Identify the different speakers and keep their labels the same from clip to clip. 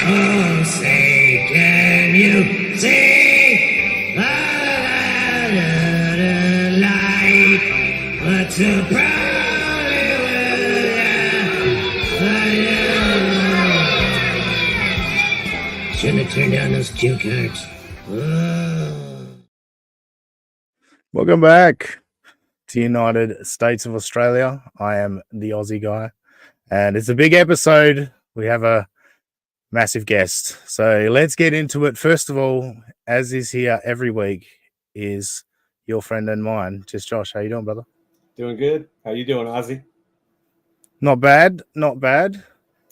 Speaker 1: Oh, say, can you see the light? What's the problem with you? Shouldn't have turned down those cue cards. Oh.
Speaker 2: Welcome back to United States of Australia. I am the Aussie guy, and it's a big episode. We have a massive guest, so let's get into it. First of all, as is here every week, is your friend and mine, just Josh. How you doing, brother?
Speaker 3: Doing good. How you doing, Ozzy?
Speaker 2: Not bad, not bad.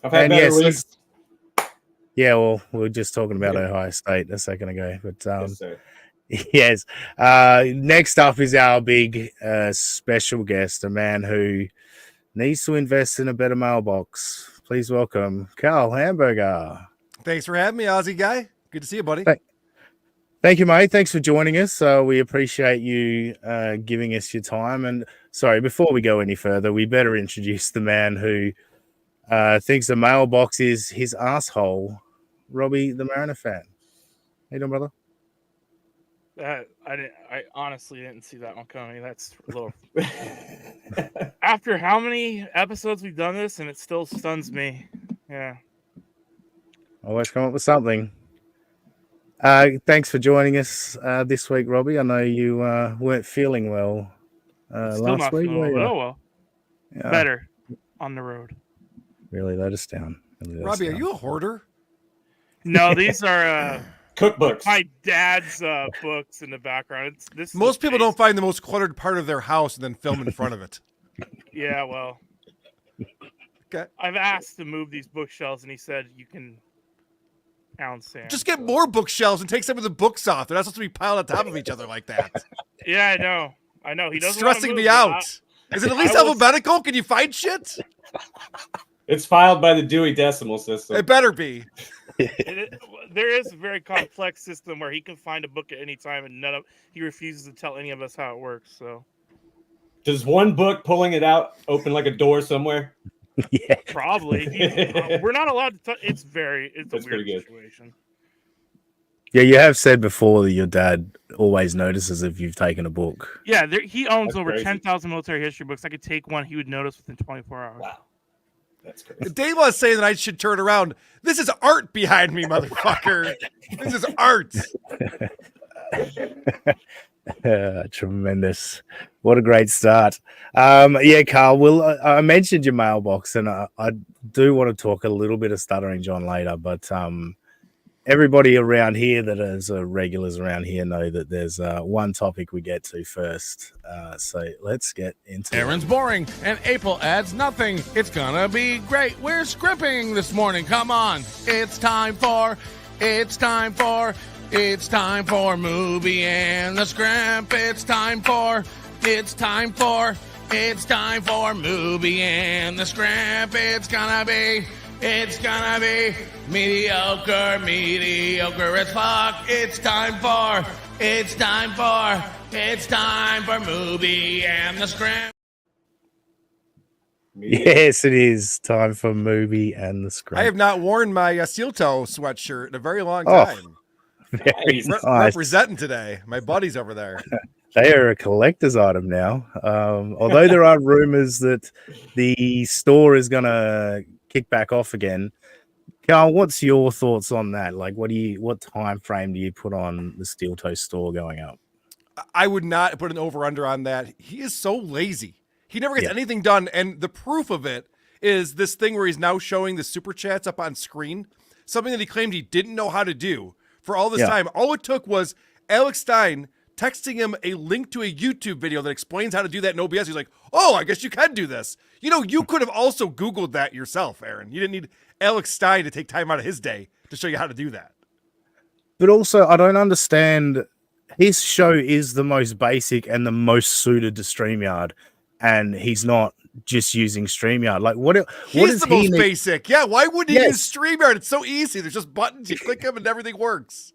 Speaker 3: I've had better weeks.
Speaker 2: Yeah, well, we were just talking about Ohio State a second ago, but
Speaker 3: Yes, sir.
Speaker 2: yes. Next up is our big special guest, a man who needs to invest in a better mailbox. Please welcome Karl Hamburger.
Speaker 4: Thanks for having me, Aussie guy. Good to see you, buddy.
Speaker 2: Thank you, mate. Thanks for joining us. We appreciate you giving us your time. And sorry, before we go any further, we better introduce the man who thinks the mailbox is his asshole, Robbie, the Mariner fan. How you doing, brother?
Speaker 5: I honestly didn't see that one coming. That's a little. After how many episodes we've done this, and it still stuns me. Yeah.
Speaker 2: Always come up with something. Thanks for joining us this week, Robbie. I know you weren't feeling well
Speaker 5: Still
Speaker 2: last
Speaker 5: not
Speaker 2: week.
Speaker 5: feeling well. Oh well.
Speaker 2: Yeah.
Speaker 5: Better on the road.
Speaker 2: Really let us down.
Speaker 4: Robbie, are you a hoarder?
Speaker 5: No, these are
Speaker 3: Cookbooks.
Speaker 5: my dad's books in the background.
Speaker 4: Most people don't find the most cluttered part of their house and then film in front of it.
Speaker 5: Yeah, well.
Speaker 4: Okay.
Speaker 5: I've asked to move these bookshelves, and he said you can pound sand.
Speaker 4: Just get more bookshelves and take some of the books off. They're not supposed to be piled on top of each other like that.
Speaker 5: Yeah, I know. He
Speaker 4: It's
Speaker 5: doesn't
Speaker 4: stressing
Speaker 5: wanna
Speaker 4: me
Speaker 5: move,
Speaker 4: out. Is it at least
Speaker 5: I will-
Speaker 4: alphabetical? Can you find shit?
Speaker 3: It's filed by the Dewey Decimal System.
Speaker 4: It better be.
Speaker 5: There is a very complex system where he can find a book at any time, and he refuses to tell any of us how it works. So
Speaker 3: Does one book pulling it out open like a door somewhere?
Speaker 2: Yeah.
Speaker 5: probably we're not allowed to. It's a
Speaker 3: That's
Speaker 5: weird
Speaker 3: pretty good.
Speaker 5: situation.
Speaker 2: Yeah, you have said before that your dad always notices if you've taken a book.
Speaker 5: Yeah, he owns
Speaker 3: That's
Speaker 5: over
Speaker 3: crazy.
Speaker 5: 10,000 military history books. I could take one; he would notice within 24 hours.
Speaker 3: Wow. That's crazy.
Speaker 4: Dave was saying that I should turn around. This is art behind me, motherfucker. This is art.
Speaker 2: Tremendous. What a great start. Yeah, Karl, well, I mentioned your mailbox, and I do want to talk a little bit of Stuttering John later, but everybody around here that is regulars around here know that there's one topic we get to first. So let's get into
Speaker 6: Aaron's boring, and April adds nothing. It's gonna be great. We're scripting this morning. Come on. It's time for Movie and the Scrimp. It's time for Movie and the Scrimp. It's gonna be mediocre as fuck. It's time for Movie and the Scrimp.
Speaker 2: Yes, it is time for Movie and the Scrimp.
Speaker 4: I have not worn my steel toe sweatshirt in a very long
Speaker 2: Oh,
Speaker 4: time.
Speaker 2: Very nice.
Speaker 4: Representing today. My buddies over there.
Speaker 2: They are a collector's item now. Although there are rumors that the store is going to kick back off again. Karl, what's your thoughts on that? Like, what time frame do you put on the steel toe store going up?
Speaker 4: I would not put an over-under on that. He is so lazy. He never gets anything done. And the proof of it is this thing where he's now showing the super chats up on screen, something that he claimed he didn't know how to do for all this time. All it took was Alex Stein texting him a link to a YouTube video that explains how to do that in OBS. He's like, oh, I guess you can do this. You know, you could have also Googled that yourself, Aaron. You didn't need Alex Stein to take time out of his day to show you how to do that.
Speaker 2: But also, I don't understand. His show is the most basic and the most suited to StreamYard, and he's not just using StreamYard. Like, what
Speaker 4: He's
Speaker 2: is
Speaker 4: the
Speaker 2: he
Speaker 4: most basic. Yeah, why wouldn't he use
Speaker 2: Yes.
Speaker 4: StreamYard? It's so easy. There's just buttons. You click them and everything works.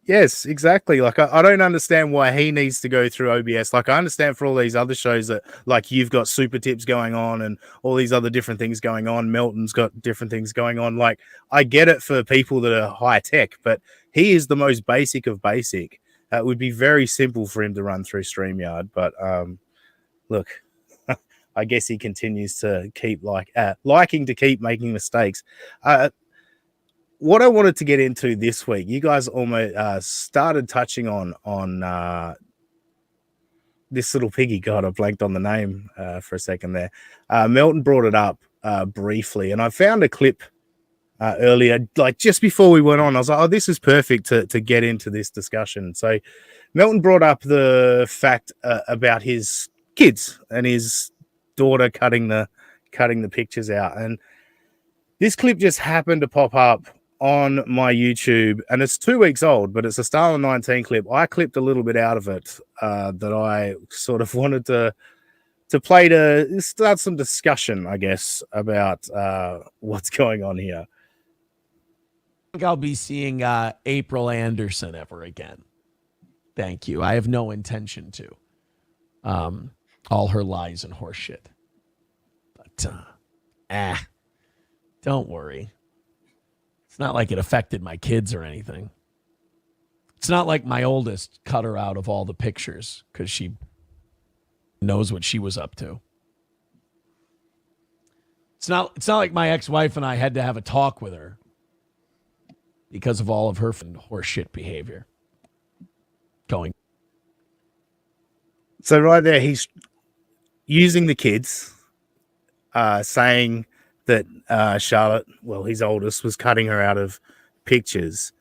Speaker 2: Yes, exactly. Like I don't understand why he needs to go through OBS. Like I understand for all these other shows that like you've got super tips going on and all these other different things going on. Melton's got different things going on. Like I get it for people that are high tech, but he is the most basic of basic. It would be very simple for him to run through StreamYard. But look, I guess he continues to keep liking to keep making mistakes. What I wanted to get into this week, you guys almost started touching on this little piggy. God, I blanked on the name for a second there. Melton brought it up briefly, and I found a clip earlier, like just before we went on. I was like, oh, this is perfect to get into this discussion. So Melton brought up the fact about his kids and his daughter cutting the pictures out, and this clip just happened to pop up on my YouTube, and it's 2 weeks old, but it's a Stalin 19 clip. I clipped a little bit out of it that I sort of wanted to play to start some discussion, I guess, about what's going on here.
Speaker 7: I think I'll be seeing April Anderson ever again. Thank you. I have no intention to. All her lies and horseshit. But don't worry. It's not like it affected my kids or anything. It's not like my oldest cut her out of all the pictures because she knows what she was up to. It's not like my ex-wife and I had to have a talk with her because of all of her horseshit behavior.
Speaker 2: So right there, he's using the kids, saying that Charlotte, well, his oldest, was cutting her out of pictures.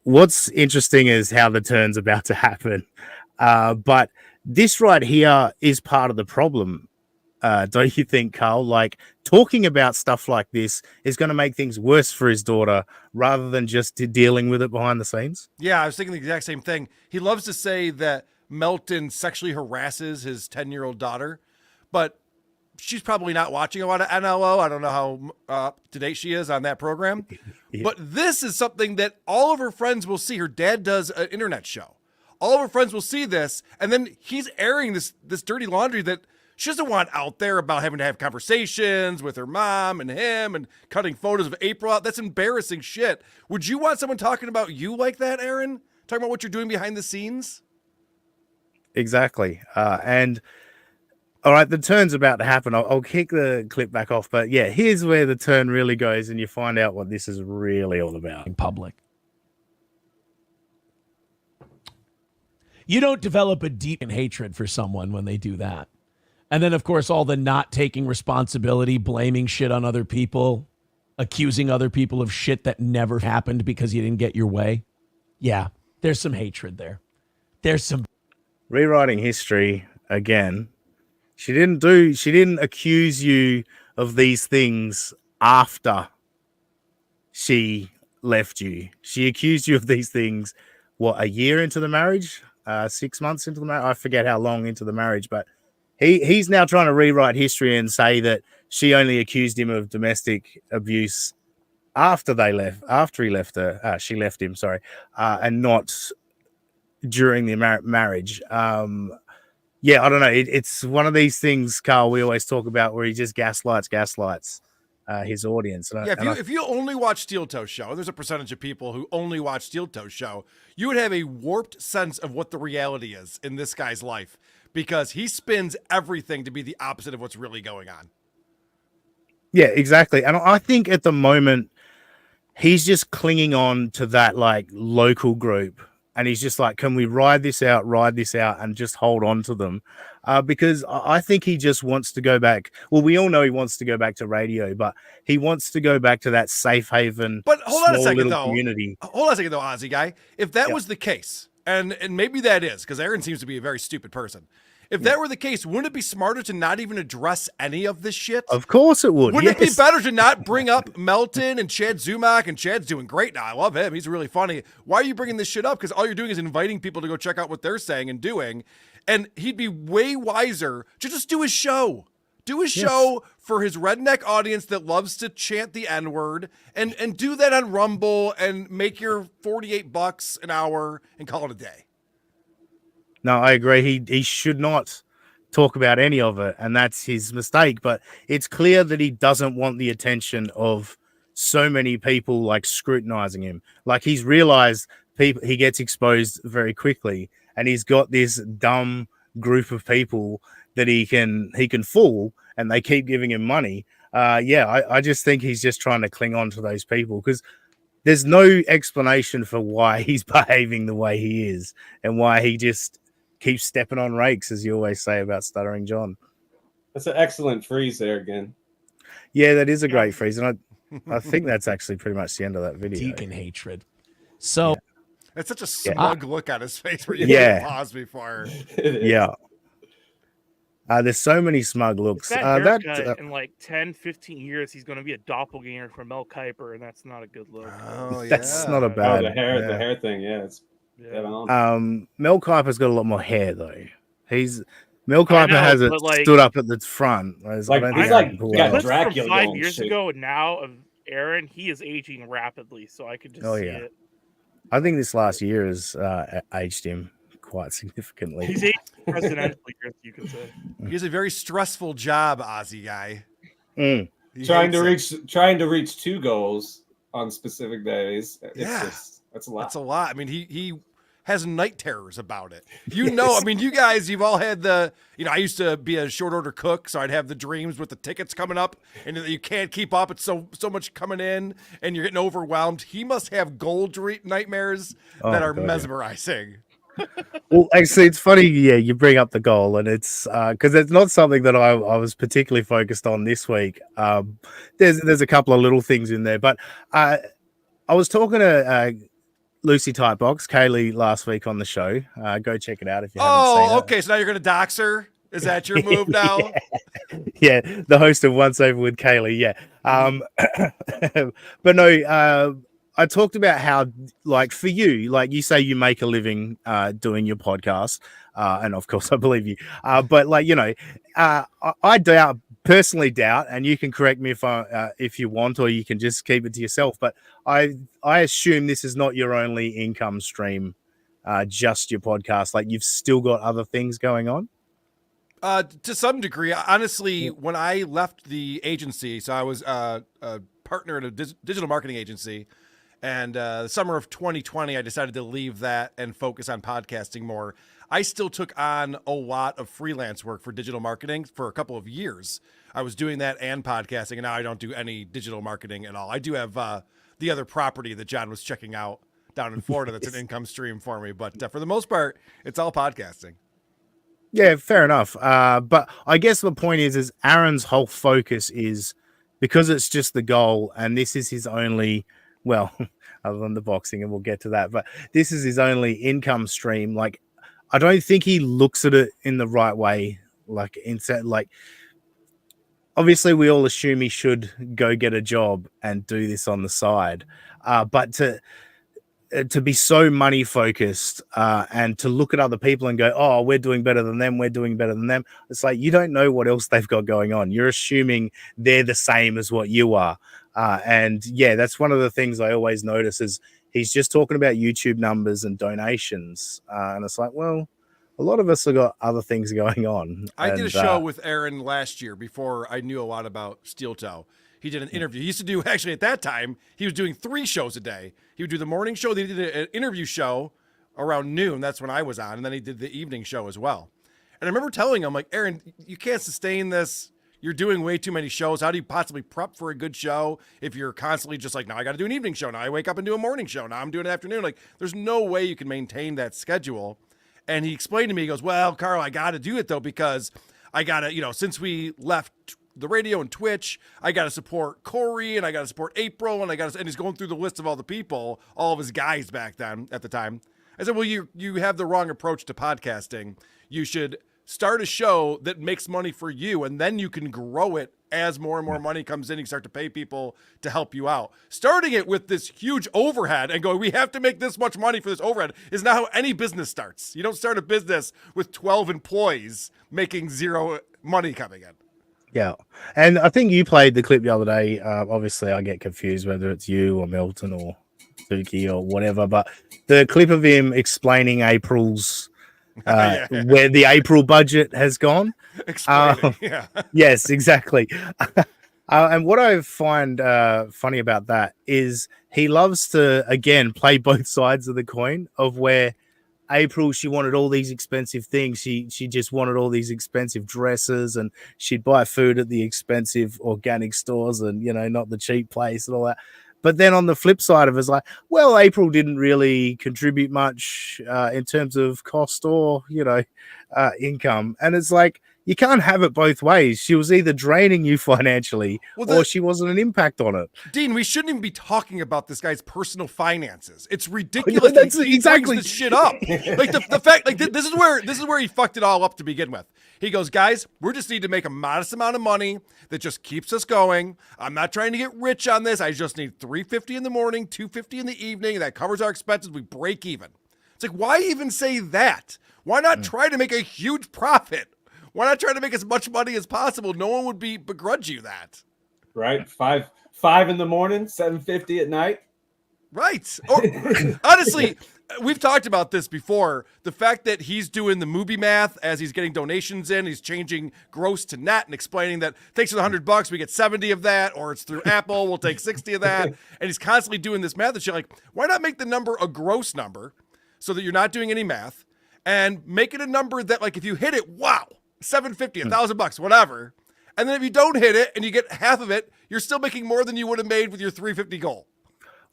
Speaker 2: What's interesting is how the turn's about to happen. But this right here is part of the problem. Don't you think, Karl? Like, talking about stuff like this is going to make things worse for his daughter rather than just dealing with it behind the scenes.
Speaker 4: Yeah, I was thinking the exact same thing. He loves to say that Melton sexually harasses his 10-year-old daughter, but she's probably not watching a lot of NLO. I don't know how up to date she is on that program.
Speaker 2: Yeah.
Speaker 4: But this is something that all of her friends will see. Her dad does an internet show. All of her friends will see this, and then he's airing this dirty laundry that she doesn't want out there about having to have conversations with her mom and him and cutting photos of April out. That's embarrassing shit. Would you want someone talking about you like that, Aaron? Talking about what you're doing behind the scenes?
Speaker 2: Exactly. And all right, the turn's about to happen. I'll kick the clip back off. But yeah, here's where the turn really goes, and you find out what this is really all about.
Speaker 7: In public. You don't develop a deep hatred for someone when they do that. And then, of course, all the not taking responsibility, blaming shit on other people, accusing other people of shit that never happened because you didn't get your way. Yeah, there's some hatred there. There's some
Speaker 2: Rewriting history again. She didn't accuse you of these things after she left you. She accused you of these things, what, a year into the marriage? 6 months into the marriage? I forget how long into the marriage, but he's now trying to rewrite history and say that she only accused him of domestic abuse after he left her. She left him, sorry, and not during the marriage. Yeah, I don't know. It's one of these things, Karl, we always talk about where he just gaslights his audience.
Speaker 4: If you only watch Steel Toe Show, there's a percentage of people who only watch Steel Toe Show, you would have a warped sense of what the reality is in this guy's life because he spins everything to be the opposite of what's really going on.
Speaker 2: Yeah, exactly. And I think at the moment, he's just clinging on to that like local group. And he's just like, can we ride this out and just hold on to them? Because I think he just wants to go back. Well, we all know he wants to go back to radio, but he wants to go back to that safe haven.
Speaker 4: But hold on a second, though.
Speaker 2: Community.
Speaker 4: Hold on a second, though, Ozzy guy. If that was the case, and maybe that is, because Aaron seems to be a very stupid person. If that were the case, wouldn't it be smarter to not even address any of this shit?
Speaker 2: Of course it would.
Speaker 4: Wouldn't it be better to not bring up Melton and Chad Zumock? And Chad's doing great now. I love him. He's really funny. Why are you bringing this shit up? Because all you're doing is inviting people to go check out what they're saying and doing. And he'd be way wiser to just do his show. Do a show for his redneck audience that loves to chant the N-word and do that on Rumble and make your $48 an hour and call it a day.
Speaker 2: No, I agree. He should not talk about any of it, and that's his mistake. But it's clear that he doesn't want the attention of so many people like scrutinizing him. Like he's realized he gets exposed very quickly, and he's got this dumb group of people that he can fool, and they keep giving him money. I just think he's just trying to cling on to those people because there's no explanation for why he's behaving the way he is and why he just keeps stepping on rakes, as you always say about Stuttering John.
Speaker 3: That's an excellent freeze there again.
Speaker 2: Yeah, that is a great freeze, and I think that's actually pretty much the end of that video.
Speaker 7: Deacon hatred. So
Speaker 4: That's such a smug look on his face where you pause before.
Speaker 2: Yeah. There's so many smug looks.
Speaker 5: That in like 10, 15 years, he's going to be a doppelganger for Mel Kiper, and that's not a good look.
Speaker 4: Oh, yeah.
Speaker 2: That's not a bad.
Speaker 3: The hair thing, it's dead on.
Speaker 2: Mel Kiper's got a lot more hair though. Mel Kiper has it stood up at the front.
Speaker 3: He's got Dracula
Speaker 5: from 5 years ago and now of Aaron, he is aging rapidly, so I could just see it.
Speaker 2: I think this last year has aged him quite significantly.
Speaker 5: He's aged presidentially, you could say.
Speaker 4: He has a very stressful job, Aussie guy.
Speaker 3: Trying to reach 2 goals on specific days. That's a lot.
Speaker 4: That's a lot. I mean, he has night terrors about it. I mean, you guys, you've all had I used to be a short order cook, so I'd have the dreams with the tickets coming up and you can't keep up. It's so much coming in and you're getting overwhelmed. He must have goal nightmares that are mesmerizing.
Speaker 2: Well, actually, it's funny. Yeah, you bring up the goal, and it's because it's not something that I was particularly focused on this week. There's a couple of little things in there, but I was talking to Lucy Tightbox, Kaylee, last week on the show. Go check it out if you haven't seen it.
Speaker 4: Okay. So now you're going to dox her? Is that your move now?
Speaker 2: Yeah, the host of Once Over with Kaylee. Yeah. But no, I talked about how, like, for you, like you say, you make a living doing your podcast, and of course, I believe you. But like, I personally doubt, and you can correct me if you want, or you can just keep it to yourself. But I assume this is not your only income stream, just your podcast. Like, you've still got other things going on.
Speaker 4: To some degree, honestly, when I left the agency, so I was a partner at a digital marketing agency. And the summer of 2020, I decided to leave that and focus on podcasting more. I still took on a lot of freelance work for digital marketing for a couple of years. I was doing that and podcasting, and now I don't do any digital marketing at all. I do have the other property that John was checking out down in Florida that's an income stream for me. But for the most part, it's all podcasting.
Speaker 2: Yeah, fair enough. But I guess the point is Aaron's whole focus is because it's just the goal, and this is his only... Well, other than the boxing, and we'll get to that, but this is his only income stream. Like, I don't think he looks at it in the right way. Like, obviously, we all assume he should go get a job and do this on the side, but to be so money focused and to look at other people and go, oh, we're doing better than them, we're doing better than them. It's like, you don't know what else they've got going on. You're assuming they're the same as what you are. And yeah, that's one of the things I always notice is he's just talking about YouTube numbers and donations. And it's like, well, a lot of us have got other things going on.
Speaker 4: I did a show with Aaron last year before I knew a lot about Steel Toe. He did an interview. He used to do, actually at that time, he was doing 3 shows a day. He would do the morning show. Then he did an interview show around noon. That's when I was on. And then he did the evening show as well. And I remember telling him, like, Aaron, you can't sustain this. You're doing way too many shows. How do you possibly prep for a good show if you're constantly just like, now I got to do an evening show. Now I wake up and do a morning show. Now I'm doing an afternoon. Like, there's no way you can maintain that schedule. And he explained to me, he goes, well, Karl, I got to do it though, because I got to, since we left the radio and Twitch, I got to support Corey and I got to support April and and he's going through the list of all the people, all of his guys back then at the time. I said, well, you have the wrong approach to podcasting. You should start a show that makes money for you, and then you can grow it as more and more money comes in. You start to pay people to help you out. Starting it with this huge overhead and going, we have to make this much money for this overhead is not how any business starts. You don't start a business with 12 employees making 0 money coming in.
Speaker 2: Yeah, and I think you played the clip the other day. Obviously, I get confused whether it's you or Milton or Suki or whatever, but the clip of him explaining April's where the April budget has gone.
Speaker 4: Explaining, yeah.
Speaker 2: Yes, exactly. And what I find funny about that is he loves to, again, play both sides of the coin of where April, she wanted all these expensive things. She just wanted all these expensive dresses, and she'd buy food at the expensive organic stores and, you know, not the cheap place and all that. But then on the flip side of it, it's like, well, April didn't really contribute much in terms of cost or, you know, income. And it's like, you can't have it both ways. She was either draining you financially or she wasn't an impact on it.
Speaker 4: Dean, we shouldn't even be talking about this guy's personal finances. It's ridiculous.
Speaker 2: That's
Speaker 4: he
Speaker 2: exactly
Speaker 4: brings this shit up. Like the fact, like this is where he fucked it all up to begin with. He goes, guys, we just need to make a modest amount of money that just keeps us going. I'm not trying to get rich on this. I just need $350 in the morning, $250 in the evening. That covers our expenses. We break even. It's like, why even say that? Why not try to make a huge profit? Why not try to make as much money as possible? No one would begrudge you that.
Speaker 3: Right. Five in the morning, $750 at night.
Speaker 4: Right. Or, honestly, we've talked about this before. The fact that he's doing the movie math as he's getting donations in, he's changing gross to net and explaining that thanks to the $100, we get 70 of that, or it's through Apple, we'll take 60 of that. And he's constantly doing this math and shit. Like, why not make the number a gross number so that you're not doing any math, and make it a number that, like, if you hit it, wow, $750, $1,000, whatever. And then if you don't hit it and you get half of it, you're still making more than you would have made with your $350 goal.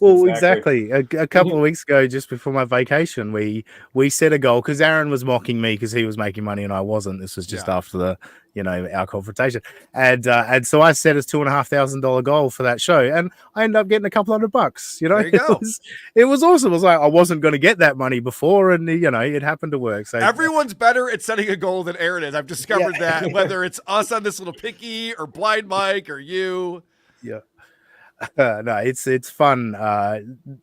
Speaker 2: Well, exactly. A couple of weeks ago, just before my vacation, we set a goal because Aaron was mocking me because he was making money and I wasn't. This was just after the, you know, our confrontation, and so I set a $2,500 goal for that show, and I ended up getting a couple $100. You know,
Speaker 4: there you go.
Speaker 2: It was awesome. It was like I wasn't going to get that money before, and you know, it happened to work. So
Speaker 4: everyone's better at setting a goal than Aaron is. I've discovered that, whether it's us on this little picky or Blind Mike or you.
Speaker 2: Yeah. No, it's fun.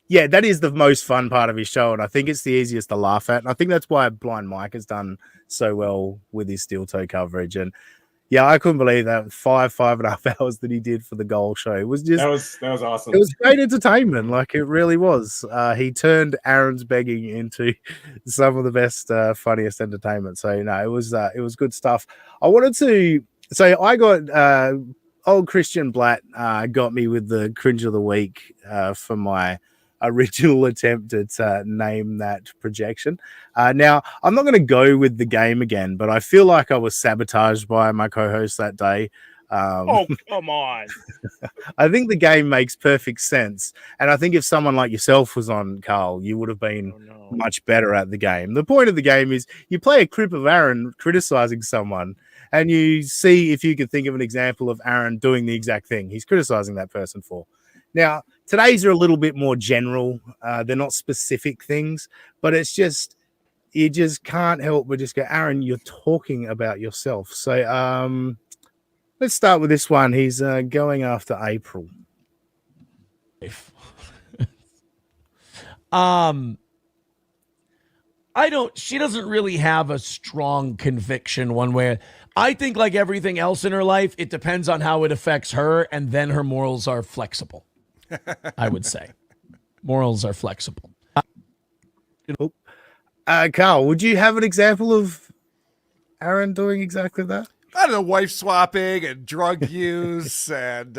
Speaker 2: Yeah, that is the most fun part of his show, and I think it's the easiest to laugh at. And I think that's why Blind Mike has done so well with his steel toe coverage. And yeah, I couldn't believe that 5.5 hours that he did for the goal show. It was just that was awesome. It was great entertainment, like it really was. He turned Aaron's begging into some of the best, funniest entertainment. So no, it was good stuff. I wanted to say I got. Old Christian Blatt got me with the cringe of the week for my original attempt at name that projection. Now, I'm not going to go with the game again, but I feel like I was sabotaged by my co-host that day.
Speaker 5: Oh, come on.
Speaker 2: I think the game makes perfect sense. And I think if someone like yourself was on, Carl, you would have been much better at the game. The point of the game is you play a clip of Aaron criticizing someone, and you see if you can think of an example of Aaron doing the exact thing he's criticizing that person for. Now, today's are a little bit more general. They're not specific things, but it's just, you just can't help but just go, Aaron, you're talking about yourself. So let's start with this one. He's going after April.
Speaker 7: She doesn't really have a strong conviction one way. I think like everything else in her life, it depends on how it affects her, and then her morals are flexible. I would say. Morals are flexible.
Speaker 2: Carl, would you have an example of Aaron doing exactly that?
Speaker 4: I don't know, wife swapping and drug use and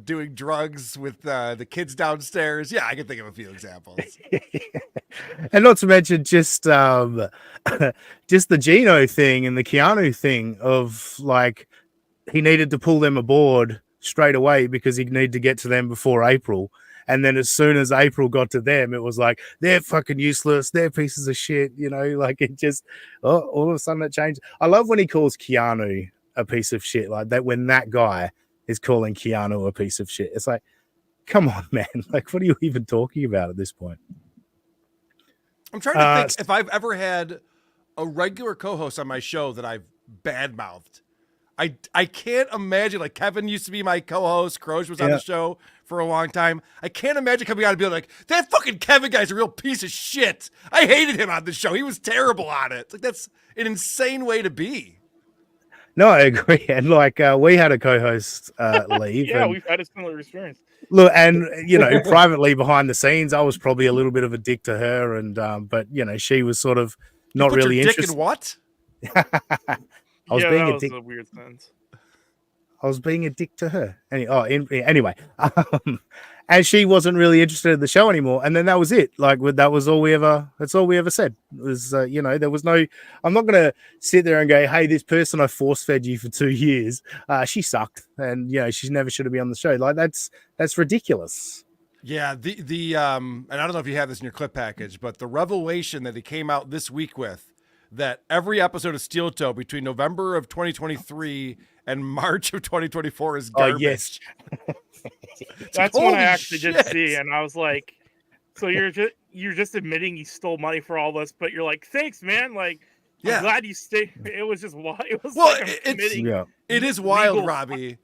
Speaker 4: doing drugs with the kids downstairs. Yeah, I can think of a few examples.
Speaker 2: And not to mention just the Gino thing and the Keanu thing of like he needed to pull them aboard straight away because he needed to get to them before April. And then as soon as April got to them, it was like, they're fucking useless. They're pieces of shit. You know, like it just, all of a sudden it changed. I love when he calls Keanu a piece of shit like that. When that guy is calling Keanu a piece of shit, it's like, come on, man. Like, what are you even talking about at this point?
Speaker 4: I'm trying to think if I've ever had a regular co-host on my show that I've badmouthed. I can't imagine, like Kevin used to be my co-host. Croge was on the show for a long time. I can't imagine coming out and being like, that fucking Kevin guy's a real piece of shit. I hated him on the show. He was terrible on it. Like, that's an insane way to be.
Speaker 2: No, I agree. And like we had a co-host leave.
Speaker 5: Yeah,
Speaker 2: and
Speaker 5: we've had a similar experience.
Speaker 2: look, and privately behind the scenes, I was probably a little bit of a dick to her, and but she was sort of
Speaker 4: You
Speaker 2: not
Speaker 4: put
Speaker 2: really
Speaker 4: your dick
Speaker 2: interested.
Speaker 4: in what?
Speaker 2: I was
Speaker 5: Yeah,
Speaker 2: being
Speaker 5: that
Speaker 2: a
Speaker 5: was
Speaker 2: dick.
Speaker 5: a weird sentence.
Speaker 2: I was being a dick to her. Anyway, and she wasn't really interested in the show anymore. And then that was it. Like that was all we ever. That's all we ever said. It was there was no. I'm not going to sit there and go, "Hey, this person I force fed you for 2 years, she sucked, and she never should have been on the show." Like that's ridiculous.
Speaker 4: Yeah, the and I don't know if you have this in your clip package, but the revelation that he came out this week with, that every episode of Steel Toe between November of 2023 and March of 2024 is garbage.
Speaker 2: Oh yes,
Speaker 5: That's
Speaker 4: holy
Speaker 5: what I actually did
Speaker 4: shit.
Speaker 5: see, and I was like, "So you're just admitting you stole money for all this, but you're like, thanks, man. Like,
Speaker 4: Yeah.
Speaker 5: I'm glad you stayed." It was just wild. It was
Speaker 4: Well,
Speaker 5: like I'm committing.
Speaker 2: yeah.
Speaker 4: It is wild,
Speaker 5: legal-
Speaker 4: Robbie,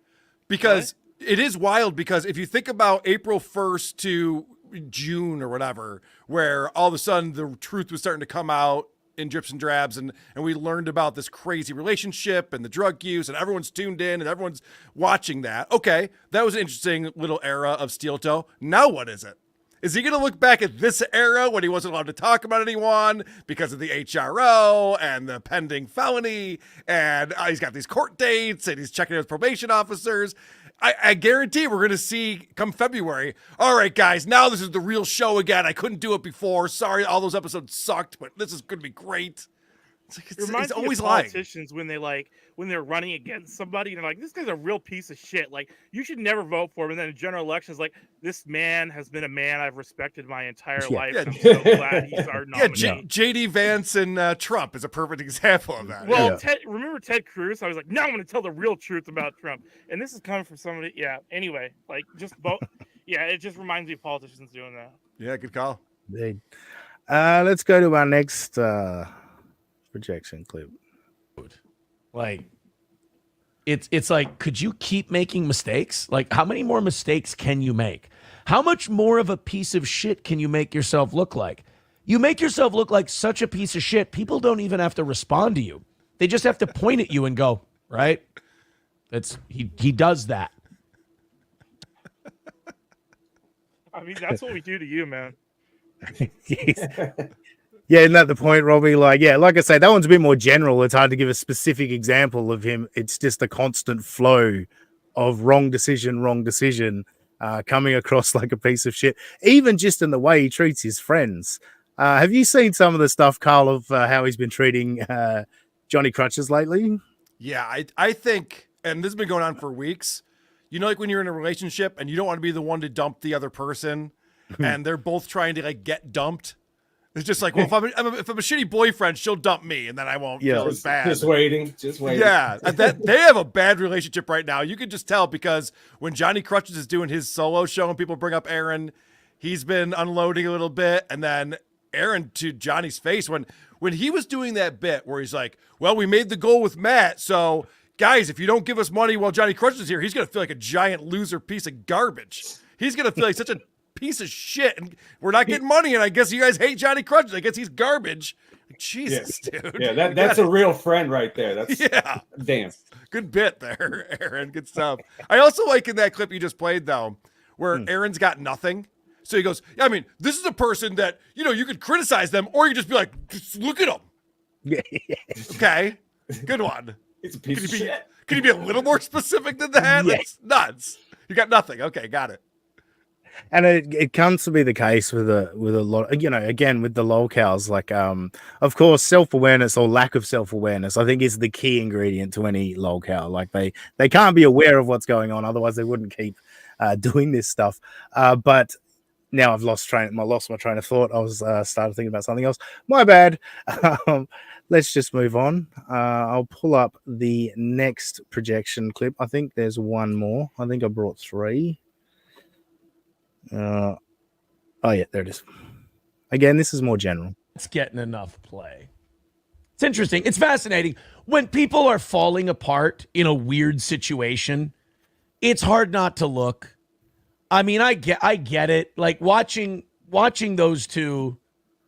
Speaker 4: because it is wild because if you think about April 1st to June or whatever, where all of a sudden the truth was starting to come out in drips and drabs, and we learned about this crazy relationship and the drug use, and everyone's tuned in and everyone's watching that. Okay, that was an interesting little era of Steel Toe. Now what is it? Is he going to look back at this era when he wasn't allowed to talk about anyone because of the HRO and the pending felony, and he's got these court dates and he's checking with probation officers? I guarantee we're going to see come February. All right, guys, now this is the real show again. I couldn't do it before. Sorry, all those episodes sucked, but this is going to be great. It's like
Speaker 5: It reminds
Speaker 4: it's
Speaker 5: me
Speaker 4: always
Speaker 5: of
Speaker 4: lying.
Speaker 5: politicians when they're running against somebody and they're like, "This guy's a real piece of shit. Like, you should never vote for him." And then in general elections, like, "This man has been a man I've respected my entire
Speaker 2: Yeah.
Speaker 5: life.
Speaker 4: Yeah.
Speaker 5: And I'm so glad he's our
Speaker 4: Yeah,
Speaker 5: nominee."
Speaker 4: JD Vance and Trump is a perfect example of that.
Speaker 5: Well,
Speaker 2: Yeah.
Speaker 5: remember Ted Cruz? I was like, "No, I'm going to tell the real truth about Trump." And this is coming from somebody. Yeah. Anyway, like, just vote. Yeah, it just reminds me of politicians doing that.
Speaker 4: Yeah, good call.
Speaker 2: Indeed. Let's go to our next projection clip.
Speaker 7: Like, it's like, could you keep making mistakes? Like, how many more mistakes can you make? How much more of a piece of shit can you make yourself look like? You make yourself look like such a piece of shit, people don't even have to respond to you. They just have to point at you and go, right? He does that.
Speaker 5: I mean, that's what we do to you, man.
Speaker 2: Yeah, isn't that the point, Robbie? Like I say, that one's a bit more general. It's hard to give a specific example of him. It's just a constant flow of wrong decision, coming across like a piece of shit, even just in the way he treats his friends. Have you seen some of the stuff, Karl, of how he's been treating Johnny Crutches lately?
Speaker 4: Yeah, I think, and this has been going on for weeks. You know, like when you're in a relationship and you don't want to be the one to dump the other person, and they're both trying to like get dumped. It's just like, well, if I'm a shitty boyfriend, she'll dump me, and then I won't feel as bad.
Speaker 3: Just waiting.
Speaker 4: Yeah, that they have a bad relationship right now. You can just tell because when Johnny Crutches is doing his solo show and people bring up Aaron, he's been unloading a little bit, and then Aaron to Johnny's face when he was doing that bit where he's like, "Well, we made the goal with Matt, so guys, if you don't give us money while Johnny Crutches is here, he's gonna feel like a giant loser piece of garbage. He's gonna feel like such a piece of shit, and we're not getting money, and I guess you guys hate Johnny Crutches. I guess he's garbage." Like, Jesus, dude.
Speaker 3: Yeah, that's a real friend right there. That's
Speaker 4: Yeah.
Speaker 3: damn.
Speaker 4: Good bit there, Aaron. Good stuff. I also like in that clip you just played, though, where Aaron's got nothing. So he goes, yeah, I mean, this is a person that, you could criticize them, or you could just be like, just look at him.
Speaker 2: Yeah.
Speaker 4: Okay. Good one.
Speaker 3: It's a piece of shit.
Speaker 4: Can you be a little more specific than that?
Speaker 2: Yeah.
Speaker 4: That's nuts. You got nothing. Okay, got it.
Speaker 2: And it comes to be the case with a lot, again, with the lolcows, like, of course, self-awareness or lack of self-awareness, I think is the key ingredient to any lolcow. Like they can't be aware of what's going on. Otherwise they wouldn't keep doing this stuff. But now I've lost my train of thought. I was started thinking about something else. My bad. Let's just move on. I'll pull up the next projection clip. I think there's one more. I think I brought 3. Oh yeah, there it is. Again, this is more general.
Speaker 7: It's getting enough play. It's interesting. It's fascinating. When people are falling apart in a weird situation, it's hard not to look. I mean, I get it. Like watching those two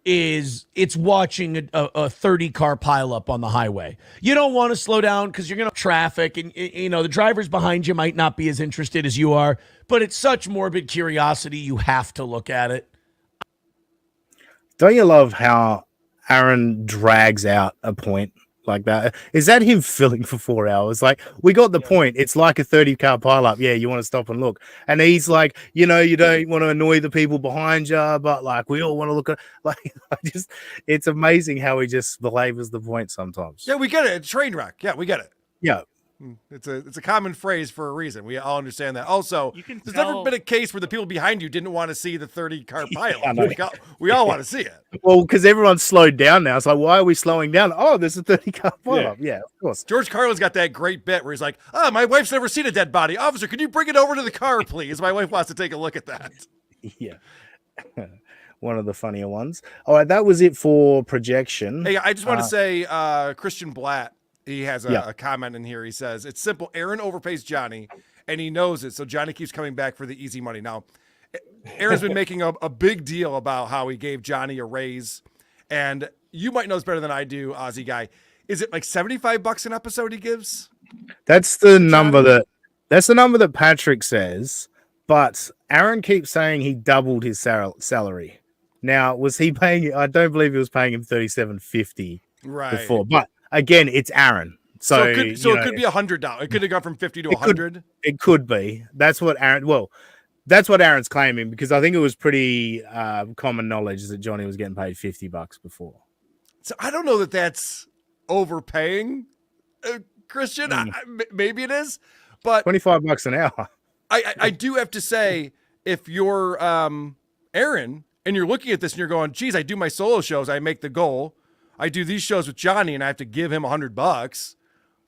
Speaker 7: is it's watching a 30-car pileup on the highway. You don't want to slow down because you're going to traffic, and the drivers behind you might not be as interested as you are, but it's such morbid curiosity, you have to look at it.
Speaker 2: Don't you love how Aaron drags out a point like that? Is that him filling for 4 hours? Like, we got the point. It's like a 30-car pileup. Yeah, you want to stop and look. And he's like, you don't want to annoy the people behind you, but like we all want to look at. Like, it's amazing how he just belabors the point sometimes.
Speaker 4: Yeah, we get it. It's train wreck. Yeah, we get it.
Speaker 2: Yeah.
Speaker 4: It's a common phrase for a reason. We all understand that. Also, there's never been a case where the people behind you didn't want to see the 30-car pileup. We all want to see it.
Speaker 2: Well, because everyone's slowed down now. It's like, why are we slowing down? Oh, there's a 30-car pileup. Yeah, of course.
Speaker 4: George Carlin's got that great bit where he's like, "Oh, my wife's never seen a dead body. Officer, can you bring it over to the car, please? My wife wants to take a look at that."
Speaker 2: Yeah. One of the funnier ones. All right, that was it for projection.
Speaker 4: Hey, I just want to say, Christian Blatt, he has a comment in here. He says, "It's simple. Aaron overpays Johnny, and he knows it, so Johnny keeps coming back for the easy money." Now, Aaron's been making a big deal about how he gave Johnny a raise, and you might know this better than I do, Aussie guy. Is it like $75 an episode he gives?
Speaker 2: That's the number that Patrick says, but Aaron keeps saying he doubled his salary. Now, was he paying? I don't believe he was paying him $37.50 before, but again, it's Aaron. So
Speaker 4: it could be $100. It could have gone from 50 to 100.
Speaker 2: It could be. That's what Aaron's claiming, because I think it was pretty common knowledge that Johnny was getting paid $50 before.
Speaker 4: So I don't know that that's overpaying, Christian. Maybe it is, but
Speaker 2: $25 an hour.
Speaker 4: I do have to say, if you're Aaron and you're looking at this and you're going, "Geez, I do my solo shows, I make the goal. I do these shows with Johnny, and I have to give him $100.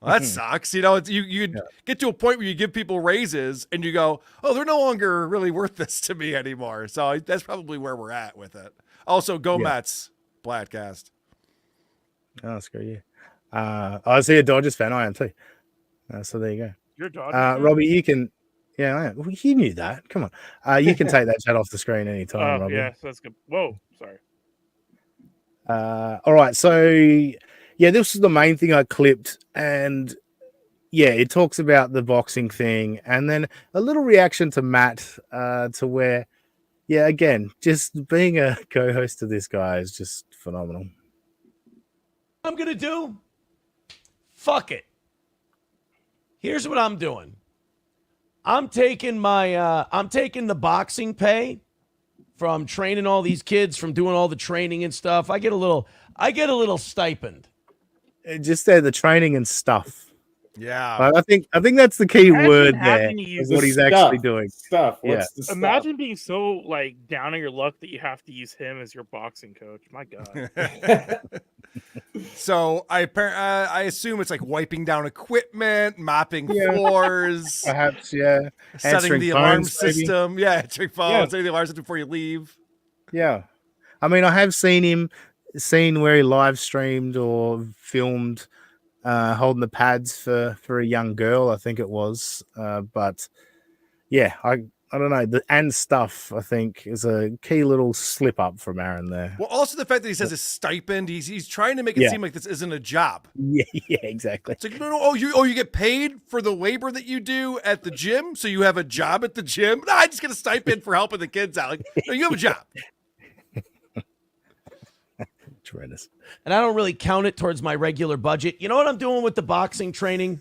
Speaker 4: Well, that sucks." You get to a point where you give people raises and you go, "Oh, they're no longer really worth this to me anymore." So that's probably where we're at with it. Also, go Mets, Bladcast.
Speaker 2: Oh, screw you. I see a Dodgers fan. I am too. So there you go.
Speaker 5: You're a Dodgers
Speaker 2: Robbie, you can. Yeah, I am. Well, you knew that. Come on. You can take that chat off the screen anytime, Robbie.
Speaker 5: Yeah, so that's good. Whoa, sorry.
Speaker 2: All right, so this is the main thing I clipped, and it talks about the boxing thing, and then a little reaction to Matt, to where, again, just being a co-host to this guy is just phenomenal.
Speaker 7: I'm gonna do? Fuck it. Here's what I'm doing. I'm taking the boxing pay from training all these kids, from doing all the training and stuff. I get a little stipend.
Speaker 2: Just the training and stuff.
Speaker 4: Yeah.
Speaker 2: But I think that's the key word there. Is what he's actually doing.
Speaker 3: Stuff. What's the stuff?
Speaker 5: Imagine being so down on your luck that you have to use him as your boxing coach. My God.
Speaker 4: So I assume it's like wiping down equipment, mopping floors,
Speaker 2: perhaps,
Speaker 4: setting
Speaker 2: answering
Speaker 4: the alarm
Speaker 2: phones, maybe.
Speaker 4: system, answering phones, setting the alarm system before you leave.
Speaker 2: Yeah, I mean, I have seen where he live streamed or filmed holding the pads for a young girl, I think it was. But I don't know. The and stuff, I think, is a key little slip up from Aaron there.
Speaker 4: Well, also the fact that he says a stipend, he's trying to make it seem like this isn't a job.
Speaker 2: Yeah, exactly.
Speaker 4: It's like, no, you get paid for the labor that you do at the gym, so you have a job at the gym? No, I just get a stipend for helping the kids out. Like, no, you have a job.
Speaker 2: Tremendous.
Speaker 7: And I don't really count it towards my regular budget. You know what I'm doing with the boxing training?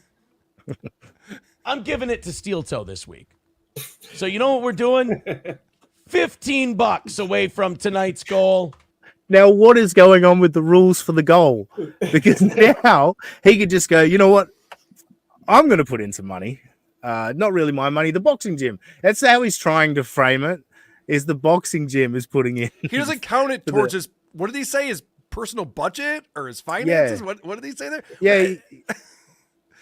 Speaker 7: I'm giving it to Steel Toe this week. So you know what we're doing? $15 away from tonight's goal.
Speaker 2: Now, what is going on with the rules for the goal? Because now he could just go, you know what? I'm going to put in some money. Not really my money, the boxing gym. That's how he's trying to frame it, is the boxing gym is putting in.
Speaker 4: He doesn't count it towards his, what did he say, his personal budget or his finances? Yeah. What did he say there?
Speaker 2: Yeah.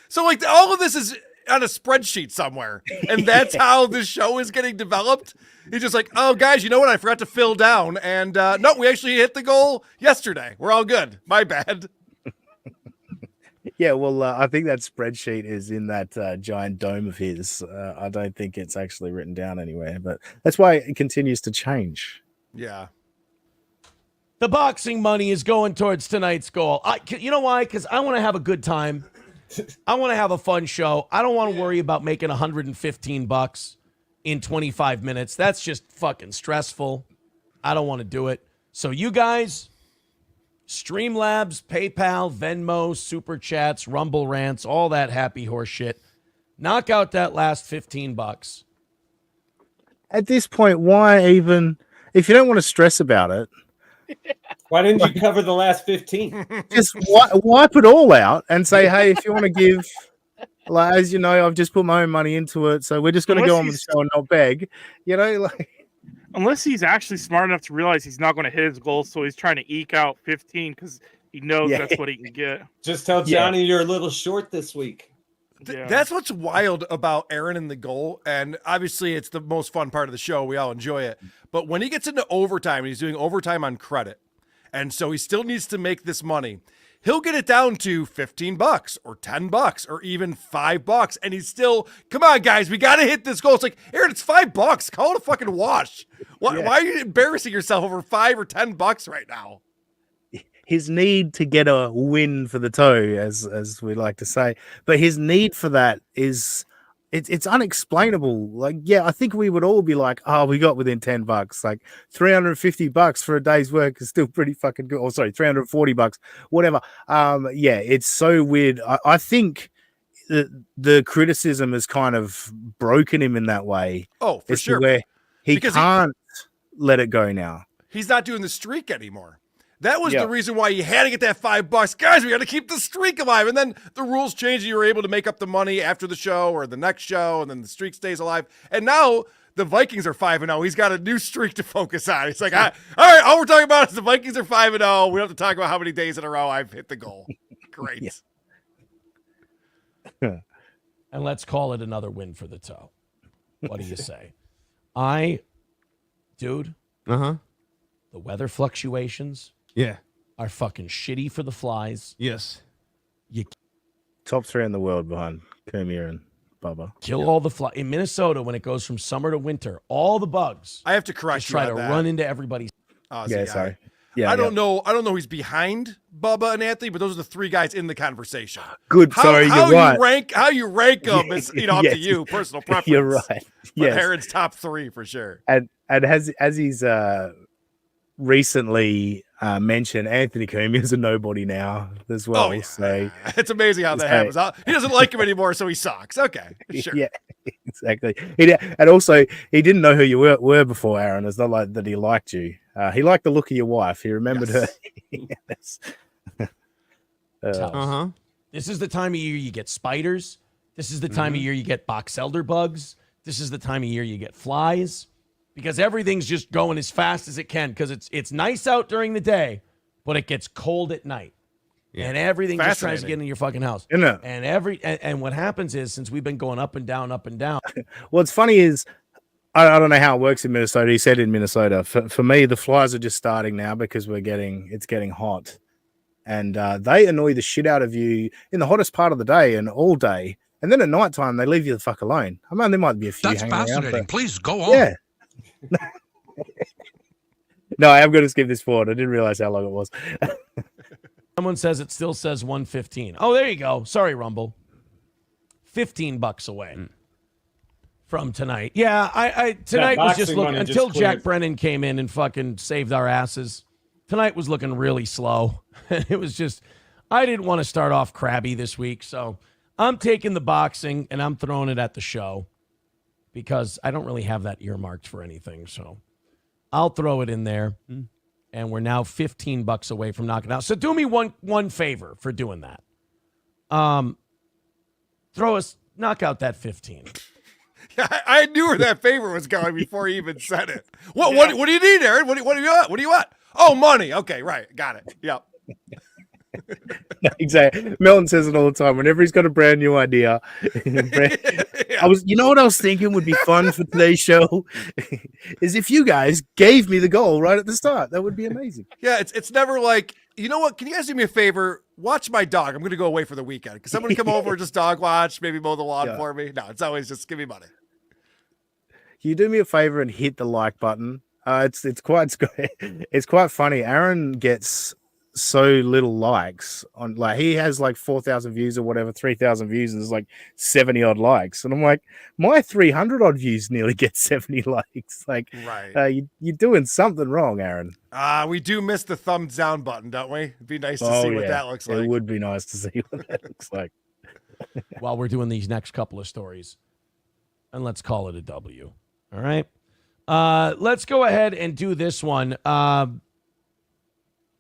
Speaker 4: So all of this is on a spreadsheet somewhere, and that's how this show is getting developed. He's just like, "Oh, guys, you know what? I forgot to fill down, and no, we actually hit the goal yesterday. We're all good. My bad."
Speaker 2: Yeah, well, I think that spreadsheet is in that giant dome of his. I don't think it's actually written down anywhere, but that's why it continues to change.
Speaker 4: Yeah.
Speaker 7: The boxing money is going towards tonight's goal. You know why? Because I want to have a good time. I want to have a fun show. I don't want to worry about making $115 in 25 minutes. That's just fucking stressful. I don't want to do it. So you guys, Streamlabs, PayPal, Venmo, Super Chats, Rumble Rants, all that happy horse shit. Knock out that last $15.
Speaker 2: At this point, why even, if you don't want to stress about it,
Speaker 3: Why didn't you cover the last 15?
Speaker 2: just wipe it all out and say, hey, if you want to give, like, as you know, I've just put my own money into it, so we're just going to go on with the show and not beg. You know, like,
Speaker 5: unless he's actually smart enough to realize he's not going to hit his goal, so he's trying to eke out 15 because he knows that's what he can get.
Speaker 3: Just tell Johnny you're a little short this week.
Speaker 4: That's what's wild about Aaron and the goal. And obviously it's the most fun part of the show. We all enjoy it. But when he gets into overtime, and he's doing overtime on credit, and so he still needs to make this money, he'll get it down to $15 or $10 or even $5. And he's still, come on, guys, we got to hit this goal. It's like, Aaron, it's $5. Call it a fucking wash. Why are you embarrassing yourself over $5 or $10 right now?
Speaker 2: his need to get a win for the toe, as we like to say, but his need for that is it's unexplainable. Like, yeah, I think we would all be like, oh, we got within $10. Like $350 for a day's work is still pretty fucking good. Or sorry, $340, whatever. Yeah, it's so weird. I think the criticism has kind of broken him in that way.
Speaker 4: Oh, for sure.
Speaker 2: Where he can't let it go now.
Speaker 4: He's not doing the streak anymore. That was the reason why he had to get that $5. Guys, we got to keep the streak alive. And then the rules changed. You were able to make up the money after the show or the next show, and then the streak stays alive. And now the Vikings are 5-0. He's got a new streak to focus on. He's like, all right, all we're talking about is the Vikings are 5-0. We don't have to talk about how many days in a row I've hit the goal. Great.
Speaker 7: And let's call it another win for the toe. What do you say? Dude.
Speaker 6: Uh-huh.
Speaker 7: The weather fluctuations.
Speaker 6: Yeah.
Speaker 7: Are fucking shitty for the flies.
Speaker 6: Yes.
Speaker 7: You
Speaker 2: top 3 in the world behind Kermit and Bubba.
Speaker 7: Kill all the flies. In Minnesota, when it goes from summer to winter, all the bugs.
Speaker 4: I have to correct
Speaker 7: you. Try to run into everybody's.
Speaker 2: Sorry. Yeah,
Speaker 4: I don't know who's behind Bubba and Anthony, but those are the 3 guys in the conversation.
Speaker 2: Good. Sorry, you're right.
Speaker 4: How you rank them is up to you, personal preference.
Speaker 2: You're right.
Speaker 4: Yes. But Aaron's top 3 for sure.
Speaker 2: And as he's recently mentioned, Anthony Cumia is a nobody now as well.
Speaker 4: Oh, yeah.
Speaker 2: So
Speaker 4: it's amazing how that happens. He doesn't like him anymore, so he sucks. Okay, sure.
Speaker 2: Yeah, exactly. And also, he didn't know who you were before, Aaron. It's not like that he liked you. He liked the look of your wife. He remembered her. Yes.
Speaker 7: This is the time of year you get spiders. This is the time of year you get box elder bugs. This is the time of year you get flies. Because everything's just going as fast as it can, because it's nice out during the day, but it gets cold at night. Yeah. And everything just tries to get into your fucking house. And what happens is, since we've been going up and down,
Speaker 2: what's funny is, I don't know how it works in Minnesota. He said in Minnesota, for me, the flies are just starting now because it's getting hot. And they annoy the shit out of you in the hottest part of the day and all day. And then at nighttime, they leave you the fuck alone. I mean, there might be a few. That's fascinating.
Speaker 6: Please go on.
Speaker 2: Yeah. No, I am going to skip this forward. I didn't realize how long it was.
Speaker 7: Someone says it still says 115. Oh, there you go. Sorry, Rumble. $15 away from tonight. Yeah, tonight was just looking until Jack Brennan came in and fucking saved our asses. Tonight was looking really slow. It was just, I didn't want to start off crabby this week, so I'm taking the boxing and I'm throwing it at the show, because I don't really have that earmarked for anything. So I'll throw it in there. And we're now $15 away from knocking out. So do me one favor for doing that. Knock out that 15.
Speaker 4: I knew where that favor was going before he even said it. What do you need, Aaron? What do you want? What do you want? Oh, money. Okay, right. Got it. Yep.
Speaker 2: Exactly. Melton says it all the time. Whenever he's got a brand new idea, you know what I was thinking would be fun for today's show is if you guys gave me the goal right at the start. That would be amazing.
Speaker 4: Yeah, it's never like, you know what? Can you guys do me a favor? Watch my dog. I'm going to go away for the weekend. Because I'm going to come over and just dog watch, maybe mow the lawn for me. No, it's always just give me money.
Speaker 2: Can you do me a favor and hit the like button It's quite funny. Aaron gets so little likes on, like, he has like 4,000 views or whatever, 3,000 views, and there's like 70 odd likes, and I'm like, my 300 odd views nearly get 70 likes. Like,
Speaker 4: Right.
Speaker 2: you're doing something wrong, Aaron.
Speaker 4: We do miss the thumbs down button, don't we? It'd be nice to see what that looks like.
Speaker 2: It would be nice to see what that looks like.
Speaker 7: While we're doing these next couple of stories, and let's call it a W. All right. Let's go ahead and do this one.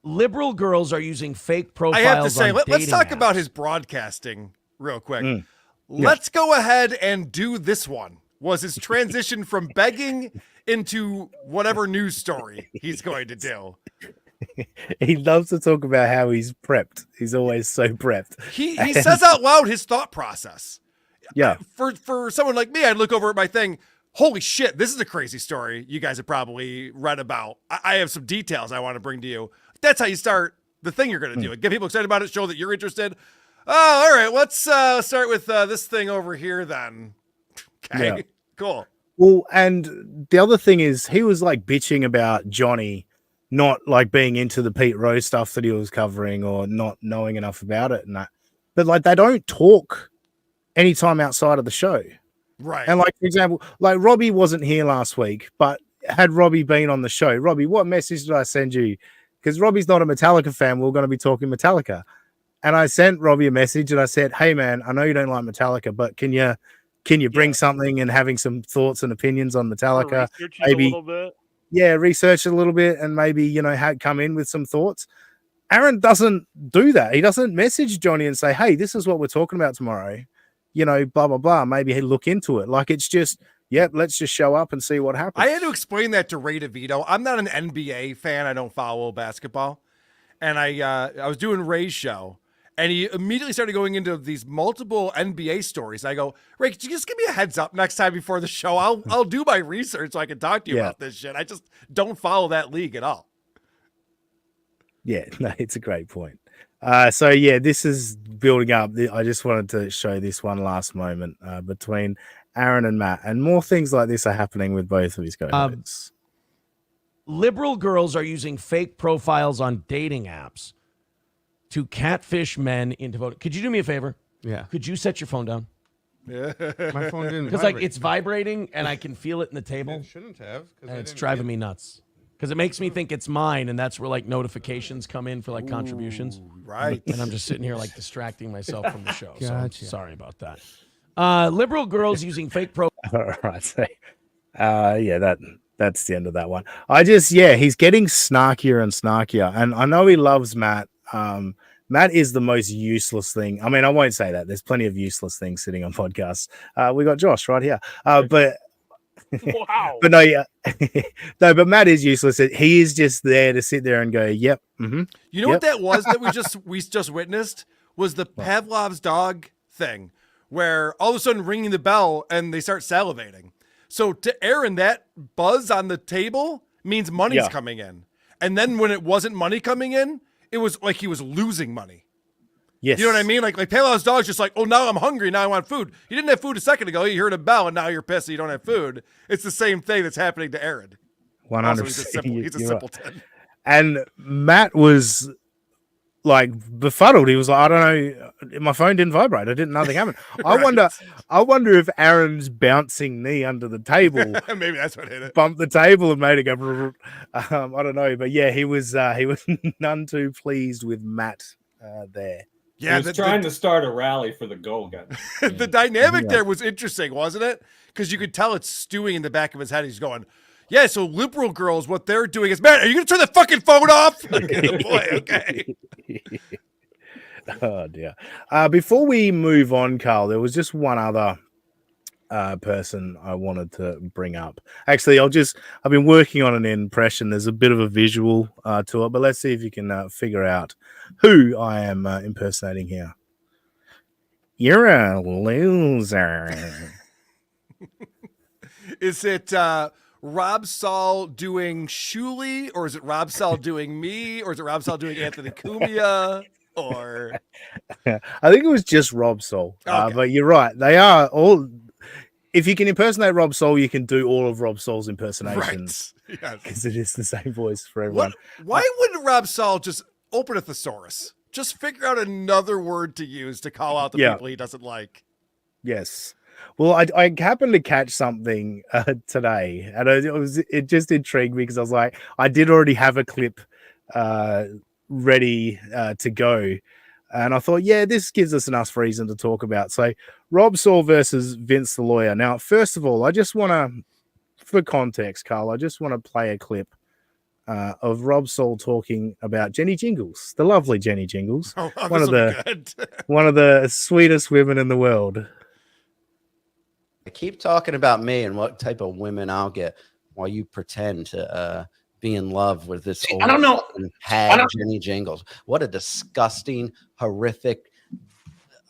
Speaker 7: Liberal girls are using fake profiles.
Speaker 4: I have to say, let's talk
Speaker 7: apps.
Speaker 4: about his broadcasting real quick.
Speaker 2: Mm.
Speaker 4: Let's go ahead and do this one. Was his transition from begging into whatever news story he's going to do.
Speaker 2: He loves to talk about how he's prepped. He's always so prepped.
Speaker 4: He says out loud his thought process.
Speaker 2: Yeah.
Speaker 4: For someone like me, I'd look over at my thing. Holy shit, this is a crazy story you guys have probably read about. I have some details I want to bring to you. That's how you start the thing you're going to do. Get people excited about it, show that you're interested. Oh, all right, let's start with this thing over here then. Okay,
Speaker 2: Yeah.
Speaker 4: Cool.
Speaker 2: Well, and the other thing is, he was like bitching about Johnny not like being into the Pete Rose stuff that he was covering, or not knowing enough about it and that. But like, they don't talk anytime outside of the show.
Speaker 4: Right.
Speaker 2: And like, for example, like Robbie wasn't here last week, but had Robbie been on the show, Robbie, what message did I send you? Because Robbie's not a Metallica fan. We're going to be talking Metallica. And I sent Robbie a message and I said, hey man, I know you don't like Metallica, but can you bring something and having some thoughts and opinions on Metallica? Maybe, a little bit. Yeah, research a little bit and maybe, come in with some thoughts. Aaron doesn't do that. He doesn't message Johnny and say, hey, this is what we're talking about tomorrow. Blah, blah, blah. Maybe he'd look into it. Like, it's just, yep, let's just show up and see what happens.
Speaker 4: I had to explain that to Ray DeVito. I'm not an NBA fan. I don't follow basketball. And I was doing Ray's show, and he immediately started going into these multiple NBA stories. I go, Ray, could you just give me a heads up next time before the show? I'll do my research so I can talk to you about this shit. I just don't follow that league at all.
Speaker 2: Yeah, no, it's a great point. This is building up. I just wanted to show this one last moment between Aaron and Matt, and more things like this are happening with both of his co-hosts.
Speaker 7: Liberal girls are using fake profiles on dating apps to catfish men into voting. Could you do me a favor?
Speaker 6: Yeah.
Speaker 7: Could you set your phone down?
Speaker 6: Yeah. My phone didn't
Speaker 7: Because it's vibrating and I can feel it in the table.
Speaker 6: It shouldn't have.
Speaker 7: And it's driving me nuts. Because it makes me think it's mine, and that's where like notifications come in for like contributions.
Speaker 4: Right.
Speaker 7: And I'm just sitting here like distracting myself from the show.
Speaker 6: Gotcha.
Speaker 7: So sorry about that. Liberal girls using fake profiles.
Speaker 2: All right. So, that's the end of that one. He's getting snarkier and snarkier. And I know he loves Matt. Matt is the most useless thing. I mean, I won't say that. There's plenty of useless things sitting on podcasts. We got Josh right here. But
Speaker 5: Wow.
Speaker 2: But no, yeah. No, but Matt is useless. He is just there to sit there and go, yep. Mm-hmm,
Speaker 4: you know what that was that we just witnessed was the Pavlov's dog thing, where all of a sudden ringing the bell and they start salivating. So to Aaron, that buzz on the table means money's coming in. And then when it wasn't money coming in, it was like he was losing money.
Speaker 2: Yes.
Speaker 4: You know what I mean? Like Pavlov's dog's just like, oh, now I'm hungry. Now I want food. You didn't have food a second ago. You heard a bell and now you're pissed that you don't have food. It's the same thing that's happening to Aaron.
Speaker 2: 100%.
Speaker 4: He's a simpleton.
Speaker 2: Right. And Matt was like befuddled. He was like, I don't know. My phone didn't vibrate. Nothing happened.
Speaker 4: Right.
Speaker 2: I wonder if Aaron's bouncing knee under the table.
Speaker 4: Maybe that's what hit it.
Speaker 2: Bumped the table and made it go. I don't know. But yeah, he was none too pleased with Matt there.
Speaker 3: Yeah, he was trying to start a rally for the goal gun.
Speaker 4: The dynamic there was interesting, wasn't it? Because you could tell it's stewing in the back of his head. He's going, yeah, so liberal girls, what they're doing is, man, are you going to turn the fucking phone off? Boy, okay.
Speaker 2: Oh, dear. Before we move on, Carl, there was just one other person I wanted to bring up. Actually, I've been working on an impression. There's a bit of a visual to it, but let's see if you can figure out who I am impersonating here. You're a loser.
Speaker 4: Is it Rob Saul doing Shuley, or is it Rob Saul doing me, or is it Rob Saul doing Anthony Cumia, or?
Speaker 2: I think it was just Rob Saul.
Speaker 4: Okay.
Speaker 2: But you're right. They are all. if you can impersonate Rob Soul, you can do all of Rob Soul's impersonations.
Speaker 4: Right. Yes.
Speaker 2: Because it is the same voice for everyone.
Speaker 4: Why wouldn't Rob Saul just open a thesaurus? Just figure out another word to use to call out the people he doesn't like.
Speaker 2: Yes. Well, I happened to catch something today, and it just intrigued me because I was like, I did already have a clip ready to go, and I thought, yeah, this gives us enough reason to talk about. So, Rob Saul versus Vince the Lawyer. Now, first of all, I just want to, for context, Carl, I just want to play a clip of Rob Saul talking about Jenny Jingles, the lovely Jenny Jingles, one of the sweetest women in the world.
Speaker 8: Keep talking about me and what type of women I'll get while you pretend to be in love with this old
Speaker 1: I don't know.
Speaker 8: hag Jenny Jingles. What a disgusting, horrific,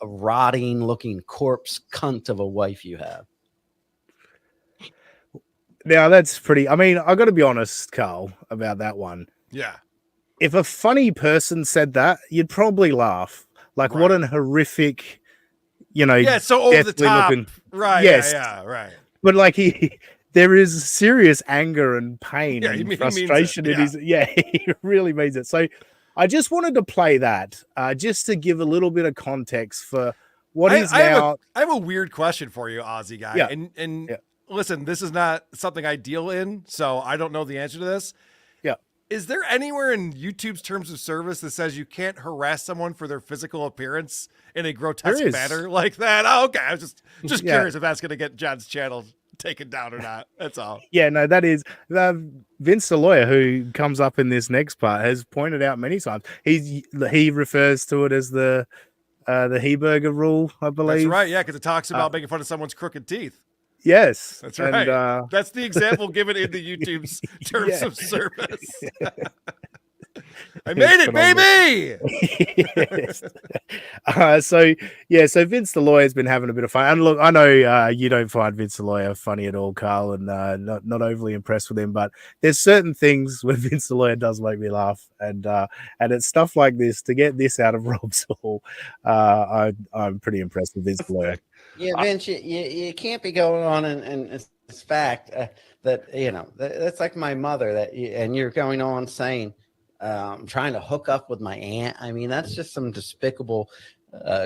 Speaker 8: rotting looking corpse cunt of a wife you have.
Speaker 2: Now that's pretty. I mean, I got to be honest, Carl, about that one.
Speaker 4: Yeah.
Speaker 2: If a funny person said that, you'd probably laugh. Like, what an horrific,
Speaker 4: so over the top. Right.
Speaker 2: Yes.
Speaker 4: Yeah, right.
Speaker 2: But like there is serious anger and pain and frustration in his. Yeah, he really means it. So I just wanted to play that just to give a little bit of context for what is now.
Speaker 4: I have a weird question for you, Aussie guy.
Speaker 2: Yeah.
Speaker 4: And listen, this is not something I deal in, so I don't know the answer to this.
Speaker 2: Yeah.
Speaker 4: Is there anywhere in YouTube's terms of service that says you can't harass someone for their physical appearance in a grotesque manner like that? Oh, okay. I was just curious if that's going to get John's channel taken down or not. That's all.
Speaker 2: Yeah, no, that is Vince the Lawyer, who comes up in this next part, has pointed out many times. He refers to it as the Hamburger rule, I believe.
Speaker 4: That's right. Yeah, because it talks about making fun of someone's crooked teeth.
Speaker 2: Yes,
Speaker 4: that's right. And, that's the example given in the YouTube's terms of service. I made it, baby.
Speaker 2: Yes. So Vince the Lawyer has been having a bit of fun. And look, I know you don't find Vince the Lawyer funny at all, Carl, and not overly impressed with him. But there's certain things where Vince the Lawyer does make me laugh, and it's stuff like this. To get this out of Rob Saul, I'm pretty impressed with Vince the Lawyer.
Speaker 8: Yeah, Vince, you can't be going on and it's fact that that's like my mother and you're going on saying trying to hook up with my aunt. I mean, that's just some despicable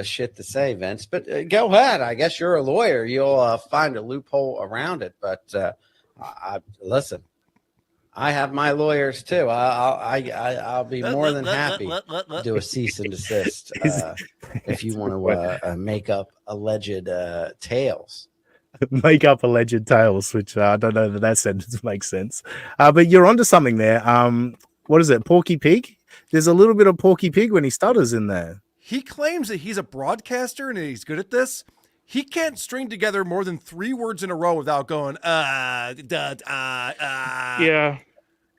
Speaker 8: shit to say, Vince. But go ahead. I guess you're a lawyer. You'll find a loophole around it. But listen, I have my lawyers too. I'll be more than happy to do a cease and desist if you want to make up alleged tales.
Speaker 2: Make up alleged tales, which I don't know that sentence makes sense. But you're onto something there. What is it, Porky Pig? There's a little bit of Porky Pig when he stutters in there.
Speaker 4: He claims that he's a broadcaster and he's good at this. He can't string together more than 3 words in a row without going,
Speaker 5: Yeah.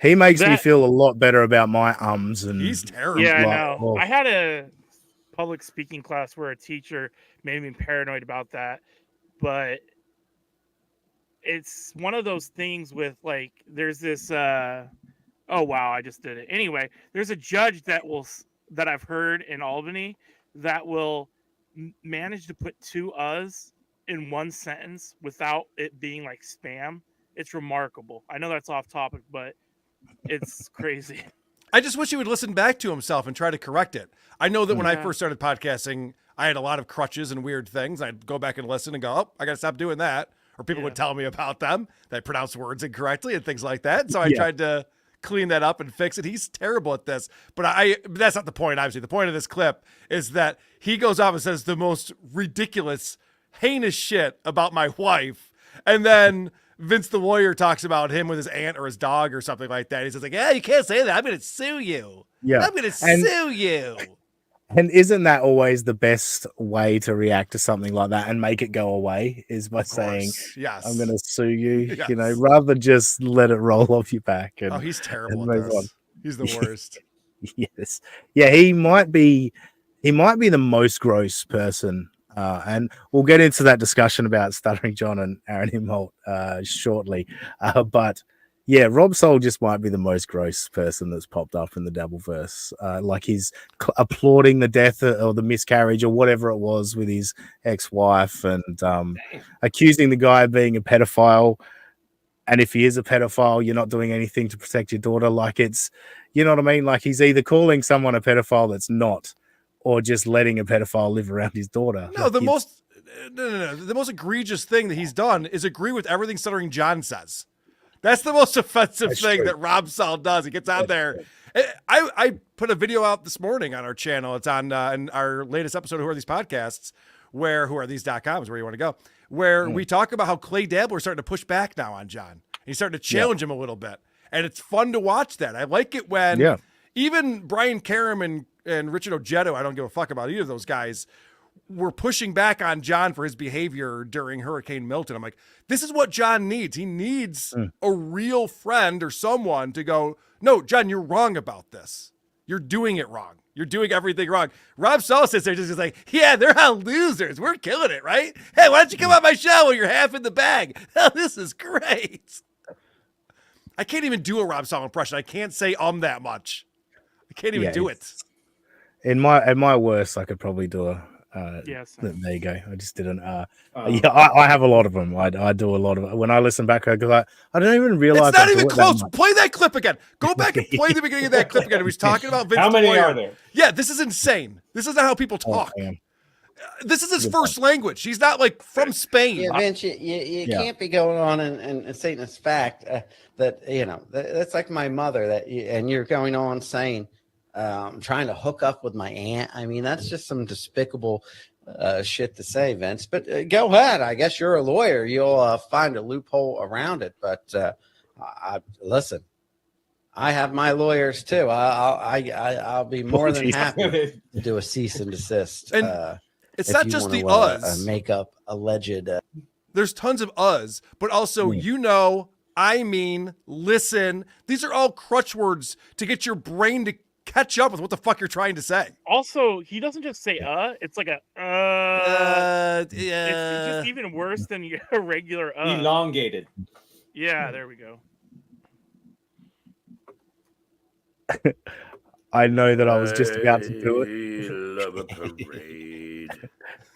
Speaker 2: He makes me feel a lot better about my ums. And
Speaker 4: he's terrible.
Speaker 5: Yeah, I know. Oh. I had a public speaking class where a teacher made me paranoid about that. But it's one of those things with, like, there's this, oh, wow, I just did it. Anyway, there's a judge that I've heard in Albany that will manage to put 2 uhs in one sentence without it being like spam. It's remarkable. I know that's off topic, but it's crazy.
Speaker 4: I just wish he would listen back to himself and try to correct it. I know that when I first started podcasting, I had a lot of crutches and weird things. I'd go back and listen and go, oh, I got to stop doing that. Or people would tell me about them, that I pronounced words incorrectly and things like that. So I tried to clean that up and fix it. He's terrible at this, but that's not the point. Obviously, the point of this clip is that he goes off and says the most ridiculous, heinous shit about my wife, and then Vince the Lawyer talks about him with his aunt or his dog or something like that. He says like, "Yeah, you can't say that. I'm going to sue you.
Speaker 2: Yeah,
Speaker 4: I'm going to sue you."
Speaker 2: And isn't that always the best way to react to something like that and make it go away? Is by saying,
Speaker 4: yes,
Speaker 2: I'm going to sue you, rather than just let it roll off your back. And,
Speaker 4: he's terrible at this. He's the worst.
Speaker 2: Yes. Yeah, he might be the most gross person. And we'll get into that discussion about Stuttering John and Aaron Imholt shortly. But Yeah, Rob Soul just might be the most gross person that's popped up in the Dabbleverse. Like he's applauding the death or the miscarriage or whatever it was with his ex-wife, and accusing the guy of being a pedophile. And if he is a pedophile, you're not doing anything to protect your daughter. Like it's, you know what I mean? Like he's either calling someone a pedophile that's not, or just letting a pedophile live around his daughter.
Speaker 4: No,
Speaker 2: like
Speaker 4: the most egregious thing that he's done is agree with everything Stuttering John says. That's the most offensive thing that Rob Saul does. He gets out there. I put a video out this morning on our channel. It's on in our latest episode of Who Are These Podcasts, where whoarethese.com is where you want to go, where we talk about how Clay Dabbler is starting to push back now on John. He's starting to challenge him a little bit. And it's fun to watch that. I like it when even Brian Karam and Richard Ojetto, I don't give a fuck about either of those guys, were pushing back on John for his behavior during Hurricane Milton. I'm like, this is what John needs. He needs a real friend or someone to go, no, John, you're wrong about this. You're doing it wrong. You're doing everything wrong. Rob Saul sits there just like, yeah, they're all losers. We're killing it, right? Hey, why don't you come on my show when you're half in the bag? Oh, this is great. I can't even do a Rob Saul impression. I can't say that much. I can't even do it.
Speaker 2: At my worst, I could probably do a
Speaker 5: yes.
Speaker 2: There you go. I just didn't. I have a lot of them. I do a lot of it. When I listen back, I don't even realize.
Speaker 4: It's not even close. Play that clip again. Go back and play the beginning of that clip again. He was talking about Vince.
Speaker 3: How many
Speaker 4: Dwyer.
Speaker 3: are there?
Speaker 4: Yeah, this is insane. This is not how people talk. This is his first language. He's not like from Spain.
Speaker 8: Yeah, Vince, you can't be going on and saying this fact that that's like my mother and you're going on saying. Trying to hook up with my aunt. I mean, that's just some despicable shit to say, Vince. But go ahead. I guess you're a lawyer. You'll find a loophole around it. But listen, I have my lawyers too. I'll be more than happy to do a cease and desist.
Speaker 4: And it's not just the us.
Speaker 8: Make up alleged.
Speaker 4: There's tons of us, but also I mean, listen. These are all crutch words to get your brain to catch up with what the fuck you're trying to say.
Speaker 5: Also, he doesn't just say it's like a It's just even worse than a regular
Speaker 3: elongated.
Speaker 5: Yeah, there we go.
Speaker 2: I know that I was just about to do it.
Speaker 1: Love a parade.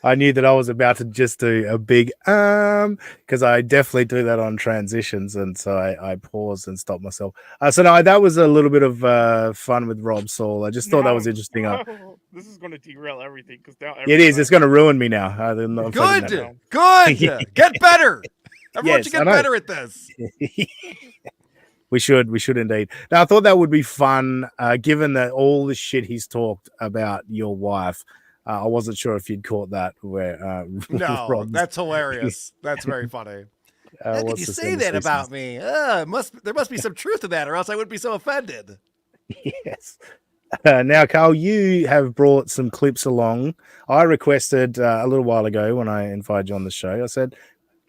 Speaker 2: I knew that I was about to just do a big because I definitely do that on transitions, and so I paused and stopped myself. So no, that was a little bit of fun with Rob Saul. I just thought that was interesting.
Speaker 5: This is going to derail everything because now
Speaker 2: it is. It's going to ruin me now.
Speaker 4: Good. Get better. Everyone should get better at this.
Speaker 2: We should indeed. Now, I thought that would be fun, given that all the shit he's talked about your wife. I wasn't sure if you'd caught that.
Speaker 4: No, that's hilarious. That's very funny. How did you say that about me? There must be some truth to that, or else I wouldn't be so offended.
Speaker 2: Yes. Now, Karl, you have brought some clips along. I requested a little while ago when I invited you on the show. I said,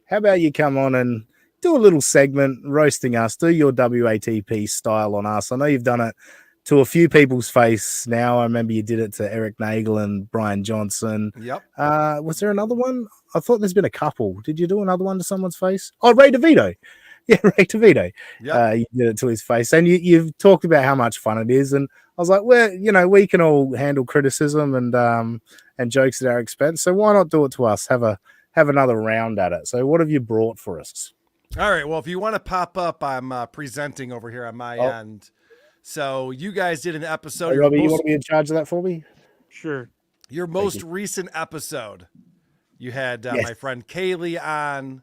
Speaker 2: "How about you come on and do a little segment roasting us? Do your WATP style on us. I know you've done it to a few people's face now. I remember you did it to Eric Nagel and Brian Johnson.
Speaker 4: Yep.
Speaker 2: Was there another one? I thought there's been a couple. Did you do another one to someone's face? Oh, Ray DeVito. Yeah, Ray DeVito.
Speaker 4: Yep.
Speaker 2: You did it to his face. And you've talked about how much fun it is. And I was like, well, we can all handle criticism and jokes at our expense. So why not do it to us? Have another round at it. So what have you brought for us?
Speaker 4: All right. Well, if you want to pop up, I'm presenting over here on my end. So you guys did an episode.
Speaker 2: Hey, Robbie, you want to be in charge of that for me?
Speaker 5: Sure.
Speaker 4: Your most recent episode. You had my friend Kaylee on.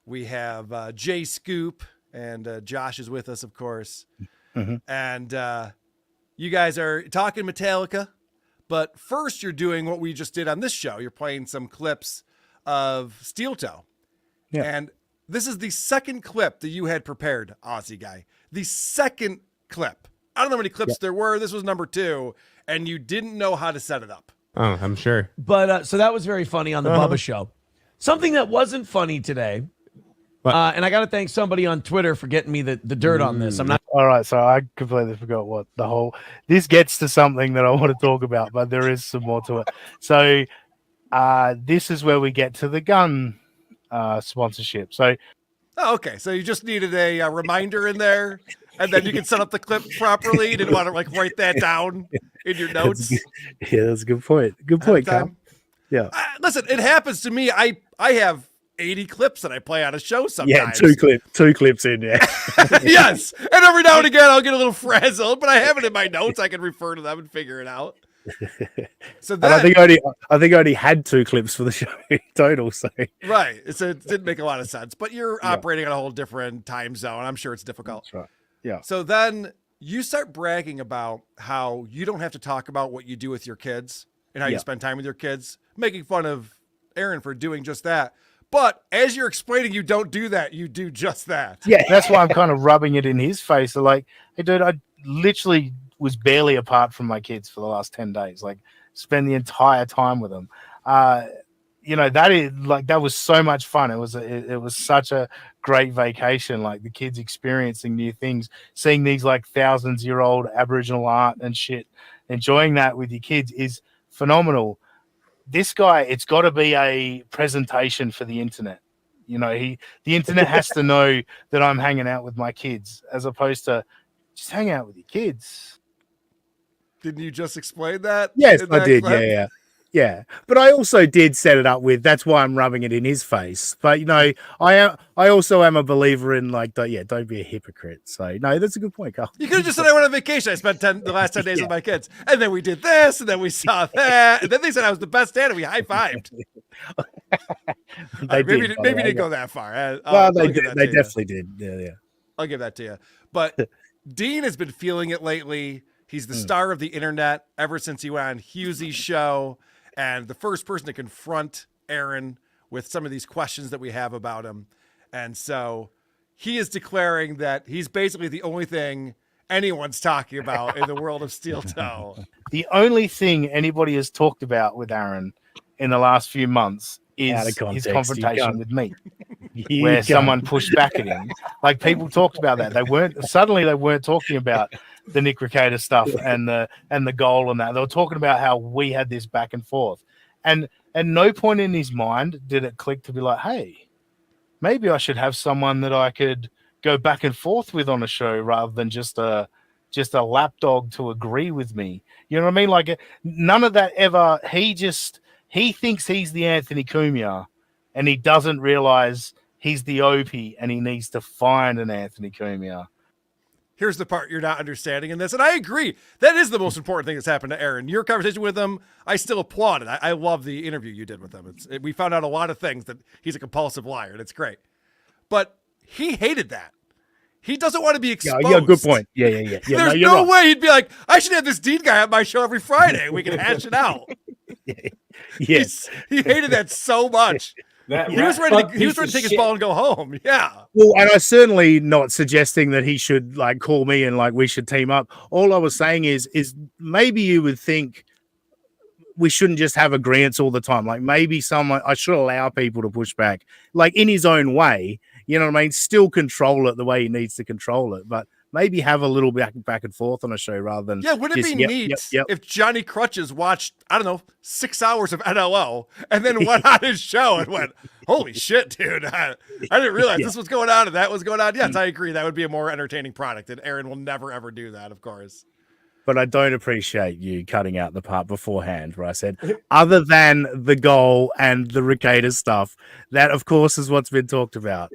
Speaker 4: We have Jay Scoop, and Josh is with us, of course. Mm-hmm. And you guys are talking Metallica. But first, you're doing what we just did on this show. You're playing some clips of Steel Toe. Yeah. And this is the second clip that you had prepared, Aussie guy. The second clip. I don't know how many clips there were. This was number 2, and you didn't know how to set it up.
Speaker 9: Oh, I'm sure.
Speaker 7: But so that was very funny on the Bubba show. Something that wasn't funny today, and I got to thank somebody on Twitter for getting me the dirt on this. I'm not.
Speaker 2: All right, so I completely forgot what this gets to something that I want to talk about, but there is some more to it. So this is where we get to the gun sponsorship. So
Speaker 4: Oh, okay. So you just needed a reminder in there, and then you can set up the clip properly. You didn't want to like write that down in your notes.
Speaker 2: Yeah, that's a good point. Good point, Carl. Yeah.
Speaker 4: Listen, it happens to me. I have 80 clips that I play on a show sometimes.
Speaker 2: Yeah, two clips in, yeah.
Speaker 4: Yes. And every now and again, I'll get a little frazzled, but I have it in my notes. I can refer to them and figure it out. So that,
Speaker 2: and I think I only had 2 clips for the show in total. So
Speaker 4: right, so it didn't make a lot of sense. But you're operating on a whole different time zone. I'm sure it's difficult.
Speaker 2: That's right. Yeah.
Speaker 4: So then you start bragging about how you don't have to talk about what you do with your kids and how you spend time with your kids, making fun of Aaron for doing just that. But as you're explaining, you don't do that. You do just that.
Speaker 2: Yeah, that's why I'm kind of rubbing it in his face. So like, hey, dude, I literally was barely apart from my kids for the last 10 days. Like, spend the entire time with them. That was so much fun. It was such a great vacation. Like the kids experiencing new things, seeing these like thousands-year-old Aboriginal art and shit, enjoying that with your kids is phenomenal. This guy, it's got to be a presentation for the internet. The internet has to know that I'm hanging out with my kids, as opposed to just hang out with your kids.
Speaker 4: Didn't you just explain that?
Speaker 2: Yes, I did. Clip? Yeah. But I also did set it up with, that's why I'm rubbing it in his face. But, I also am a believer in like, don't be a hypocrite. So, no, that's a good point, Carl.
Speaker 4: You could have just said I went on vacation. I spent the last 10 days with my kids. And then we did this, and then we saw that. And then they said I was the best dad, and we high-fived. Maybe didn't go that far.
Speaker 2: They definitely did. Yeah.
Speaker 4: I'll give that to you. But Dean has been feeling it lately. He's the star of the internet ever since he went on Hughesy's show, and the first person to confront Aaron with some of these questions that we have about him. And so he is declaring that he's basically the only thing anyone's talking about in the world of steel toe.
Speaker 2: The only thing anybody has talked about with Aaron in the last few months is his confrontation with me, where someone pushed back at him. Like, people talked about that. They weren't talking about the Nick Recator stuff and the goal and that. They were talking about how we had this back and forth. And at no point in his mind did it click to be like, hey, maybe I should have someone that I could go back and forth with on a show rather than just a lapdog to agree with me. You know what I mean? Like, none of that ever. He thinks he's the Anthony Cumia, and he doesn't realize he's the Opie, and he needs to find an Anthony Cumia.
Speaker 4: Here's the part you're not understanding in this, and I agree. That is the most important thing that's happened to Aaron. Your conversation with him, I still applaud it. I love the interview you did with him. We found out a lot of things, that he's a compulsive liar, and it's great. But he hated that. He doesn't want to be exposed.
Speaker 2: Yeah, good point. Yeah.
Speaker 4: There's no way he'd be like, I should have this Dean guy on my show every Friday. We can hash it out.
Speaker 2: Yes.
Speaker 4: He hated that so much. He was ready to take his ball and go home. Yeah.
Speaker 2: Well, and I'm certainly not suggesting that he should like call me and like we should team up. All I was saying is maybe you would think we shouldn't just have agreements all the time. Like, maybe I should allow people to push back, like in his own way. You know what I mean? Still control it the way he needs to control it, but maybe have a little back and forth on a show rather than
Speaker 4: wouldn't it be neat if Johnny Crutches watched, I don't know, 6 hours of NLO and then went on his show and went, holy shit, dude, I didn't realize this was going on and that was going on. Yes, I agree. That would be a more entertaining product, and Aaron will never, ever do that, of course.
Speaker 2: But I don't appreciate you cutting out the part beforehand where I said, other than the goal and the Recator stuff, that, of course, is what's been talked about.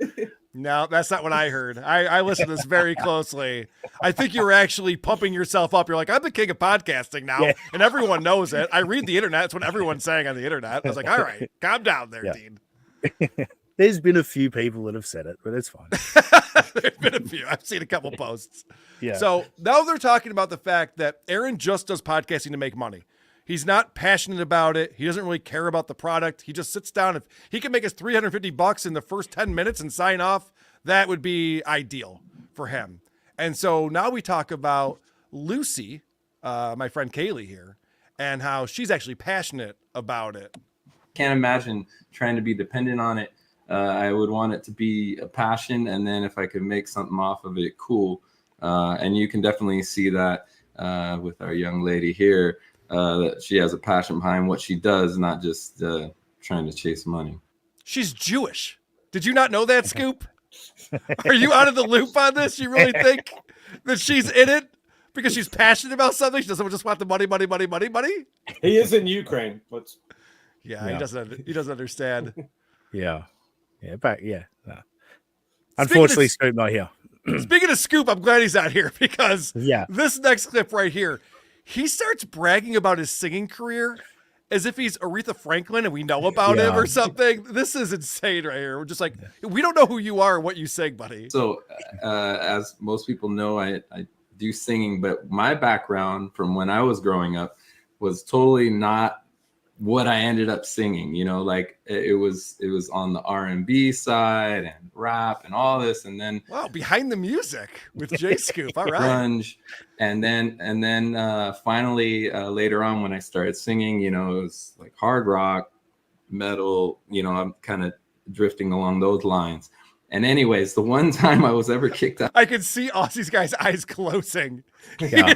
Speaker 4: No, that's not what I heard. I listened to this very closely. I think you were actually pumping yourself up. You're like, I'm the king of podcasting now, and everyone knows it. I read the internet. It's what everyone's saying on the internet. I was like, all right, calm down there, Dean.
Speaker 2: There's been a few people that have said it, but it's fine.
Speaker 4: There's been a few. I've seen a couple posts.
Speaker 2: Yeah.
Speaker 4: So now they're talking about the fact that Aaron just does podcasting to make money. He's not passionate about it. He doesn't really care about the product. He just sits down. If he can make us $350 in the first 10 minutes and sign off, that would be ideal for him. And so now we talk about Lucy, my friend Kaylee here, and how she's actually passionate about it.
Speaker 9: Can't imagine trying to be dependent on it. I would want it to be a passion, and then if I could make something off of it, cool. And you can definitely see that with our young lady here, that she has a passion behind what she does, not just trying to chase money.
Speaker 4: She's Jewish. Did you not know that, Scoop? Are you out of the loop on this? You really think that she's in it because she's passionate about something? She doesn't just want the money.
Speaker 3: He is in Ukraine.
Speaker 4: Yeah. He doesn't understand.
Speaker 2: Yeah. No. Unfortunately, Scoop not here.
Speaker 4: Speaking of Scoop, I'm glad he's not here because
Speaker 2: Yeah.
Speaker 4: this next clip right here, he starts bragging about his singing career as if he's Aretha Franklin and we know about him or something. This is insane right here. We're just like, we don't know who you are or what you sing, buddy.
Speaker 9: So, as most people know, I do singing, but my background from when I was growing up was totally not what I ended up singing. You know, like it was on the R&B side and rap and all this, and then
Speaker 4: behind the music with J Scoop. All right,
Speaker 9: grunge, and then finally later on when I started singing, you know, it was like hard rock, metal. You know, I'm kind of drifting along those lines. And anyways, the one time I was ever kicked out,
Speaker 4: I could see Aussie's guy's eyes closing. Yeah.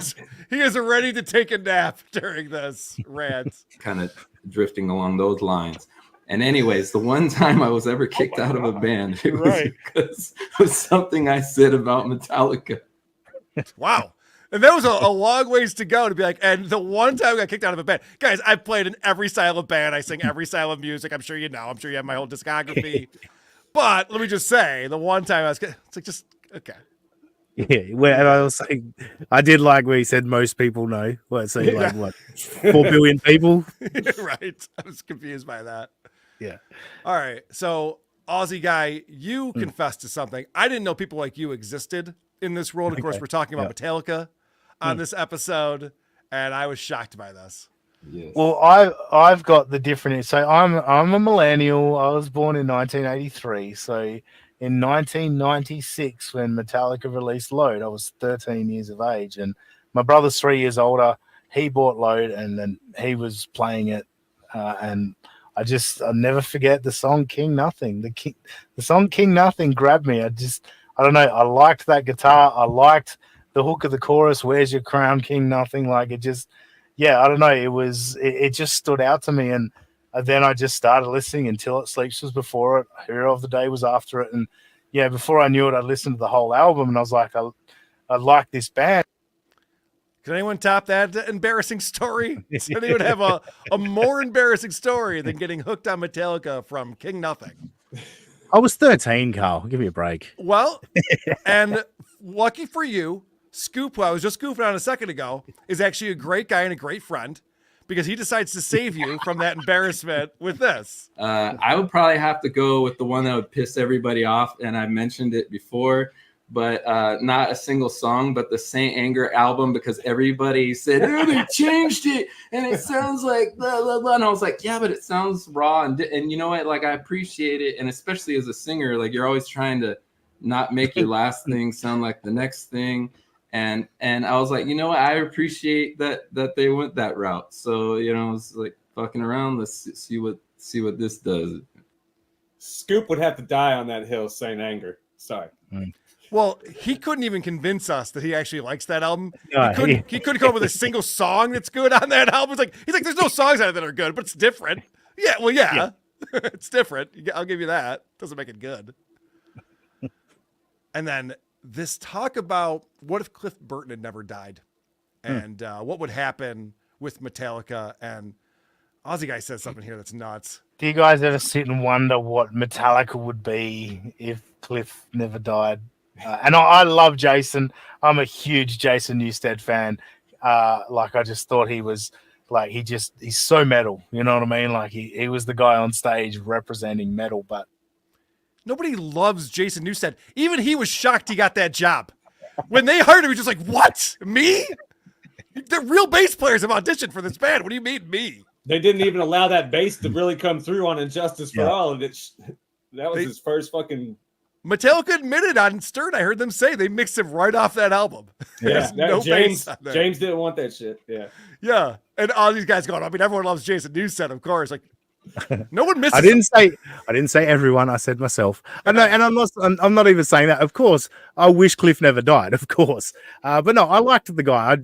Speaker 4: He is ready to take a nap during this rant.
Speaker 9: Kind of drifting along those lines. And anyways, the one time I was ever kicked out of a band, it was because of something I said about Metallica.
Speaker 4: Wow. And that was a long ways to go to be like, and the one time I got kicked out of a band. Guys, I've played in every style of band. I sing every style of music. I'm sure you know. I'm sure you have my whole discography. But let me just say, the one time I was, it's like just, okay.
Speaker 2: Yeah, and I was saying, I did like where he said most people know. What, so like what, 4 billion people?
Speaker 4: Right. I was confused by that.
Speaker 2: Yeah.
Speaker 4: All right. So, Aussie guy, you confessed to something. I didn't know people like you existed in this world. Of course, we're talking about Metallica on this episode, and I was shocked by this.
Speaker 2: Yes. Well, I've got the different. So I'm a millennial. I was born in 1983. So in 1996, when Metallica released Load, I was 13 years of age, and my brother's 3 years older. He bought Load, and then he was playing it, and I'll never forget the song King Nothing. The song King Nothing grabbed me. I don't know. I liked that guitar. I liked the hook of the chorus. Where's your crown, King Nothing? Like it just. Yeah, I don't know. It just stood out to me, and then I just started listening. Until It Sleeps was before it. Hero of the Day was after it, and yeah, before I knew it, I listened to the whole album, and I was like, I like this band.
Speaker 4: Can anyone top that embarrassing story? Does anyone have a more embarrassing story than getting hooked on Metallica from King Nothing?
Speaker 2: I was 13, Carl. Give me a break.
Speaker 4: Well, and lucky for you, Scoop, who I was just goofing on a second ago, is actually a great guy and a great friend because he decides to save you from that embarrassment with this.
Speaker 9: I would probably have to go with the one that would piss everybody off, and I mentioned it before, but not a single song, but the Saint Anger album, because everybody said, oh, they changed it, and it sounds like blah, blah, blah. And I was like, yeah, but it sounds raw, and you know what? Like, I appreciate it, and especially as a singer, like, you're always trying to not make your last thing sound like the next thing. And I was like, you know what? I appreciate that they went that route. So, you know, it's like fucking around. Let's see what this does.
Speaker 3: Scoop would have to die on that hill saying Anger. Sorry.
Speaker 4: Well, he couldn't even convince us that he actually likes that album.
Speaker 2: No,
Speaker 4: he couldn't come up with a single song that's good on that album. He's like, there's no songs on it that are good, but it's different. Yeah, well, yeah. It's different. I'll give you that. Doesn't make it good. And then this talk about what if Cliff Burton had never died and what would happen with Metallica. And Aussie guy says something here that's nuts.
Speaker 2: Do you guys ever sit and wonder what Metallica would be if Cliff never died? And I love Jason. I'm a huge Jason Newsted fan. Like I just thought he was like, he's so metal. You know what I mean? Like he was the guy on stage representing metal, but
Speaker 4: nobody loves Jason Newsted. Even he was shocked he got that job. When they heard him, he was just like, what? Me? The real bass players have auditioned for this band. What do you mean, me?
Speaker 3: They didn't even allow that bass to really come through on Injustice for All. And that was his first fucking...
Speaker 4: Metallica admitted on Stern, I heard them say they mixed him right off that album.
Speaker 3: Yeah, James didn't want that shit. Yeah.
Speaker 4: Yeah. And all these guys going, I mean, everyone loves Jason Newsted, of course. Like, no one misses.
Speaker 2: I didn't say everyone. I said myself. And I'm not even saying that. Of course, I wish Cliff never died. Of course, but no, I liked the guy.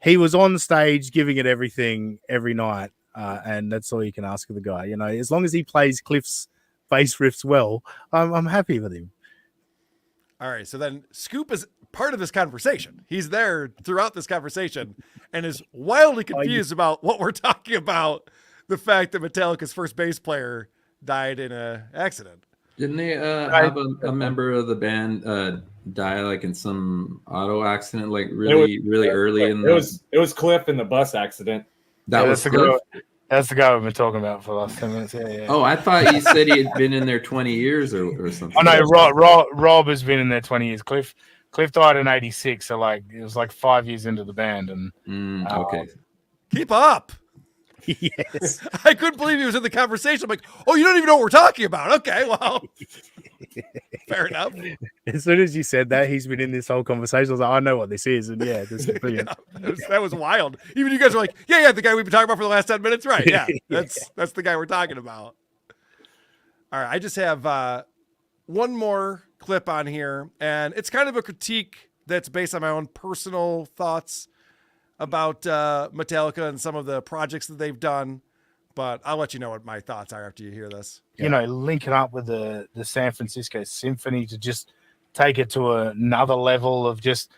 Speaker 2: He was on stage giving it everything every night, and that's all you can ask of the guy. You know, as long as he plays Cliff's bass riffs well, I'm happy with him.
Speaker 4: All right, so then Scoop is part of this conversation. He's there throughout this conversation and is wildly confused about what we're talking about. The fact that Metallica's first bass player died in an accident.
Speaker 9: Didn't they have a member of the band die like in some auto accident, like really early in the?
Speaker 3: It was Cliff in the bus accident.
Speaker 9: That was Cliff.
Speaker 10: That's the guy we've been talking about for the last 10 minutes. Yeah.
Speaker 9: Oh, I thought you said he had been in there 20 years or something.
Speaker 10: Oh no, Rob has been in there 20 years. Cliff died in '86, so like it was like 5 years into the band. And
Speaker 9: okay,
Speaker 4: keep up.
Speaker 2: Yes,
Speaker 4: I couldn't believe he was in the conversation. I'm like, oh, you don't even know what we're talking about. Okay, well, fair enough.
Speaker 2: As soon as you said that, he's been in this whole conversation. I was like, I know what this is, and yeah, this is brilliant.
Speaker 4: That was wild. Even you guys were like, yeah, the guy we've been talking about for the last 10 minutes, right? Yeah, that's the guy we're talking about. All right, I just have one more clip on here, and it's kind of a critique that's based on my own personal thoughts about Metallica and some of the projects that they've done, but I'll let you know what my thoughts are after you hear this.
Speaker 10: You know, linking up with the San Francisco Symphony to just take it to another level of just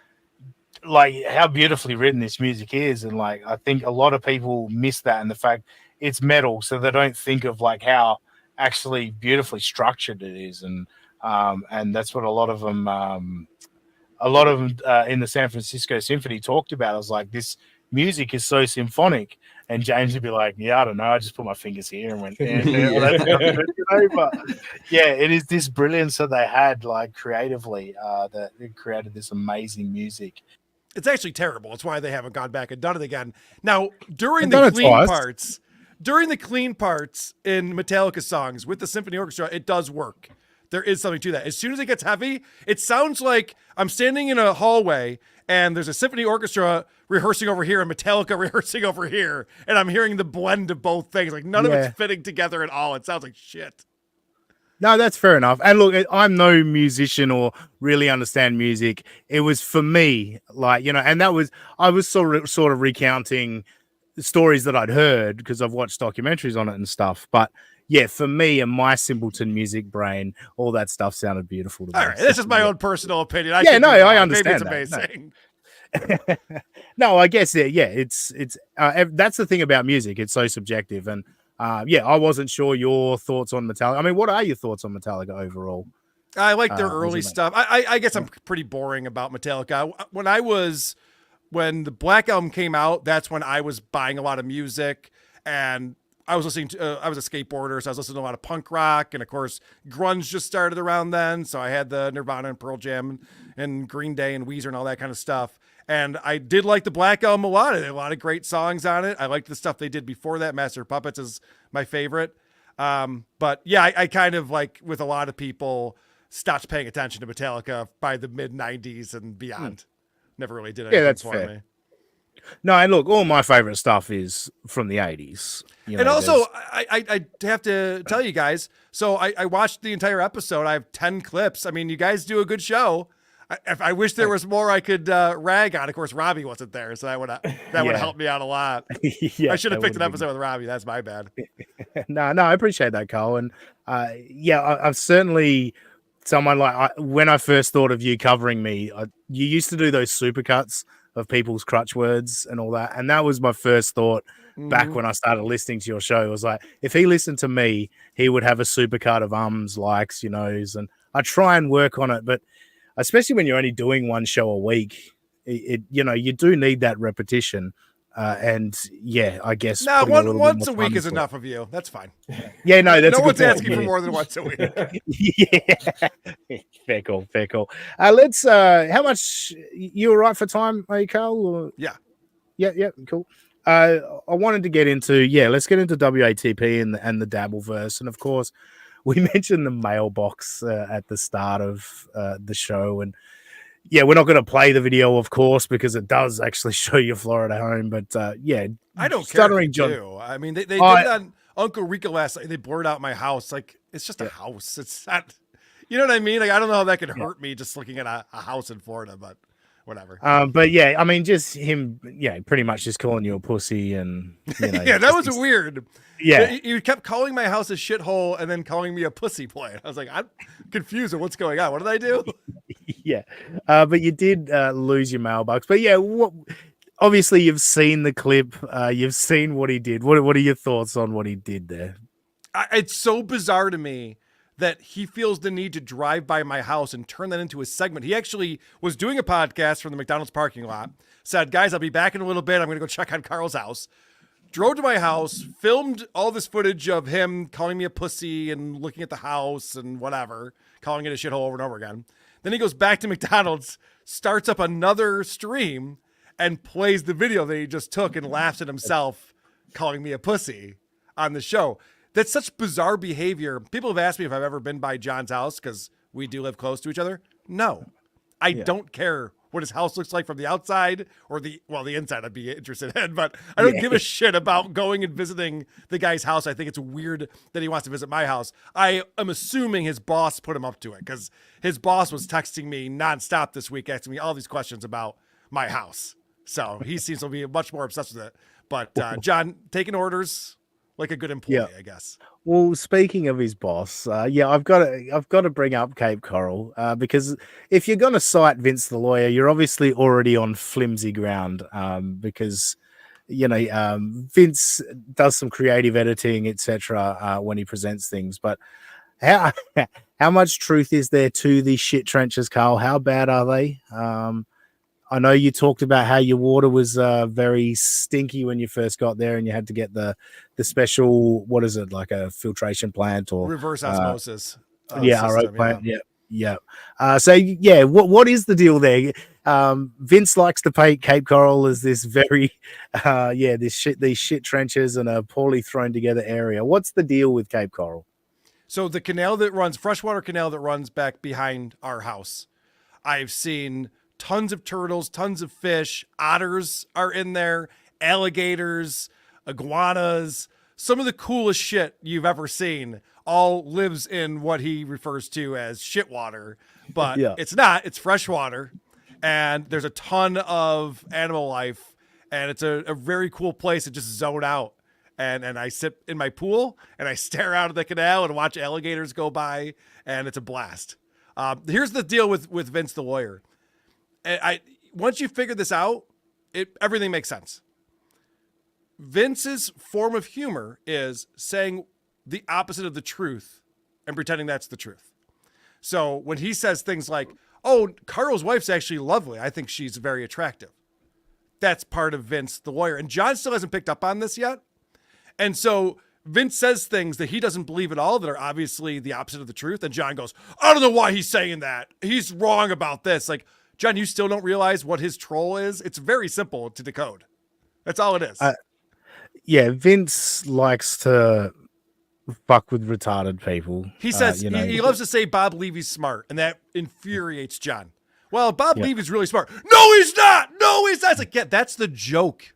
Speaker 10: like how beautifully written this music is. And like, I think a lot of people miss that, and the fact it's metal, so they don't think of like how actually beautifully structured it is. And that's what a lot of them in the San Francisco Symphony talked about. I was like, this music is so symphonic, and James would be like, yeah, I don't know, I just put my fingers here and went, but yeah, it is this brilliance that they had like creatively that it created this amazing music.
Speaker 4: It's actually terrible. It's why they haven't gone back and done it again. Now, during the clean parts in Metallica songs with the symphony orchestra, it does work. There is something to that. As soon as it gets heavy, it sounds like I'm standing in a hallway and there's a symphony orchestra rehearsing over here and Metallica rehearsing over here. And I'm hearing the blend of both things. Like none of it's fitting together at all. It sounds like shit.
Speaker 2: No, that's fair enough. And look, I'm no musician or really understand music. It was for me, like, you know, and I was sort of recounting stories that I'd heard because I've watched documentaries on it and stuff. But yeah, for me and my simpleton music brain, all that stuff sounded beautiful to me.
Speaker 4: All right, this is my own personal opinion.
Speaker 2: I understand.
Speaker 4: Maybe it's amazing.
Speaker 2: No, I guess it's that's the thing about music. It's so subjective, and I wasn't sure your thoughts on Metallica. I mean, what are your thoughts on Metallica overall?
Speaker 4: I like their early stuff. I guess I'm pretty boring about Metallica. When the Black Album came out, that's when I was buying a lot of music, and I was listening to, I was a skateboarder, so I was listening to a lot of punk rock, and of course, grunge just started around then. So I had the Nirvana and Pearl Jam and Green Day and Weezer and all that kind of stuff. And I did like the Black Album a lot. There were a lot of great songs on it. I liked the stuff they did before that. Master of Puppets is my favorite. But yeah, I kind of, like with a lot of people, stopped paying attention to Metallica by the mid 90s and beyond. Never really did anything for me.
Speaker 2: No, and look, all my favorite stuff is from the 80s.
Speaker 4: And also, I have to tell you guys, so I watched the entire episode. I have 10 clips. I mean, you guys do a good show. I wish there was more I could rag on. Of course, Robbie wasn't there, so that would help me out a lot. I should have picked an episode with Robbie. That's my bad.
Speaker 2: No, I appreciate that, Carl. And I've certainly someone like when I first thought of you covering me, you used to do those supercuts of people's crutch words and all that. And that was my first thought back when I started listening to your show. It was like, if he listened to me, he would have a supercut of ums, likes, knows. And I try and work on it. But especially when you're only doing one show a week, you do need that repetition. And I guess
Speaker 4: once a week is enough of you. That's fine.
Speaker 2: Yeah, no, that's
Speaker 4: no one's asking for more than once a week.
Speaker 2: Yeah, fair call. Let's. How much you all right for time, are you, Carl? Or?
Speaker 4: Yeah,
Speaker 2: cool. I wanted to get into let's get into WATP and the dabbleverse, and of course, we mentioned the mailbox at the start of the show, and. Yeah, we're not going to play the video, of course, because it does actually show your Florida home. But
Speaker 4: I don't
Speaker 2: Stuttering
Speaker 4: care.
Speaker 2: John.
Speaker 4: I mean, they did that on Uncle Rico last night. They blurred out my house. Like, it's just a house. It's not, you know what I mean? Like, I don't know how that could hurt me just looking at a house in Florida, but whatever.
Speaker 2: But yeah, I mean, just him, pretty much just calling you a pussy, and
Speaker 4: yeah, that was weird.
Speaker 2: Yeah,
Speaker 4: you kept calling my house a shithole and then calling me a pussy play. I was like, I'm confused with what's going on. What did I do?
Speaker 2: yeah. But you did lose your mailbox. But yeah, obviously you've seen the clip. You've seen what he did. What are your thoughts on what he did there?
Speaker 4: It's so bizarre to me that he feels the need to drive by my house and turn that into a segment. He actually was doing a podcast from the McDonald's parking lot, said, guys, I'll be back in a little bit. I'm going to go check on Karl's house. Drove to my house, filmed all this footage of him calling me a pussy and looking at the house and whatever, calling it a shithole over and over again. Then he goes back to McDonald's, starts up another stream, and plays the video that he just took and laughs at himself calling me a pussy on the show. That's such bizarre behavior. People have asked me if I've ever been by John's house because we do live close to each other. No, I don't care what his house looks like from the outside or the inside I'd be interested in, but I don't give a shit about going and visiting the guy's house. I think it's weird that he wants to visit my house. I am assuming his boss put him up to it because his boss was texting me nonstop this week, asking me all these questions about my house. So he seems to be much more obsessed with it. But John, taking orders like a good employee, I guess.
Speaker 2: Well, speaking of his boss, I've got to bring up Cape Coral because if you're going to cite Vince the lawyer, you're obviously already on flimsy ground because Vince does some creative editing, etc. When he presents things. But how much truth is there to these shit trenches, Karl? How bad are they? I know you talked about how your water was very stinky when you first got there, and you had to get the special, what is it, like a filtration plant or
Speaker 4: reverse osmosis?
Speaker 2: RO plant. Yeah. What is the deal there? Vince likes to paint Cape Coral as this very, these shit trenches and a poorly thrown together area. What's the deal with Cape Coral?
Speaker 4: So the canal that runs, freshwater canal that runs back behind our house, I've seen tons of turtles, tons of fish, otters are in there, alligators, iguanas, some of the coolest shit you've ever seen all lives in what he refers to as shit water, but it's not, it's fresh water. And there's a ton of animal life, and it's a very cool place to just zone out. And I sit in my pool and I stare out at the canal and watch alligators go by, and it's a blast. Here's the deal with Vince the lawyer. Once you figure this out, everything makes sense. Vince's form of humor is saying the opposite of the truth and pretending that's the truth. So when he says things like, "Oh, Karl's wife's actually lovely. I think she's very attractive," that's part of Vince the lawyer. And John still hasn't picked up on this yet. And so Vince says things that he doesn't believe at all that are obviously the opposite of the truth. And John goes, "I don't know why he's saying that. He's wrong about this." Like, John, you still don't realize what his troll is? It's very simple to decode. That's all it is.
Speaker 2: Vince likes to fuck with retarded people.
Speaker 4: He says he loves to say Bob Levy's smart, and that infuriates John. Well, Bob Levy's really smart. No, he's not. No, he's not. It's like, that's the joke,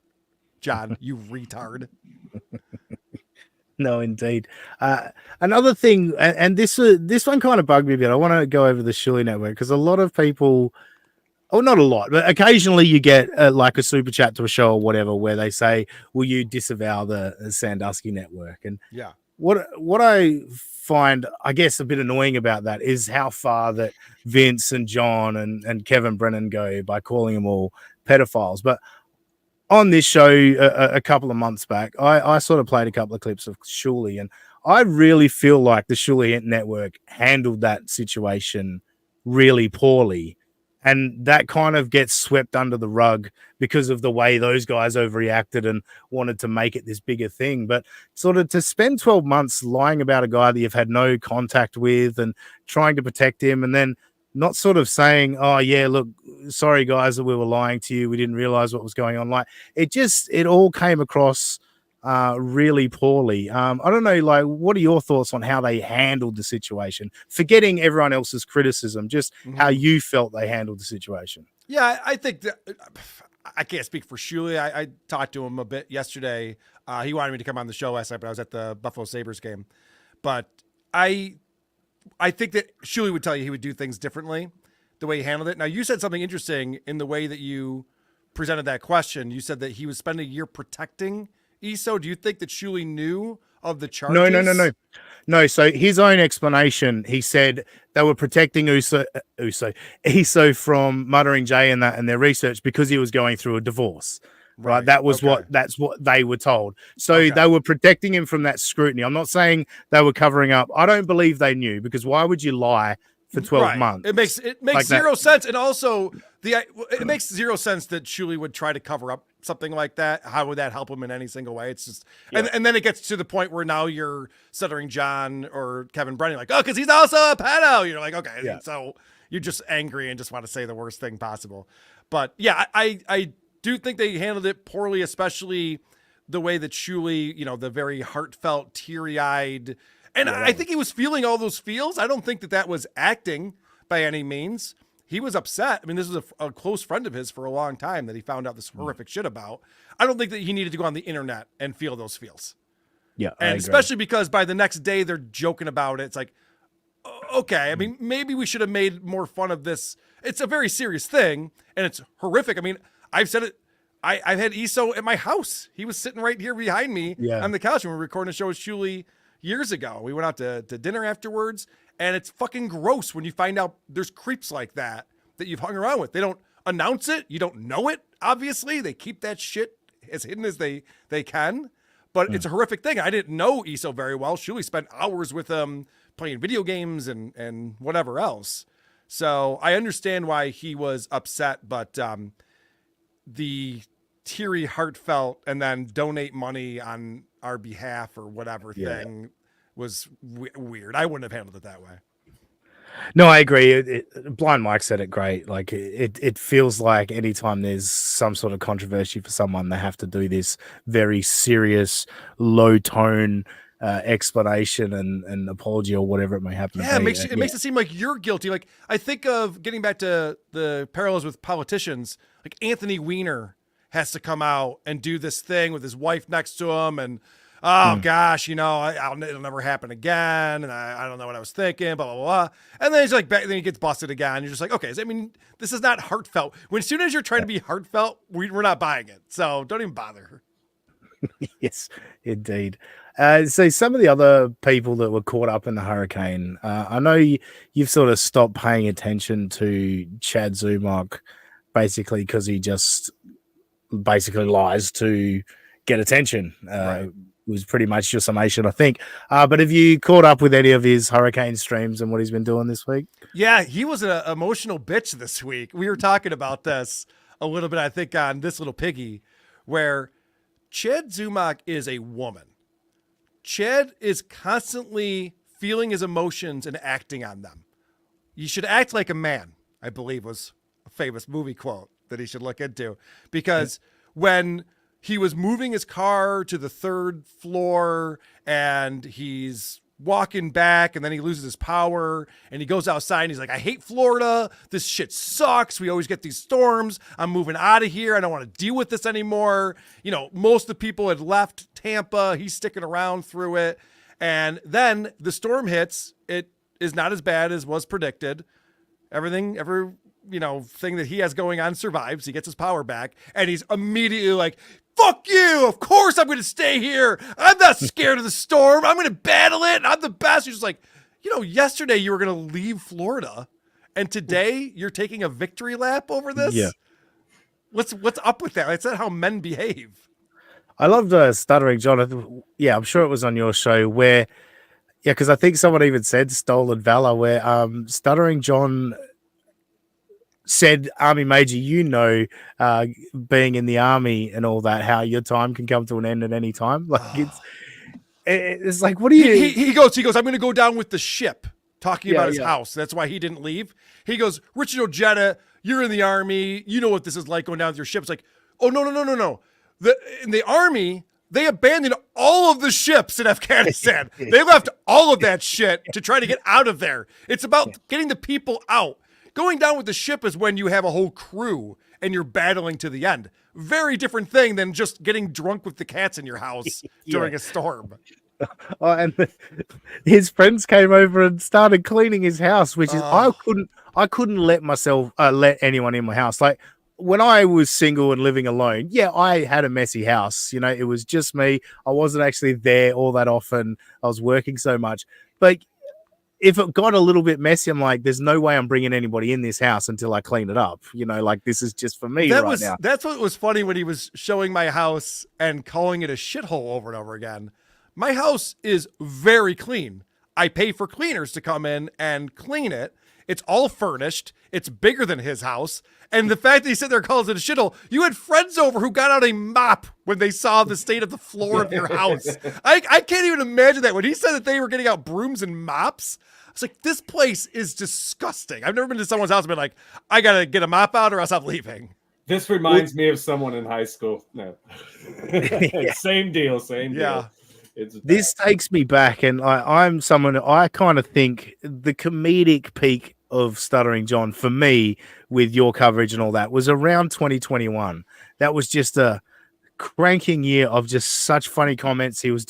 Speaker 4: John, you retard.
Speaker 2: No, indeed. Another thing, and this one kind of bugged me a bit. I want to go over the Shuli network because a lot of people, not a lot, but occasionally you get like a super chat to a show or whatever where they say, "Will you disavow the Sandusky network?" And what I find, I guess, a bit annoying about that is how far that Vince and John and Kevin Brennan go by calling them all pedophiles. But on this show a couple of months back, I sort of played a couple of clips of Shuli, and I really feel like the Shuli network handled that situation really poorly. And that kind of gets swept under the rug because of the way those guys overreacted and wanted to make it this bigger thing. But sort of to spend 12 months lying about a guy that you've had no contact with and trying to protect him, and then not sort of saying, "Oh yeah, look, sorry guys that we were lying to you. We didn't realize what was going on." Like it all came across really poorly. I don't know, like, what are your thoughts on how they handled the situation? Forgetting everyone else's criticism, just how you felt they handled the situation.
Speaker 4: Yeah, I think that I can't speak for Shuli. I talked to him a bit yesterday. He wanted me to come on the show last night, but I was at the Buffalo Sabres game. But I think that Shuli would tell you he would do things differently. the way he handled it. Now, you said something interesting in the way that you presented that question. You said that he was spending a year protecting Iso. Do you think that Shuli knew of the charges?
Speaker 2: No, so his own explanation, he said they were protecting Iso from Muttering Jay and their research because he was going through a divorce. Right. That's what they were told. So they were protecting him from that scrutiny. I'm not saying they were covering up. I don't believe they knew, because why would you lie for 12 months?
Speaker 4: It makes like zero sense. And also it makes zero sense that Shuli would try to cover up something like that. How would that help him in any single way? It's just, and then it gets to the point where now you're Stuttering John or Kevin Brennan, like, oh, because he's also a pedo. You're like, okay. So you're just angry and just want to say the worst thing possible. But yeah, I do think they handled it poorly, especially the way that Shuli, the very heartfelt, teary-eyed, and I think he was feeling all those feels. I don't think that was acting by any means. He was upset. I mean, this was a close friend of his for a long time that he found out this horrific shit about. I don't think that he needed to go on the internet and feel those feels.
Speaker 2: Yeah,
Speaker 4: and especially because by the next day they're joking about it. It's like, okay, I mean, maybe we should have made more fun of this. It's a very serious thing, and it's horrific. I mean, I've said it. I've had Iso at my house. He was sitting right here behind me on the couch when we were recording a show with Shuli years ago. We went out to dinner afterwards, and it's fucking gross when you find out there's creeps like that you've hung around with. They don't announce it. You don't know it, obviously. They keep that shit as hidden as they can, but it's a horrific thing. I didn't know Iso very well. Shuli spent hours with him playing video games and whatever else. So I understand why he was upset, but the teary, heartfelt, and then donate money on our behalf or whatever thing was weird. I wouldn't have handled it that way.
Speaker 2: No, I agree. Blind Mike said it great. Like it feels like anytime there's some sort of controversy for someone, they have to do this very serious, low tone explanation and apology or whatever it may happen.
Speaker 4: Yeah, it makes it seem like you're guilty. Like, I think of getting back to the parallels with politicians, like Anthony Weiner has to come out and do this thing with his wife next to him, and gosh, it'll never happen again, and I don't know what I was thinking, blah blah blah. And then he's like, then he gets busted again. You're just like, okay, I mean, this is not heartfelt. When as soon as you're trying to be heartfelt, we're not buying it. So don't even bother.
Speaker 2: Yes, indeed. So some of the other people that were caught up in the hurricane, I know you've sort of stopped paying attention to Chad Zumach, basically because he just basically lies to get attention. Was pretty much your summation, I think. But have you caught up with any of his hurricane streams and what he's been doing this week?
Speaker 4: Yeah, he was an emotional bitch this week. We were talking about this a little bit, I think, on This Little Piggy, where Chad Zumach is a woman. Chad is constantly feeling his emotions and acting on them. You should act like a man, I believe was a famous movie quote that he should look into. Because when he was moving his car to the 3rd floor and he's walking back and then he loses his power and he goes outside and he's like, I hate Florida. This shit sucks. We always get these storms. I'm moving out of here. I don't want to deal with this anymore. Most of the people had left Tampa. He's sticking around through it. And then the storm hits. It is not as bad as was predicted. Every thing that he has going on survives. He gets his power back and he's immediately like, fuck you. Of course I'm going to stay here. I'm not scared of the storm. I'm going to battle it. I'm the best. You're just like, yesterday you were going to leave Florida and today you're taking a victory lap over this.
Speaker 2: Yeah.
Speaker 4: What's up with that? That's not how men behave.
Speaker 2: I loved Stuttering John. Yeah, I'm sure it was on your show where, because I think someone even said Stolen Valor, where Stuttering John said, Army Major, being in the army and all that, how your time can come to an end at any time. Like it's like, what do you?
Speaker 4: He goes, I'm going to go down with the ship. Talking about his house. That's why he didn't leave. He goes, Richard Ojeda, you're in the army. You know what this is like going down with your ship. It's like, oh no. In the army, they abandoned all of the ships in Afghanistan. They left all of that shit to try to get out of there. It's about getting the people out. Going down with the ship is when you have a whole crew and you're battling to the end. Very different thing than just getting drunk with the cats in your house during a storm.
Speaker 2: And his friends came over and started cleaning his house, which is I I couldn't let let anyone in my house. Like when I was single and living alone, yeah, I had a messy house. You know, it was just me. I wasn't actually there all that often. I was working so much. But if it got a little bit messy, I'm like, there's no way I'm bringing anybody in this house until I clean it up. You know, like this is just for me now.
Speaker 4: That's what was funny when he was showing my house and calling it a shithole over and over again. My house is very clean. I pay for cleaners to come in and clean it. It's all furnished. It's bigger than his house. And the fact that he said there calls it a shithole, you had friends over who got out a mop when they saw the state of the floor of your house. I can't even imagine that. When he said that they were getting out brooms and mops, I was like, this place is disgusting. I've never been to someone's house and been like, I got to get a mop out or else I'm leaving.
Speaker 3: This reminds me of someone in high school. No. Same deal.
Speaker 4: Yeah.
Speaker 2: This takes me back, and I'm someone, I kind of think the comedic peak of Stuttering John for me with your coverage and all that was around 2021. That was just a cranking year of just such funny comments. He was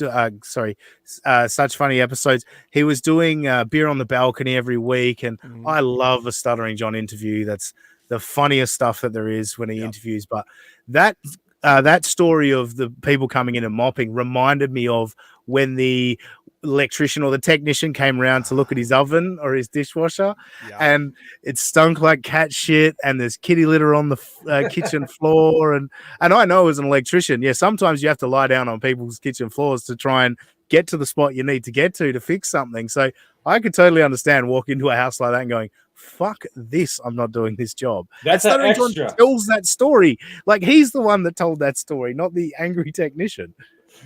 Speaker 2: such funny episodes. He was doing Beer on the Balcony every week, and I love a Stuttering John interview. That's the funniest stuff that there is when he interviews. But that story of the people coming in and mopping reminded me of when the electrician or the technician came around to look at his oven or his dishwasher, and it stunk like cat shit, and there's kitty litter on the kitchen floor. And I know as an electrician, sometimes you have to lie down on people's kitchen floors to try and get to the spot you need to get to fix something. So I could totally understand walking into a house like that and going, fuck this, I'm not doing this job.
Speaker 3: That's an extra.
Speaker 2: John tells that story. Like he's the one that told that story, not the angry technician.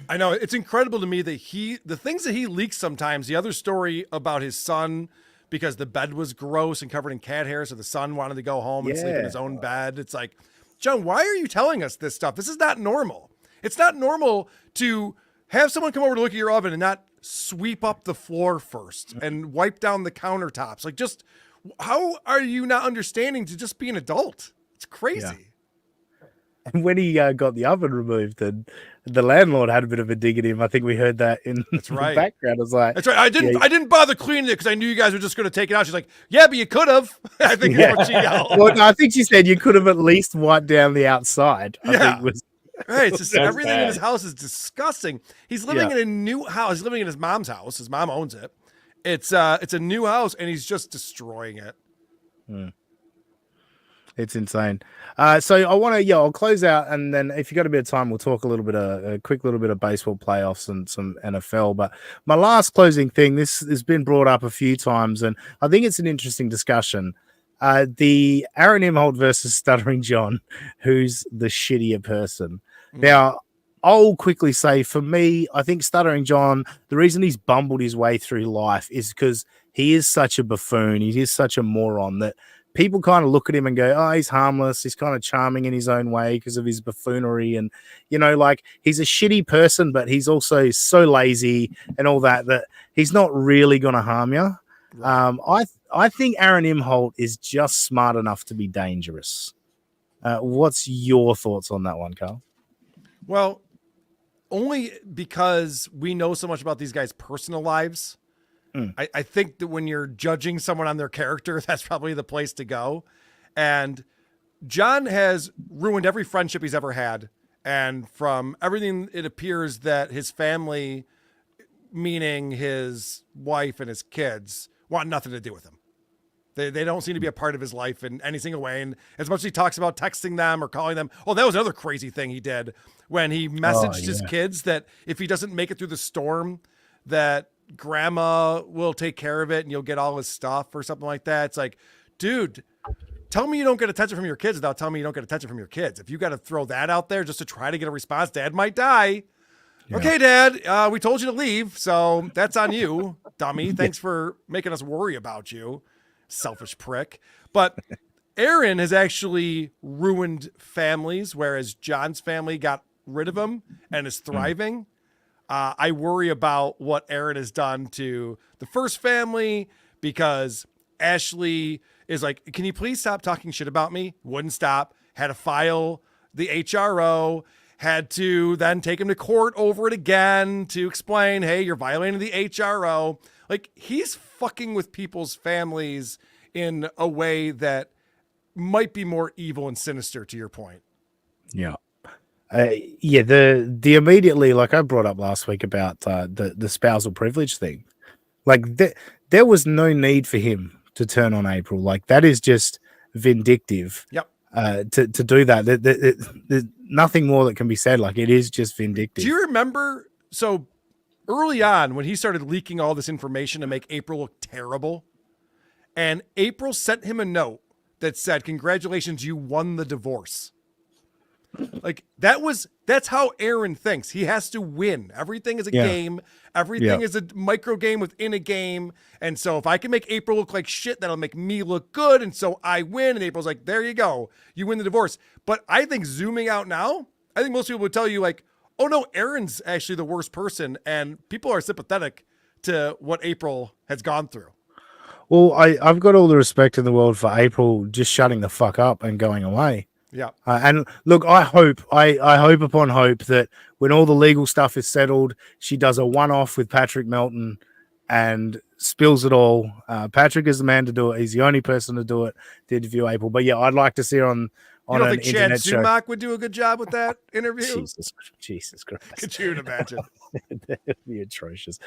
Speaker 4: I know. It's incredible to me that the things that he leaks sometimes, the other story about his son, because the bed was gross and covered in cat hair, so the son wanted to go home and sleep in his own bed. It's like, John, why are you telling us this stuff? This is not normal. It's not normal to have someone come over to look at your oven and not sweep up the floor first and wipe down the countertops. Like, just how are you not understanding to just be an adult? It's crazy.
Speaker 2: Yeah. And when he got the oven removed, and the landlord had a bit of a dig at him. I think we heard that in the background. I was like,
Speaker 4: "That's right." I didn't bother cleaning it because I knew you guys were just going to take it out. She's like, "Yeah, but you could have." I think that's what she yelled.
Speaker 2: Well, no, I think she said you could have at least wiped down the outside. I think was
Speaker 4: right. It's just everything in his house is disgusting. He's living in a new house. He's living in his mom's house. His mom owns it. It's a new house, and he's just destroying it.
Speaker 2: It's insane. So I want to, I'll close out, and then if you got a bit of time, we'll talk a quick little bit of baseball playoffs and some NFL. But my last closing thing, this has been brought up a few times, and I think it's an interesting discussion. The Aaron Imholt versus Stuttering John, who's the shittier person. Now, I'll quickly say, for me, I think Stuttering John, the reason he's bumbled his way through life is because he is such a buffoon. He is such a moron that people kind of look at him and go, oh, he's harmless. He's kind of charming in his own way because of his buffoonery. And, like he's a shitty person, but he's also so lazy and all that he's not really going to harm you. Right. I think Aaron Imholt is just smart enough to be dangerous. What's your thoughts on that one, Carl?
Speaker 4: Well, only because we know so much about these guys' personal lives. I think that when you're judging someone on their character, that's probably the place to go. And John has ruined every friendship he's ever had. And from everything, it appears that his family, meaning his wife and his kids, want nothing to do with him. They don't seem to be a part of his life in any single way. And as much as he talks about texting them or calling them, that was another crazy thing he did when he messaged his kids that if he doesn't make it through the storm, that grandma will take care of it and you'll get all his stuff or something like that. It's like, dude, tell me you don't get attention from your kids without telling me you don't get attention from your kids. If you got to throw that out there just to try to get a response, dad might die. Yeah. Okay, dad, we told you to leave, so that's on you, dummy. Thanks for making us worry about you, selfish prick. But Aaron has actually ruined families, whereas John's family got rid of him and is thriving. I worry about what Aaron has done to the first family because Ashley is like, can you please stop talking shit about me? Wouldn't stop. Had to file the HRO. Had to then take him to court over it again to explain, hey, you're violating the HRO. Like, he's fucking with people's families in a way that might be more evil and sinister, to your point.
Speaker 2: Yeah. Yeah, the immediately, like I brought up last week about the spousal privilege thing. Like there was no need for him to turn on April. Like that is just vindictive.
Speaker 4: Yep.
Speaker 2: To do that. There's nothing more that can be said. Like it is just vindictive.
Speaker 4: Do you remember? So early on, when he started leaking all this information to make April look terrible, and April sent him a note that said, "Congratulations, you won the divorce." Like that's how Aaron thinks. He has to win. Everything is a game. Everything is a micro game within a game. And so if I can make April look like shit, that'll make me look good. And so I win. And April's like, there you go. You win the divorce. But I think zooming out now, I think most people would tell you like, oh no, Aaron's actually the worst person. And people are sympathetic to what April has gone through.
Speaker 2: Well, I've got all the respect in the world for April just shutting the fuck up and going away.
Speaker 4: Yeah.
Speaker 2: And look, I hope upon hope that when all the legal stuff is settled, she does a one-off with Patrick Melton and spills it all. Patrick is the man to do it. He's the only person to do it, to interview April. But yeah, I'd like to see her on
Speaker 4: you don't
Speaker 2: an
Speaker 4: think Chad
Speaker 2: internet show.
Speaker 4: Zumock would do a good job with that interview?
Speaker 2: Jesus Christ.
Speaker 4: Could you imagine?
Speaker 2: That'd be atrocious.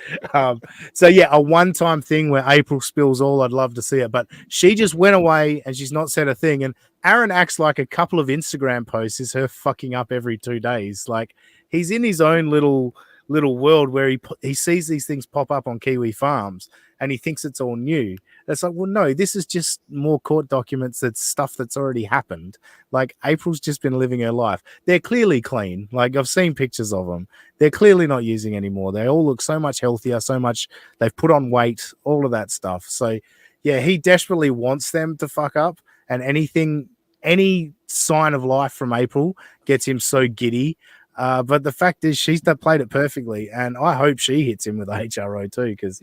Speaker 2: So yeah, a one-time thing where April spills all, I'd love to see it. But she just went away and she's not said a thing. And Aaron acts like a couple of Instagram posts is her fucking up every 2 days. Like he's in his own little world where he sees these things pop up on Kiwi Farms and he thinks it's all new. It's like, well, no, this is just more court documents. That's stuff that's already happened. Like April's just been living her life. They're clearly clean. Like I've seen pictures of them. They're clearly not using anymore. They all look so much healthier, so much they've put on weight, all of that stuff. So yeah, he desperately wants them to fuck up, and any sign of life from April gets him so giddy. But the fact is, she's played it perfectly, and I hope she hits him with a HRO too. Because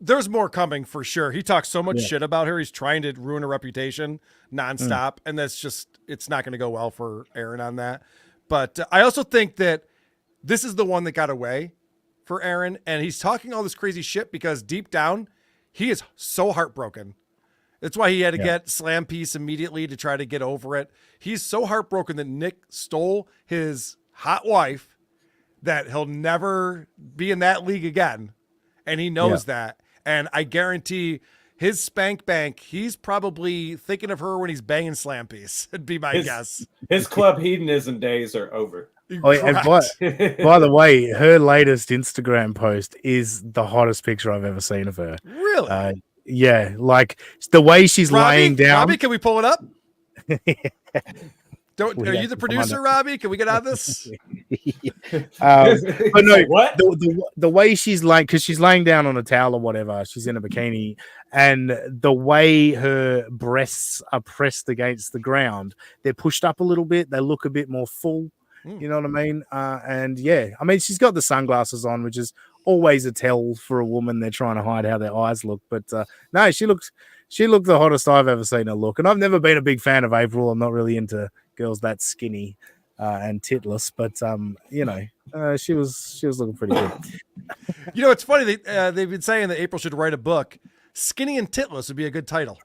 Speaker 4: there's more coming for sure. He talks so much shit about her. He's trying to ruin her reputation nonstop, and it's not going to go well for Aaron on that. But I also think that this is the one that got away for Aaron, and he's talking all this crazy shit because deep down, he is so heartbroken. That's why he had to get Slam Piece immediately to try to get over it. He's so heartbroken that Nick stole his hot wife that he'll never be in that league again. And he knows that. And I guarantee his spank bank, he's probably thinking of her when he's banging Slam Piece. It'd be my guess.
Speaker 3: His club hedonism days are over.
Speaker 2: Oh, and by the way, her latest Instagram post is the hottest picture I've ever seen of her.
Speaker 4: Really?
Speaker 2: Yeah, like the way she's laying down.
Speaker 4: Robbie, can we pull it up? Are you the producer, Robbie? Can we get on this?
Speaker 2: But no,
Speaker 3: what?
Speaker 2: The way she's like, because she's laying down on a towel or whatever, she's in a bikini, and the way her breasts are pressed against the ground, they're pushed up a little bit. They look a bit more full. You know what I mean? And yeah, I mean, she's got the sunglasses on, which is always a tell for a woman. They're trying to hide how their eyes look. But no, she looked the hottest I've ever seen her look. And I've never been a big fan of April. I'm not really into girls that skinny and titless. But, she was looking pretty good.
Speaker 4: You know, it's funny. They've been saying that April should write a book. Skinny and Titless would be a good title.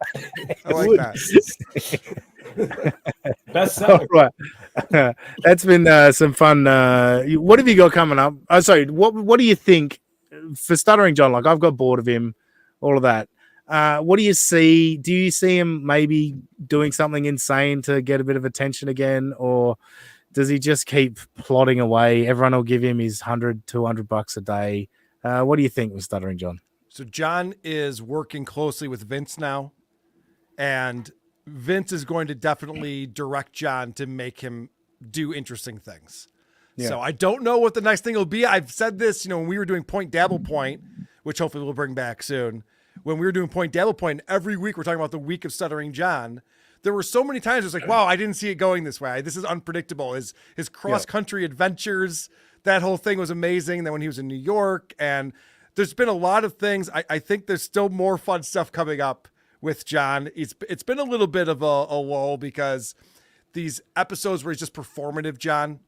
Speaker 4: I like that.
Speaker 3: Best seller.
Speaker 2: Right. That's been some fun. What have you got coming up? Oh, sorry. What do you think for Stuttering John? Like, I've got bored of him, all of that. What do you see? Do you see him maybe doing something insane to get a bit of attention again? Or does he just keep plodding away? Everyone will give him his $100-200 a day. What do you think with Stuttering John?
Speaker 4: So John is working closely with Vince now, and Vince is going to definitely direct John to make him do interesting things. Yeah. So I don't know what the next thing will be. I've said this, when we were doing Point Dabble Point, which hopefully we'll bring back soon. When we were doing Point Dabble Point, every week we're talking about the week of Stuttering John. There were so many times it's like, wow, I didn't see it going this way. This is unpredictable. His cross-country adventures, that whole thing was amazing. Then when he was in New York, and there's been a lot of things. I think there's still more fun stuff coming up with John. It's been a little bit of a lull because these episodes where he's just performative John,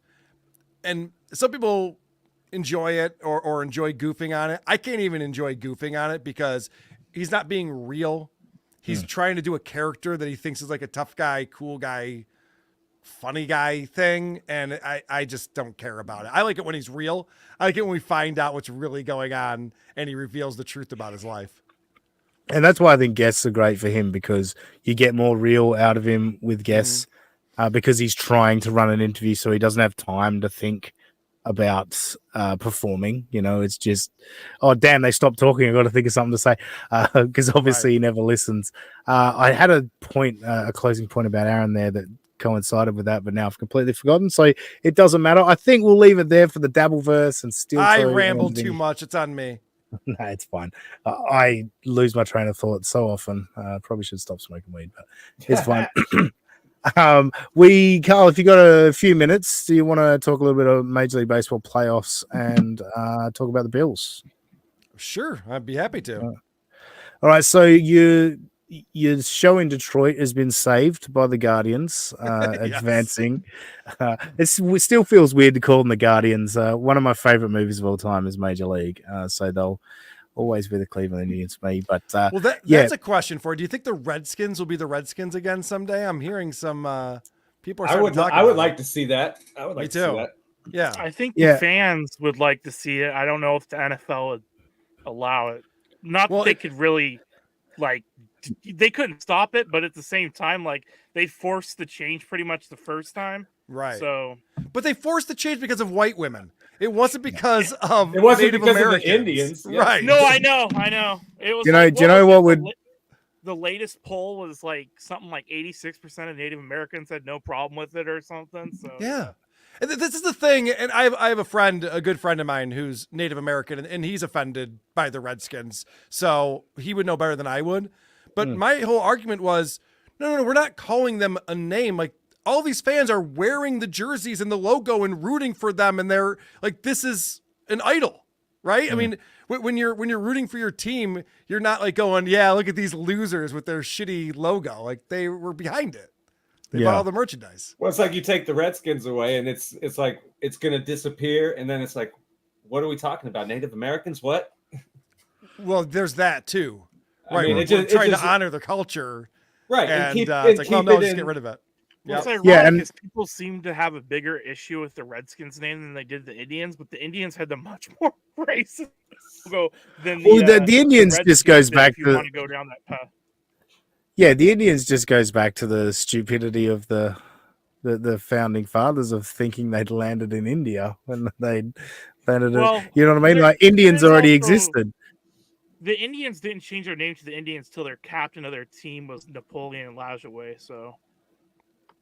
Speaker 4: and some people enjoy it or enjoy goofing on it. I can't even enjoy goofing on it because he's not being real. he's trying to do a character that he thinks is like a tough guy, cool guy, funny guy thing, and I just don't care about it. I like it when he's real. I like it when we find out what's really going on and he reveals the truth about his life.
Speaker 2: And that's why I think guests are great for him, because you get more real out of him with guests, because he's trying to run an interview, so he doesn't have time to think about performing. You know, it's just, oh damn, they stopped talking, I got to think of something to say, because obviously he never listens. I had a closing point about Aaron there that coincided with that, but now I've completely forgotten, so it doesn't matter. I think we'll leave it there for the Dabbleverse and still.
Speaker 4: I rambled too much. It's on me.
Speaker 2: No, it's fine. I lose my train of thought so often. Probably should stop smoking weed, but it's fine. Carl, if you got a few minutes, do you want to talk a little bit of Major League Baseball playoffs and talk about the Bills?
Speaker 4: Sure, I'd be happy to.
Speaker 2: All right, so your show in Detroit has been saved by the Guardians, advancing. It still feels weird to call them the Guardians. One of my favorite movies of all time is Major League, so they'll always be the Cleveland Indians for me. But
Speaker 4: well, that's a question for you. Do you think the Redskins will be the Redskins again someday? I'm hearing some people are. I
Speaker 3: would like to see that. I would like to see that.
Speaker 4: Yeah,
Speaker 5: I think the fans would like to see it. I don't know if the NFL would allow it. Not that they could really they couldn't stop it, but at the same time, they forced the change pretty much the first time.
Speaker 4: Right.
Speaker 5: So,
Speaker 4: but they forced the change because of white women. It wasn't because of
Speaker 3: Native
Speaker 4: Americans.
Speaker 3: Of the Indians.
Speaker 4: Yeah. Right.
Speaker 5: No, I know. It was.
Speaker 2: Do you know what would?
Speaker 5: The latest poll was something like 86% of Native Americans had no problem with it or something. So
Speaker 4: yeah. And this is the thing, and I have a good friend of mine who's Native American, and he's offended by the Redskins, so he would know better than I would. But my whole argument was, no, we're not calling them a name. All these fans are wearing the jerseys and the logo and rooting for them, and they're this is an idol, right? I mean, when you're rooting for your team, you're not going, yeah, look at these losers with their shitty logo. They were behind it. They bought all the merchandise.
Speaker 3: Well, it's like you take the Redskins away, and it's like it's gonna disappear, and then it's like, what are we talking about? Native Americans? What?
Speaker 4: Well, there's that too. Right,
Speaker 3: I mean,
Speaker 4: we're trying to honor the culture,
Speaker 3: right?
Speaker 4: And
Speaker 3: keep,
Speaker 4: it's just get rid of it.
Speaker 5: What's ironic is people seem to have a bigger issue with the Redskins name than they did the Indians, but the Indians had the much more racist logo than
Speaker 2: the Indians just goes back to.
Speaker 5: Want to go down that path.
Speaker 2: Yeah, the Indians just goes back to the stupidity of the founding fathers of thinking they'd landed in India when they landed. You know what I mean? Indians already existed.
Speaker 5: The Indians didn't change their name to the Indians till their captain of their team was Napoleon Lajoie. So,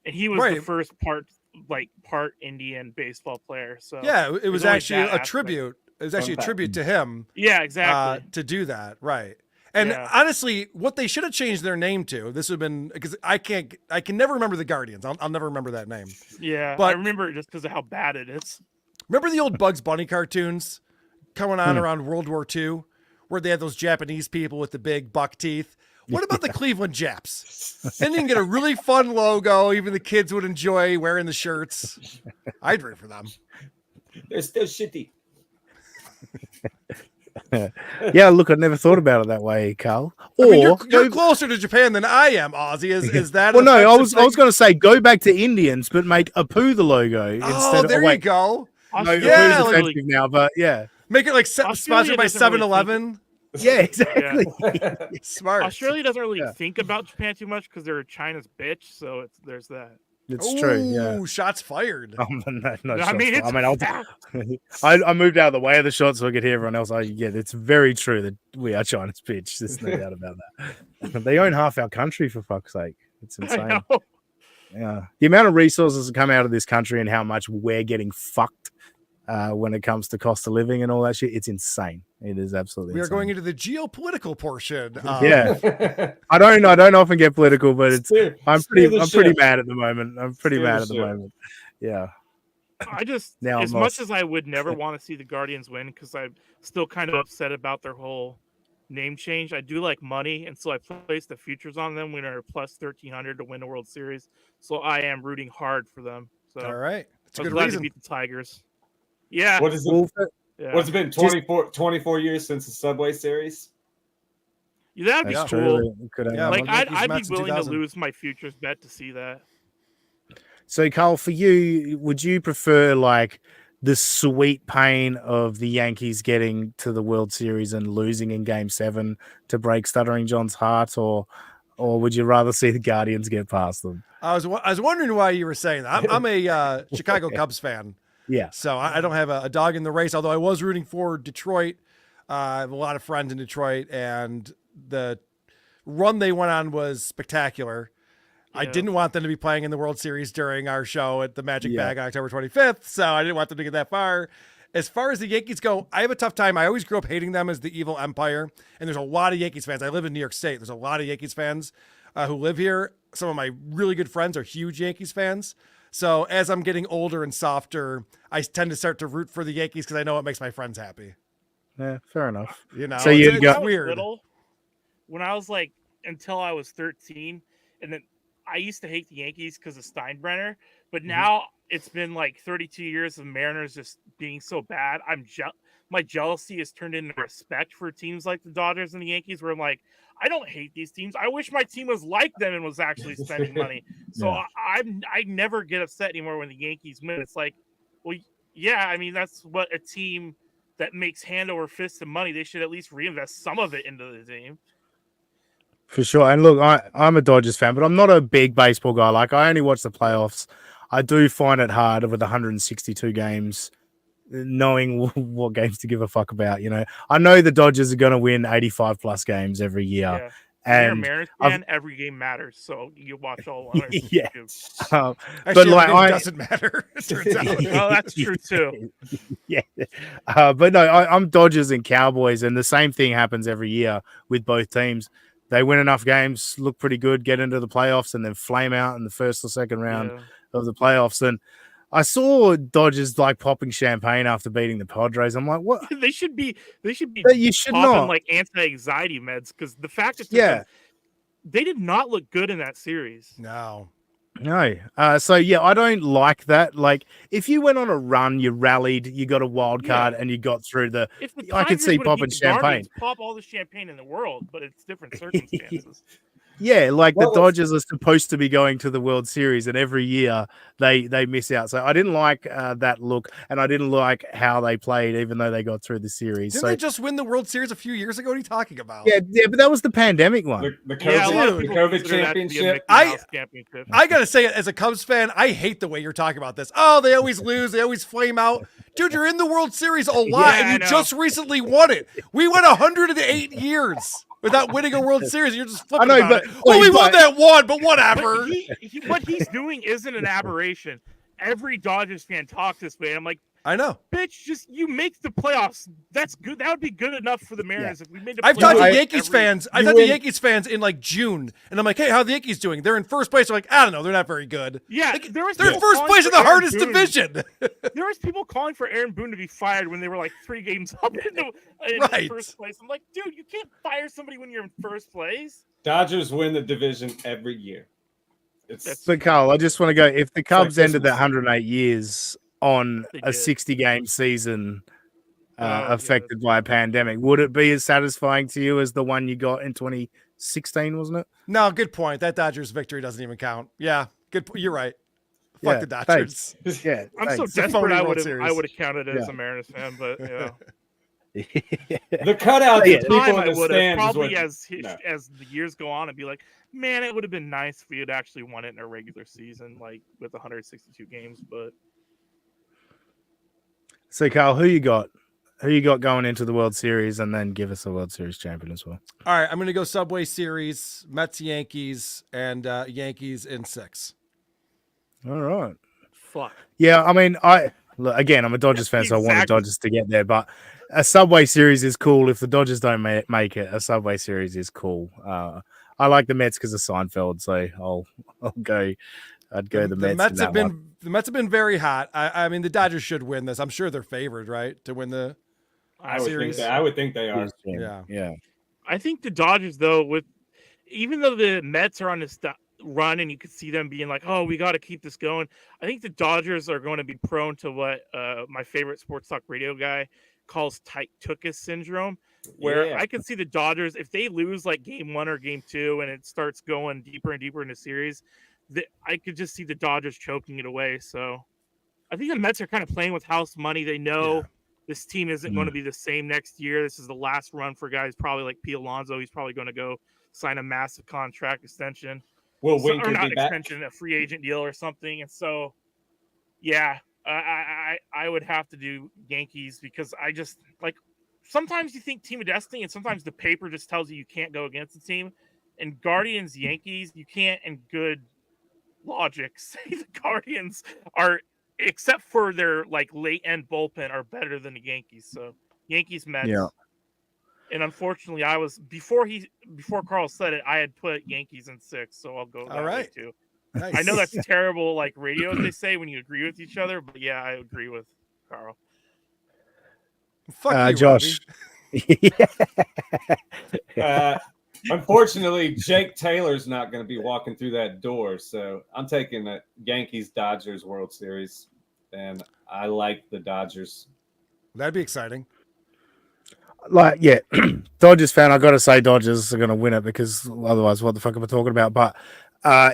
Speaker 5: and he was the first part Indian baseball player. So
Speaker 4: yeah, it was actually a tribute. It was actually a tribute to him.
Speaker 5: Yeah, exactly.
Speaker 4: To do that, right? And honestly, what they should have changed their name to, this would have been, because I can never remember the Guardians. I'll never remember that name.
Speaker 5: Yeah,
Speaker 4: but
Speaker 5: I remember it just because of how bad it is.
Speaker 4: Remember the old Bugs Bunny cartoons coming on around World War II, where they had those Japanese people with the big buck teeth? What about the Cleveland Japs? Then you can get a really fun logo. Even the kids would enjoy wearing the shirts. I'd root for them.
Speaker 3: They're still shitty.
Speaker 2: Yeah, look, I never thought about it that way, Carl.
Speaker 4: Or I mean, you're closer to Japan than I am, Ozzy. Is that?
Speaker 2: Well, no, I was going to say go back to Indians, but make Apu the logo instead.
Speaker 4: There you go.
Speaker 2: No, Apu's offensive now, but yeah,
Speaker 4: make it sponsored by 7-Eleven.
Speaker 2: Yeah, exactly.
Speaker 5: Yeah.
Speaker 4: Smart.
Speaker 5: Australia doesn't really think about Japan too much because they're China's bitch. So there's that.
Speaker 2: It's true. Yeah.
Speaker 4: Shots fired.
Speaker 2: No,
Speaker 5: I mean,
Speaker 2: I moved out of the way of the shot so I could hear everyone else. It's very true that we are China's bitch. There's no doubt about that. They own half our country, for fuck's sake. It's insane. Yeah, the amount of resources that come out of this country and how much we're getting fucked when it comes to cost of living and all that shit. It's insane. It is absolutely.
Speaker 4: We are
Speaker 2: insane.
Speaker 4: going into the geopolitical portion.
Speaker 2: Yeah, I don't often get political, but I'm pretty mad at the moment. Yeah.
Speaker 5: I just, as much as I would never want to see the Guardians win, because I'm still kind of upset about their whole name change. I do like money, and so I place the futures on them when they're plus 1,300 to win the World Series. So I am rooting hard for them. So
Speaker 4: all right, it's a
Speaker 5: I'm
Speaker 4: good
Speaker 5: glad
Speaker 4: reason
Speaker 5: to beat the Tigers. Yeah.
Speaker 3: What is it? Yeah. What's it been? 24 years since the Subway Series?
Speaker 5: That'd be
Speaker 2: That's
Speaker 5: cool.
Speaker 2: true. It could
Speaker 4: Yeah,
Speaker 2: happen.
Speaker 5: Like I'd be
Speaker 4: Mets in
Speaker 5: willing to
Speaker 4: 2000.
Speaker 5: lose my futures bet to see that.
Speaker 2: So, Carl, for you, would you prefer like the sweet pain of the Yankees getting to the World Series and losing in Game 7 to break Stuttering John's heart, or would you rather see the Guardians get past them?
Speaker 4: I was wondering why you were saying that. I'm a Chicago Cubs fan.
Speaker 2: Yeah.
Speaker 4: So I don't have a dog in the race, although I was rooting for Detroit. I have a lot of friends in Detroit, and the run they went on was spectacular. I didn't want them to be playing in the World Series during our show at the Magic Bag on October 25th, so I didn't want them to get that far. As far as the Yankees go, I have a tough time. I always grew up hating them as the evil empire, and there's a lot of Yankees fans. I live in New York State. There's a lot of Yankees fans who live here. Some of my really good friends are huge Yankees fans. So as I'm getting older and softer, I tend to start to root for the Yankees because I know it makes my friends happy.
Speaker 2: Yeah, fair enough.
Speaker 4: You know,
Speaker 2: So
Speaker 4: it's weird.
Speaker 5: When I was like, until I was 13, and then I used to hate the Yankees because of Steinbrenner, but now it's been like 32 years of Mariners just being so bad. My jealousy has turned into respect for teams like the Dodgers and the Yankees, where I'm like, I don't hate these teams. I wish my team was like them and was actually spending money. So I never get upset anymore when the Yankees win. It's like, well, yeah, I mean, that's what a team that makes hand over fist of money, they should at least reinvest some of it into the team.
Speaker 2: For sure. And look, I'm a Dodgers fan, but I'm not a big baseball guy. Like, I only watch the playoffs. I do find it hard with 162 games, knowing what games to give a fuck about. You know, I know the Dodgers are going to win 85 plus games every year.
Speaker 5: Yeah.
Speaker 2: And
Speaker 5: you're a Mariners fan, every game matters, so you watch all 162.
Speaker 2: Yeah.
Speaker 4: Actually,
Speaker 2: but like,
Speaker 4: it doesn't matter. It turns out.
Speaker 5: Oh, that's true too.
Speaker 2: Yeah. But no, I'm Dodgers and Cowboys, and the same thing happens every year with both teams. They win enough games, look pretty good, get into the playoffs, and then flame out in the first or second round of the playoffs. And I saw Dodgers like popping champagne after beating the Padres. I'm like, what?
Speaker 5: They should be.
Speaker 2: But you should
Speaker 5: popping
Speaker 2: not.
Speaker 5: like anti-anxiety meds, because the fact that they did not look good in that series.
Speaker 4: No.
Speaker 2: So yeah, I don't like that. Like, if you went on a run, you rallied, you got a wild card, and you got through the.
Speaker 5: If the
Speaker 2: I could see
Speaker 5: Tigers
Speaker 2: popping
Speaker 5: would've beat the
Speaker 2: champagne.
Speaker 5: Guardians, pop all the champagne in the world, but it's different circumstances.
Speaker 2: Yeah, like the Dodgers are supposed to be going to the World Series, and every year they miss out. So I didn't like that look, and I didn't like how they played, even though they got through the series.
Speaker 4: Didn't they just win the World Series a few years ago? What are you talking about?
Speaker 2: Yeah, but that was the pandemic one.
Speaker 3: The COVID championship.
Speaker 4: I gotta say, as a Cubs fan, I hate the way you're talking about this. Oh, they always lose, they always flame out. Dude, you're in the World Series a lot, and you just recently won it. We went 108 years without winning a World Series. You're just flipping about it. Well, we won that one, but whatever.
Speaker 5: But what he's doing isn't an aberration. Every Dodgers fan talks this way. I'm like,
Speaker 4: I know.
Speaker 5: Bitch, just you make the playoffs. That's good. That would be good enough for the Mariners if we made the playoffs.
Speaker 4: I've talked to Yankees fans. I've talked to Yankees fans in like June, and I'm like, hey, how are the Yankees doing? They're in first place. They're like, I don't know. They're not very good.
Speaker 5: Yeah,
Speaker 4: they're in first place in the hardest division.
Speaker 5: There was people calling for Aaron Boone to be fired when they were like 3 games up in first place. I'm like, dude, you can't fire somebody when you're in first place.
Speaker 3: Dodgers win the division every year.
Speaker 2: But Carl, I just want to go. If the Cubs ended that 108 years on a 60-game season affected by a pandemic, would it be as satisfying to you as the one you got in 2016, wasn't it?
Speaker 4: No, good point. That Dodgers victory doesn't even count. Yeah, good. You're right. Fuck the Dodgers.
Speaker 2: Yeah,
Speaker 5: I'm so desperate. I would have counted it as a Mariners fan, but yeah.
Speaker 3: The cutout
Speaker 5: at
Speaker 3: the
Speaker 5: the
Speaker 3: people
Speaker 5: time
Speaker 3: in
Speaker 5: I
Speaker 3: the
Speaker 5: would have
Speaker 3: stands
Speaker 5: probably
Speaker 3: would-
Speaker 5: as the years go on and be like, man, it would have been nice if we had actually won it in a regular season, like with 162 games. But
Speaker 2: So, Carl, who you got? Who you got going into the World Series, and then give us a World Series champion as well.
Speaker 4: All right, I'm going to go Subway Series, Mets, Yankees, and Yankees in 6.
Speaker 2: All right.
Speaker 5: Fuck.
Speaker 2: Yeah, I mean, I'm a Dodgers fan, so I want the Dodgers to get there. But a Subway Series is cool. If the Dodgers don't make it, a Subway Series is cool. I like the Mets because of Seinfeld, so I'll go. I'd go the Mets.
Speaker 4: The Mets have been very hot. I mean, the Dodgers should win this. I'm sure they're favored, right, to win the series.
Speaker 3: I would think they are.
Speaker 4: Yeah.
Speaker 5: I think the Dodgers, though, even though the Mets are on this run and you could see them being like, oh, we got to keep this going, I think the Dodgers are going to be prone to what my favorite sports talk radio guy calls Tychus syndrome, where
Speaker 3: Yeah.
Speaker 5: I can see the Dodgers, if they lose like game 1 or game 2 and it starts going deeper and deeper in the series, I could just see the Dodgers choking it away. So I think the Mets are kind of playing with house money. They know this team isn't going to be the same next year. This is the last run for guys probably like Pete Alonso. He's probably going to go sign a massive contract extension.
Speaker 3: Will Winker be back?
Speaker 5: A free agent deal or something. And so, yeah, I would have to do Yankees because I just like sometimes you think team of destiny and sometimes the paper just tells you can't go against the team. And Guardians, Yankees, you can't in good logic say the Guardians are, except for their like late end bullpen, are better than the Yankees. So Yankees, Mets.
Speaker 2: Yeah.
Speaker 5: And unfortunately, I was before Carl said it, I had put Yankees in 6, so I'll go that way too.
Speaker 4: Nice.
Speaker 5: I know that's terrible, like radio, as they say, when you agree with each other, but yeah, I agree with Carl.
Speaker 4: Fuck you,
Speaker 2: Josh.
Speaker 3: Unfortunately, Jake Taylor's not going to be walking through that door, so I'm taking the Yankees-Dodgers World Series, and I like the Dodgers.
Speaker 4: That'd be exciting.
Speaker 2: Like, yeah, Dodgers fan, I got to say Dodgers are going to win it because otherwise what the fuck am I talking about? But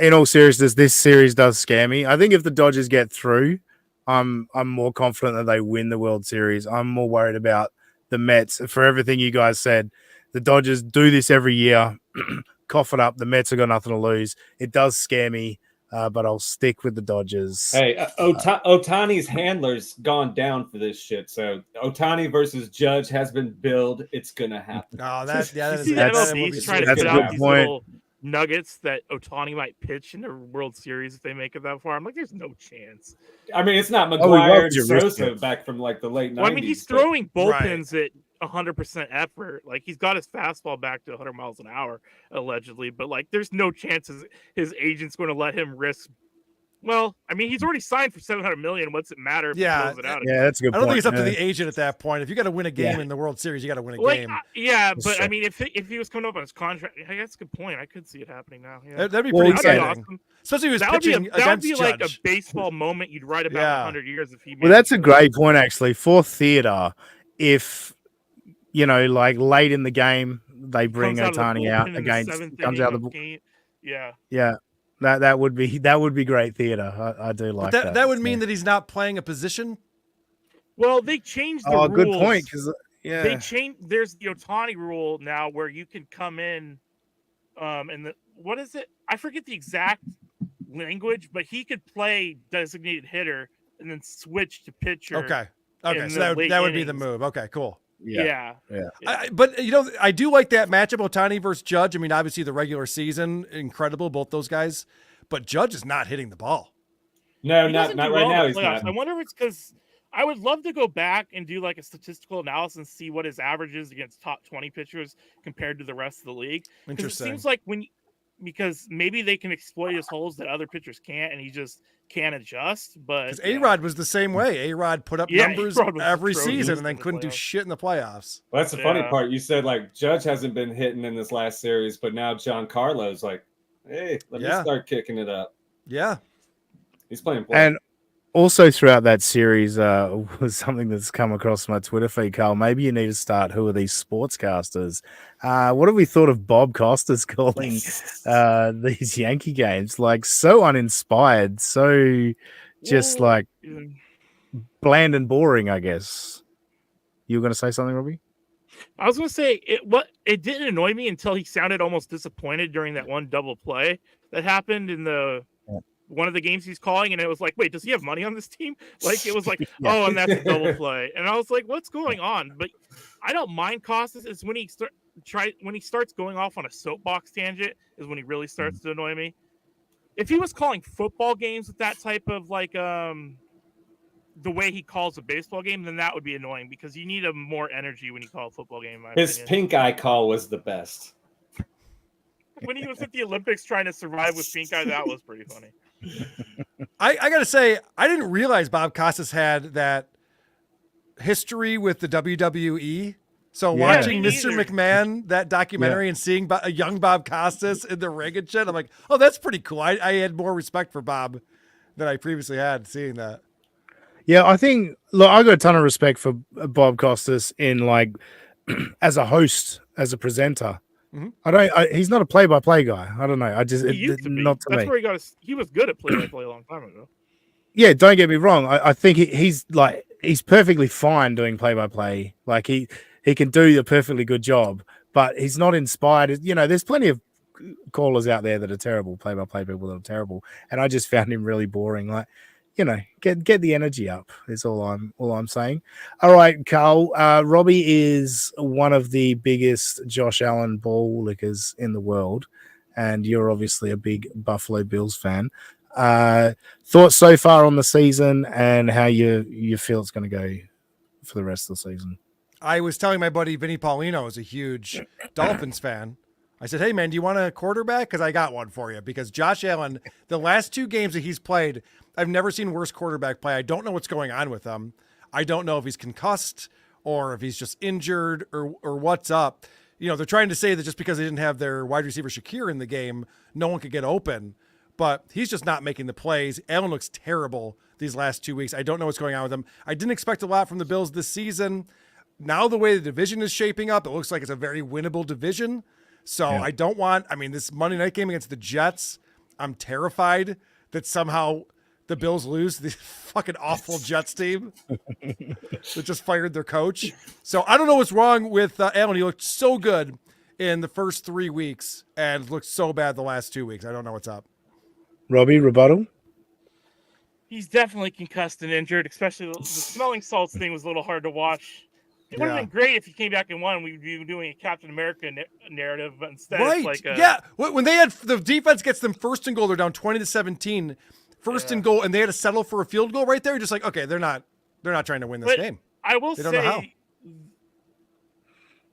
Speaker 2: in all seriousness, this series does scare me. I think if the Dodgers get through, I'm more confident that they win the World Series. I'm more worried about the Mets. For everything you guys said, the Dodgers do this every year, cough it up. The Mets have got nothing to lose. It does scare me, but I'll stick with the Dodgers.
Speaker 3: Hey, Ohtani's handler's gone down for this shit. So Ohtani versus Judge has been billed. It's gonna happen.
Speaker 4: Oh, that's
Speaker 5: trying to
Speaker 2: that's
Speaker 5: put
Speaker 2: a
Speaker 5: out
Speaker 2: good
Speaker 5: these
Speaker 2: point.
Speaker 5: little nuggets that Ohtani might pitch in the World Series if they make it that far. I'm like, there's no chance.
Speaker 3: I mean, it's not
Speaker 2: we
Speaker 3: McGuire
Speaker 2: loved
Speaker 3: and
Speaker 2: your
Speaker 3: Sosa
Speaker 2: risk.
Speaker 3: back from like the late 90s.
Speaker 5: Well, I mean, he's throwing bullpens at 100% effort. Like, he's got his fastball back to 100 miles an hour, allegedly. But, like, there's no chances his agent's going to let him risk. Well, I mean, he's already signed for $700 million. What's it matter if he throws it out?
Speaker 2: Yeah, that's a good
Speaker 4: I don't
Speaker 2: point.
Speaker 4: think it's up to the agent at that point. If you got to win a game in the World Series, you got to win a game.
Speaker 5: Yeah,
Speaker 2: That's
Speaker 5: but
Speaker 2: true.
Speaker 5: I mean, if he was coming up on his contract, I guess that's a good point. I could see it happening now. Yeah.
Speaker 4: That'd be
Speaker 2: Well,
Speaker 4: pretty
Speaker 2: yeah.
Speaker 4: exciting.
Speaker 5: Awesome.
Speaker 4: Especially if he was
Speaker 5: That would
Speaker 4: pitching
Speaker 5: be, that would
Speaker 4: against
Speaker 5: be like a
Speaker 4: Judge.
Speaker 5: baseball moment you'd write about
Speaker 4: Yeah.
Speaker 5: 100 years if he made
Speaker 2: Well, that's a
Speaker 5: it.
Speaker 2: great point, actually, for theater. If, like late in the game, they bring
Speaker 5: Comes out of the
Speaker 2: Ohtani out
Speaker 5: bullpen in the
Speaker 2: against,
Speaker 5: seventh
Speaker 2: comes
Speaker 5: inning
Speaker 2: out of the,
Speaker 5: game. Yeah.
Speaker 2: yeah. That would be great theater. I do like
Speaker 4: But
Speaker 2: that.
Speaker 4: that would mean that he's not playing a position.
Speaker 5: Well, they changed the rules.
Speaker 2: good point. Because
Speaker 5: They changed. There's the Ohtani rule now where you can come in, and what is it? I forget the exact language, but he could play designated hitter and then switch to pitcher.
Speaker 4: Okay.
Speaker 5: in
Speaker 4: So
Speaker 5: the
Speaker 4: that
Speaker 5: late
Speaker 4: would be the
Speaker 5: innings.
Speaker 4: move. Okay, cool.
Speaker 5: Yeah.
Speaker 4: But I do like that matchup, Ohtani versus Judge. I mean, obviously the regular season, incredible, both those guys. But Judge is not hitting the ball.
Speaker 3: No,
Speaker 5: He
Speaker 3: not
Speaker 5: doesn't do
Speaker 3: right
Speaker 5: well in
Speaker 3: now.
Speaker 5: the
Speaker 3: He's
Speaker 5: playoffs.
Speaker 3: not.
Speaker 5: I wonder if it's because I would love to go back and do like a statistical analysis and see what his average is against top 20 pitchers compared to the rest of the league. 'Cause it
Speaker 4: Interesting.
Speaker 5: seems like because maybe they can exploit his holes that other pitchers can't, and he just can't adjust. But
Speaker 4: Because A-Rod was the same way. A-Rod put up numbers
Speaker 5: A-Rod was
Speaker 4: every
Speaker 5: atrocious
Speaker 4: season and then
Speaker 5: in the
Speaker 4: couldn't do
Speaker 5: playoffs.
Speaker 4: shit in the playoffs.
Speaker 3: Well, that's the funny
Speaker 5: Yeah.
Speaker 3: part. You said like Judge hasn't been hitting in this last series, but now Giancarlo's like, hey, let me start kicking it up.
Speaker 4: Yeah.
Speaker 3: He's playing play.
Speaker 2: And also throughout that series was something that's come across my Twitter feed, Carl. Maybe you need to start. Who are these sportscasters? What have we thought of Bob Costas calling these Yankee games? Like so uninspired, so just like bland and boring. I guess you were going to say something, Robbie?
Speaker 5: I was going to say it didn't annoy me until he sounded almost disappointed during that one double play that happened in one of the games he's calling, and it was like, wait, does he have money on this team? Like, it was like, oh, and that's a double play, and I was like, what's going on? But I don't mind Costas. Is when he starts going off on a soapbox tangent is when he really starts to annoy me. If he was calling football games with that type of like the way he calls a baseball game, then that would be annoying because you need a more energy when you call a football game. In my
Speaker 3: His
Speaker 5: opinion.
Speaker 3: pink eye call was the best.
Speaker 5: When he was at the Olympics trying to survive with pink eye, that was pretty funny.
Speaker 4: I got to say, I didn't realize Bob Costas had that history with the WWE. So watching
Speaker 5: me
Speaker 4: Mr.
Speaker 5: neither.
Speaker 4: McMahon, that documentary, and seeing a young Bob Costas in the ring and shit, I'm like, oh, that's pretty cool. I had more respect for Bob than I previously had seeing that.
Speaker 2: Yeah, I think. Look, I got a ton of respect for Bob Costas in like as a host, as a presenter.
Speaker 4: Mhm.
Speaker 2: He's not a play-by-play guy. I don't know.
Speaker 5: He used to be.
Speaker 2: Not to
Speaker 5: That's
Speaker 2: me.
Speaker 5: where he got his. He was good at play-by-play a long time ago.
Speaker 2: Yeah, don't get me wrong. I think he's perfectly fine doing play-by-play. Like he can do a perfectly good job, but he's not inspired. You know, there's plenty of callers out there that are terrible, play-by-play people that are terrible, and I just found him really boring. Like, you know, get the energy up is all I'm saying. All right, Carl. Robbie is one of the biggest Josh Allen ball lickers in the world, and you're obviously a big Buffalo Bills fan. Thoughts so far on the season and how you feel it's going to go for the rest of the season?
Speaker 4: I was telling my buddy Vinny Paulino is a huge Dolphins fan. I said, hey, man, do you want a quarterback? Because I got one for you. Because Josh Allen, the last 2 games that he's played, I've never seen worse quarterback play. I don't know what's going on with him. I don't know if he's concussed or if he's just injured or what's up. You know, they're trying to say that just because they didn't have their wide receiver Shakir in the game, no one could get open. But he's just not making the plays. Allen looks terrible these last 2 weeks. I don't know what's going on with him. I didn't expect a lot from the Bills this season. Now the way the division is shaping up, it looks like it's a very winnable division. So yeah. This Monday night game against the Jets, I'm terrified that somehow the Bills lose the fucking awful Jets team that just fired their coach. So I don't know what's wrong with Allen. He looked so good in the first 3 weeks and looked so bad the last 2 weeks. I don't know what's up.
Speaker 2: Robbie, rebuttal?
Speaker 5: He's definitely concussed and injured, especially the smelling salts thing was a little hard to watch. It would have been great if he came back and won. We'd be doing a Captain America narrative, but instead it's like
Speaker 4: when they had the defense gets them first and goal, they're down 20-17, first and goal, and they had to settle for a field goal right there. You're just like, okay, they're not trying to win this game.
Speaker 5: I will
Speaker 4: they don't know how.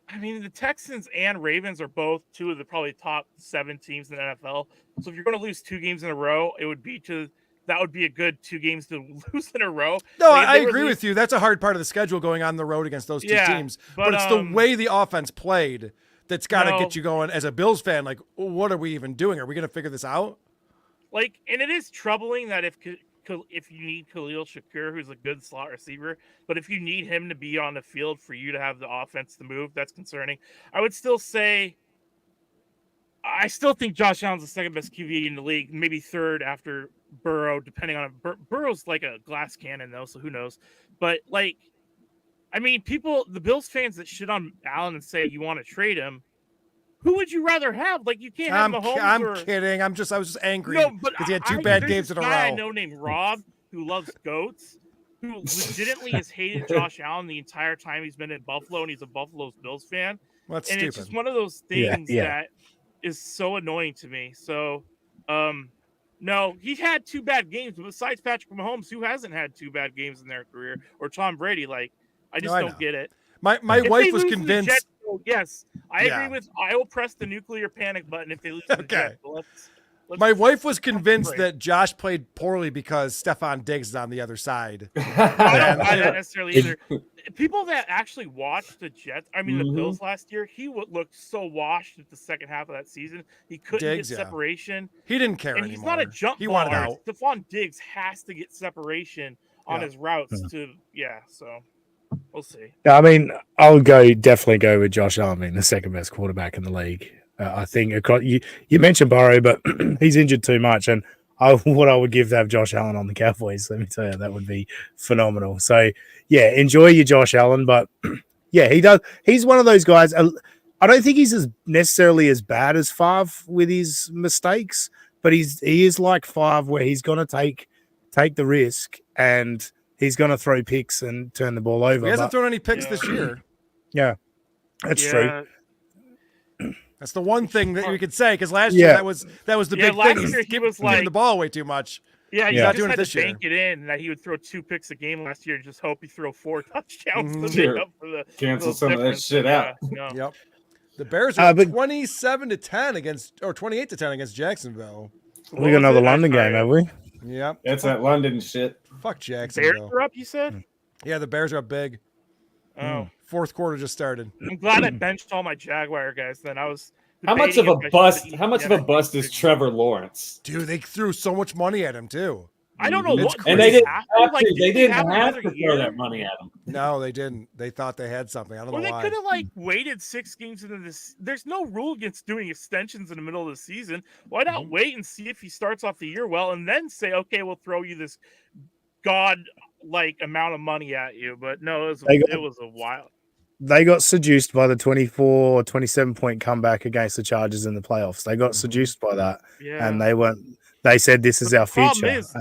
Speaker 5: I mean, the Texans and Ravens are both 2 of the probably top 7 teams in the NFL. So if you're going to lose 2 games in a row, that would be a good 2 games to lose in a row.
Speaker 4: No, I agree with you. That's a hard part of the schedule going on the road against those 2 teams. But it's the way the offense played that's got to get you going as a Bills fan. Like, what are we even doing? Are we going to figure this out?
Speaker 5: Like, and it is troubling that if you need Khalil Shakir, who's a good slot receiver, but if you need him to be on the field for you to have the offense to move, that's concerning. I still think Josh Allen's the second best QB in the league, maybe third after Burrow, depending on Burrow's like a glass cannon though, so who knows? But like, I mean, the Bills fans that shit on Allen and say you want to trade him, who would you rather have? Like, you can't have Mahomes.
Speaker 4: I'm kidding. I was just angry because he had 2 bad games in a row.
Speaker 5: I know named Rob who loves goats, who legitimately has hated Josh Allen the entire time he's been in Buffalo, and he's a Buffalo Bills fan.
Speaker 4: Well, that's
Speaker 5: and
Speaker 4: stupid.
Speaker 5: It's just one of those things that is so annoying to me. So, no, he had 2 bad games, but besides Patrick Mahomes, who hasn't had 2 bad games in their career, or Tom Brady? Like, I just don't get it.
Speaker 4: My wife was convinced.
Speaker 5: Jets, yes, I agree with. I will press the nuclear panic button if they lose to the Jets. Let's
Speaker 4: my wife was convinced that Josh played poorly because Stephon Diggs is on the other side.
Speaker 5: I don't buy that necessarily either. People that actually watched the Jets, the Bills last year, he looked so washed at the second half of that season. He couldn't get separation.
Speaker 4: He didn't care
Speaker 5: and
Speaker 4: anymore.
Speaker 5: He's not a jump
Speaker 4: he
Speaker 5: baller.
Speaker 4: wanted out.
Speaker 5: Stephon Diggs has to get separation on his routes so we'll see.
Speaker 2: I mean, I'll definitely go with Josh Allen being the second best quarterback in the league. I think you mentioned Burrow, but he's injured too much, and what I would give to have Josh Allen on the Cowboys, let me tell you, that would be phenomenal. So yeah, enjoy your Josh Allen, but yeah, he does. He's one of those guys. I don't think he's necessarily as bad as Favre with his mistakes, but he is like Favre, where he's going to take the risk and he's going to throw picks and turn the ball over.
Speaker 4: He hasn't thrown any picks this year.
Speaker 2: Yeah, that's true.
Speaker 4: That's the one thing that you could say, because last year that was the big thing.
Speaker 5: He was
Speaker 4: giving the ball away too much.
Speaker 5: Yeah,
Speaker 4: he's not doing it this year.
Speaker 5: Bank it in that he would throw 2 picks a game last year and just hope he throw 4 touchdowns to make up for the
Speaker 3: cancel some of that shit out.
Speaker 4: Yep. The Bears are 27-10 or 28-10 against Jacksonville.
Speaker 2: We got another London game, have we?
Speaker 4: Yep.
Speaker 3: That's that London shit.
Speaker 4: Fuck Jacksonville.
Speaker 5: Bears are up, you said?
Speaker 4: Yeah, the Bears are up big.
Speaker 5: Oh.
Speaker 4: Fourth quarter just started.
Speaker 5: I'm glad I benched all my Jaguar guys then. I was
Speaker 3: How much of a bust is Trevor Lawrence?
Speaker 4: Dude, they threw so much money at him too.
Speaker 5: I don't know what.
Speaker 3: And they didn't
Speaker 5: have
Speaker 3: have
Speaker 5: like,
Speaker 3: to. They didn't have
Speaker 5: another
Speaker 3: to throw
Speaker 5: year?
Speaker 3: that money at him.
Speaker 4: No, they didn't. They thought they had something. I don't
Speaker 5: Or
Speaker 4: know
Speaker 5: they
Speaker 4: why.
Speaker 5: could have like waited 6 games into this. There's no rule against doing extensions in the middle of the season. Why not wait and see if he starts off the year well, and then say, okay, we'll throw you this god-like amount of money at you? But no, it was a wild.
Speaker 2: They got seduced by the 24 or 27 point comeback against the Chargers in the playoffs. They got seduced by that,
Speaker 5: Yeah.
Speaker 2: and they said this is
Speaker 5: But
Speaker 2: our
Speaker 5: the problem
Speaker 2: future.
Speaker 5: is,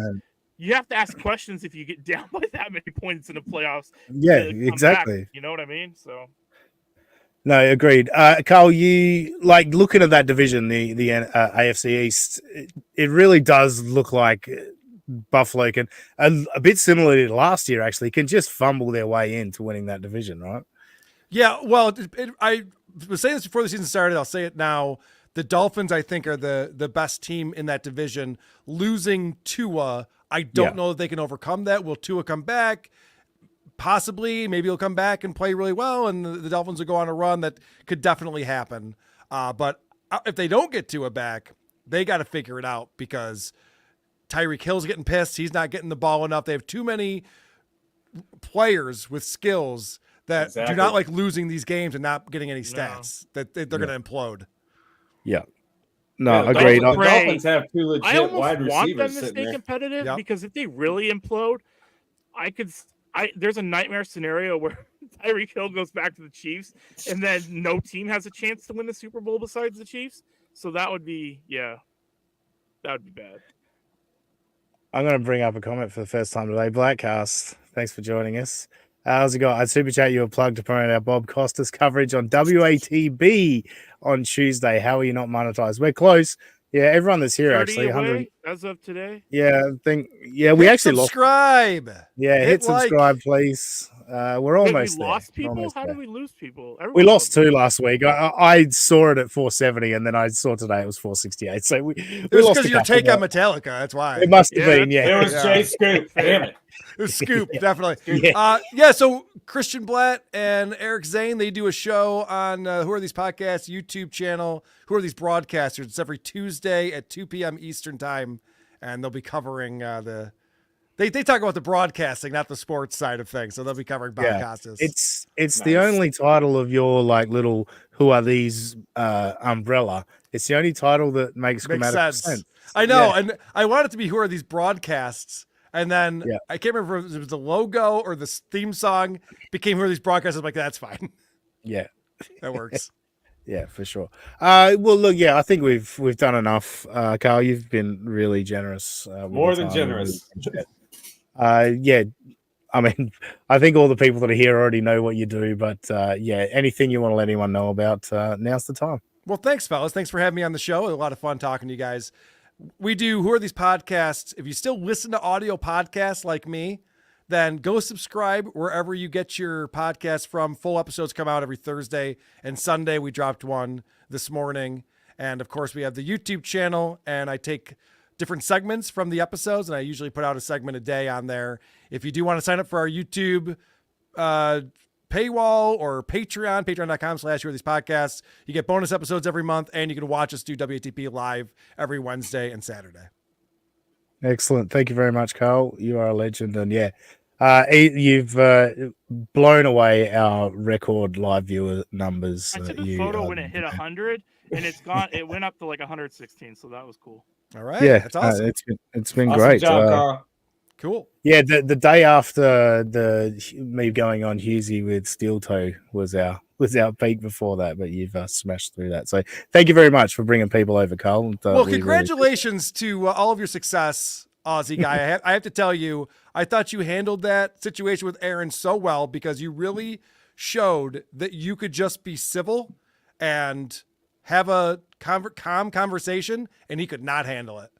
Speaker 5: you have to ask questions if you get down by that many points in the playoffs.
Speaker 2: Yeah,
Speaker 5: to come
Speaker 2: exactly.
Speaker 5: back, you know what I mean? So
Speaker 2: No, agreed. Carl, you like looking at that division, the AFC East. It really does look like Buffalo can a bit similar to last year. Actually, can just fumble their way into winning that division, right?
Speaker 4: Yeah, well, I was saying this before the season started. I'll say it now. The Dolphins, I think, are the best team in that division. Losing Tua, I don't know if they can overcome that. Will Tua come back? Possibly. Maybe he'll come back and play really well, and the Dolphins will go on a run. That could definitely happen. But if they don't get Tua back, they got to figure it out because Tyreek Hill's getting pissed. He's not getting the ball enough. They have too many players with skills that do not like losing these games and not getting any stats. That they're going to implode.
Speaker 2: Yeah. No, agreed.
Speaker 3: The Dolphins have two legit
Speaker 5: I almost
Speaker 3: wide
Speaker 5: want them
Speaker 3: receivers
Speaker 5: to
Speaker 3: sitting
Speaker 5: stay
Speaker 3: there.
Speaker 5: competitive because if they really implode, there's a nightmare scenario where Tyreek Hill goes back to the Chiefs and then no team has a chance to win the Super Bowl besides the Chiefs. So that would be bad.
Speaker 2: I'm going to bring up a comment for the first time today. Blackcast, thanks for joining us. How's it going? I'd super chat you a plug to promote our Bob Costas coverage on WATB on Tuesday. How are you not monetized? We're close. Yeah, everyone that's here actually. 100
Speaker 5: as of today.
Speaker 2: Yeah, we actually
Speaker 4: subscribe.
Speaker 2: Hit subscribe, please. We're almost
Speaker 5: we lost
Speaker 2: there.
Speaker 5: people? How did we lose people?
Speaker 2: We lost 2 last week. I saw it at 470, and then I saw today it was 468. So we lost
Speaker 4: because your take on Metallica. That's why
Speaker 2: it must have been. Yeah,
Speaker 3: it was Jay Scoop. Damn it.
Speaker 4: It was Scoop, definitely.
Speaker 2: Yeah.
Speaker 4: So Christian Blatt and Eric Zane, they do a show on Who Are These Podcasts YouTube channel. Who Are These Broadcasters? It's every Tuesday at 2 p.m. Eastern time, and they'll be covering They talk about the broadcasting, not the sports side of things. So they'll be covering broadcasters.
Speaker 2: It's
Speaker 3: Nice.
Speaker 2: the only title of your like little Who Are These umbrella. It's the only title that makes grammatical sense.
Speaker 4: I know, and I want it to be Who Are These Broadcasts? And then I can't remember if it was the logo or the theme song became Who Are These Broadcasts? I'm like, that's fine.
Speaker 2: Yeah.
Speaker 4: That works.
Speaker 2: Yeah, for sure. Well, look, I think we've done enough. Carl, you've been really generous.
Speaker 3: More than generous.
Speaker 2: Yeah, I mean, I think all the people that are here already know what you do, but anything you want to let anyone know about, now's the time.
Speaker 4: Well, thanks, fellas. Thanks for having me on the show. It was a lot of fun talking to you guys. We do Who Are These Podcasts? If you still listen to audio podcasts like me, then go subscribe wherever you get your podcasts from. Full episodes come out every Thursday and Sunday. We dropped one this morning. And of course, we have the YouTube channel, and I take different segments from the episodes, and I usually put out a segment a day on there. If you do want to sign up for our YouTube paywall or patreon.com/Who Are These Podcasts, you get bonus episodes every month, and you can watch us do WATP live every Wednesday and Saturday.
Speaker 2: Excellent. Thank you very much, Carl. You are a legend. And you've blown away our record live viewer numbers.
Speaker 5: I took a photo when it hit 100, and it went up to like 116. So that was cool.
Speaker 4: All right.
Speaker 2: Yeah,
Speaker 4: That's awesome.
Speaker 2: It's been
Speaker 3: Awesome
Speaker 2: great.
Speaker 3: job, Carl.
Speaker 4: Cool.
Speaker 2: Yeah, the day after me going on Husey with Steel Toe was our peak before that, but you've smashed through that. So thank you very much for bringing people over, Carl.
Speaker 4: Well, congratulations to all of your success, Aussie guy. I have to tell you, I thought you handled that situation with Aaron so well because you really showed that you could just be civil and have a calm conversation, and he could not handle it.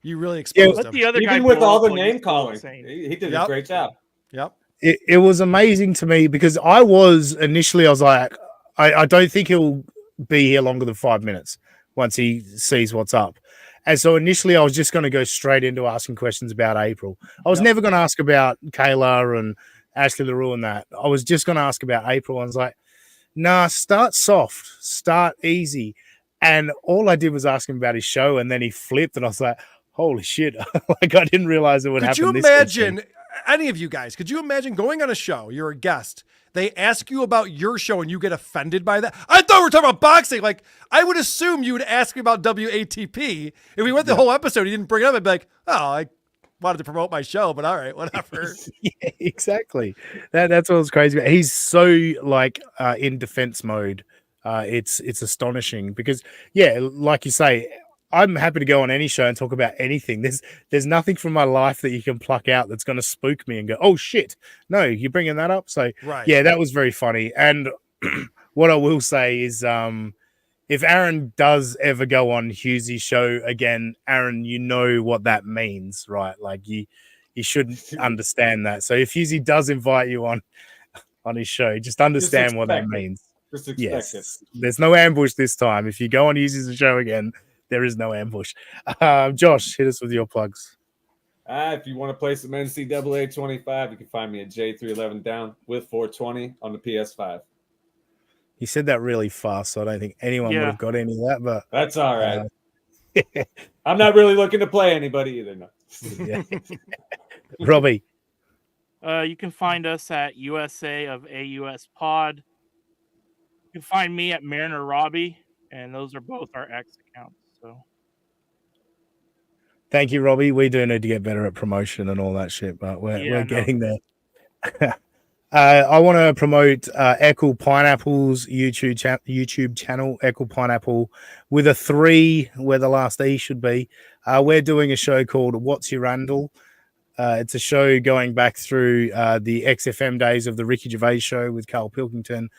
Speaker 4: You really exposed him.
Speaker 5: The other guy
Speaker 3: Even with all the
Speaker 5: blow up
Speaker 3: name
Speaker 5: like
Speaker 3: calling,
Speaker 5: insane.
Speaker 3: he did a great job.
Speaker 4: Yep.
Speaker 2: It was amazing to me because I was like, I don't think he'll be here longer than 5 minutes once he sees what's up. And so initially I was just going to go straight into asking questions about April. I was never going to ask about Kayla and Ashley LaRue and that. I was just going to ask about April. I was like, nah, start soft, start easy. And all I did was ask him about his show, and then he flipped, and I was like, Holy shit! Like I didn't realize it would
Speaker 4: Could
Speaker 2: happen.
Speaker 4: you
Speaker 2: this
Speaker 4: imagine,
Speaker 2: easily.
Speaker 4: any of you guys, could you imagine going on a show, you're a guest, they ask you about your show and you get offended by that? I thought we were talking about boxing. Like, I would assume you would ask me about WATP. If we went the whole episode, you didn't bring it up, I'd be like, oh, I wanted to promote my show, but all right, whatever.
Speaker 2: Yeah, exactly. That's what's crazy. He's so like in defense mode. It's astonishing because like you say, I'm happy to go on any show and talk about anything. There's nothing from my life that you can pluck out that's going to spook me and go, oh shit, no, you're bringing that up. So
Speaker 4: Right.
Speaker 2: yeah, that was very funny. And what I will say is, if Aaron does ever go on Hughesy's show again, Aaron, you know what that means, right? Like you should understand that. So if Hughesy does invite you on his show, just understand what that means.
Speaker 3: Just expect it.
Speaker 2: There's no ambush this time. If you go on Hughesy's show again, there is no ambush. Josh, hit us with your plugs.
Speaker 3: If you want to play some NCAA 25, you can find me at J311 down with 420 on the PS5.
Speaker 2: He said that really fast, so I don't think anyone would have got any of that. But
Speaker 3: that's all right. I'm not really looking to play anybody either. No.
Speaker 2: Yeah. Robbie.
Speaker 5: You can find us at USA of AUS Pod. You can find me at Mariner Robbie, and those are both our X accounts. So
Speaker 2: thank you, Robbie. We do need to get better at promotion and all that shit, but we're getting there. I want to promote Echo Pineapple's YouTube channel, Echo Pineapple, with a 3 where the last E should be. We're doing a show called What's Your Randall? It's a show going back through the XFM days of the Ricky Gervais show with Karl Pilkington.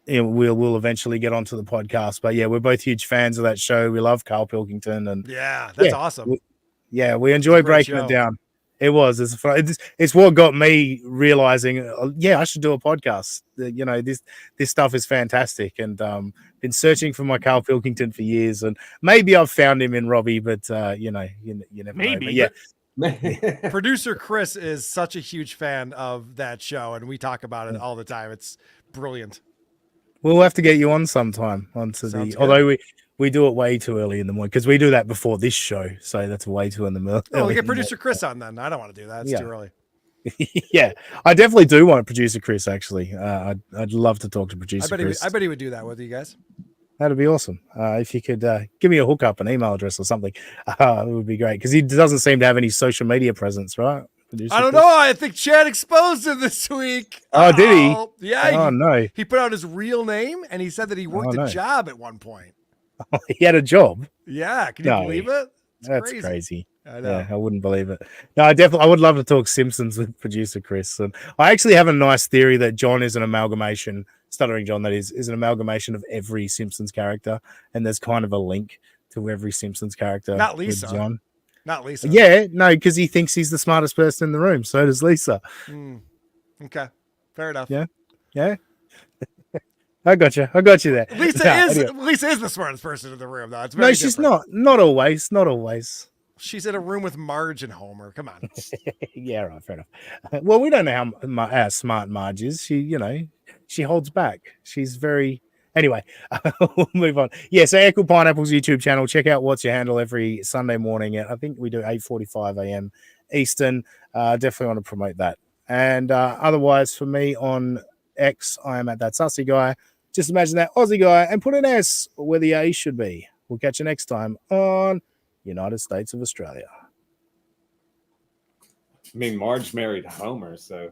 Speaker 2: We'll eventually get onto the podcast, but yeah, we're both huge fans of that show. We love Karl Pilkington, and
Speaker 4: that's awesome.
Speaker 2: We enjoy breaking it down. It was. It's what got me realizing. I should do a podcast. This stuff is fantastic, and been searching for my Karl Pilkington for years, and maybe I've found him in Robbie, but you never know. But yeah.
Speaker 4: Producer Chris is such a huge fan of that show, and we talk about it all the time. It's brilliant.
Speaker 2: We'll have to get you on sometime although we do it way too early in the morning because we do that before this show, so that's way too in the middle.
Speaker 4: Oh, we'll get producer Chris on then. I don't want to do that. It's too early.
Speaker 2: Yeah, I definitely do want producer Chris. Actually, I'd love to talk to producer Chris.
Speaker 4: I bet he would do that with you guys.
Speaker 2: That'd be awesome. If you could give me a hookup, an email address or something, it would be great because he doesn't seem to have any social media presence, right?
Speaker 4: I don't know. I think Chad exposed him this week.
Speaker 2: Oh, did he?
Speaker 4: Yeah.
Speaker 2: No.
Speaker 4: He put out his real name and he said that he worked a job at one point.
Speaker 2: He had a job.
Speaker 4: Yeah. Can you believe it?
Speaker 2: That's crazy.
Speaker 4: I know.
Speaker 2: Yeah, I wouldn't believe it. No, I would love to talk Simpsons with producer Chris. And I actually have a nice theory that John is an amalgamation, Stuttering John, that is an amalgamation of every Simpsons character. And there's kind of a link to every Simpsons character.
Speaker 4: Not Lisa.
Speaker 2: With John.
Speaker 4: Not Lisa.
Speaker 2: Yeah, no, because he thinks he's the smartest person in the room. So does Lisa.
Speaker 4: Okay, fair enough.
Speaker 2: Yeah. I got you there.
Speaker 4: Lisa is the smartest person in the room, though. It's very
Speaker 2: she's
Speaker 4: different.
Speaker 2: not always. Not always.
Speaker 4: She's in a room with Marge and Homer. Come on.
Speaker 2: Yeah, right. Fair enough. Well, we don't know how smart Marge is. She holds back. She's very. Anyway, we'll move on. Yeah, so Echo Pineapple's YouTube channel. Check out What's Your Handle every Sunday morning. I think we do 8:45 a.m. Eastern. Definitely want to promote that. And otherwise, for me on X, I am at that sussy guy. Just imagine that Aussie guy and put an S where the A should be. We'll catch you next time on United States of Australia.
Speaker 3: I mean, Marge married Homer, so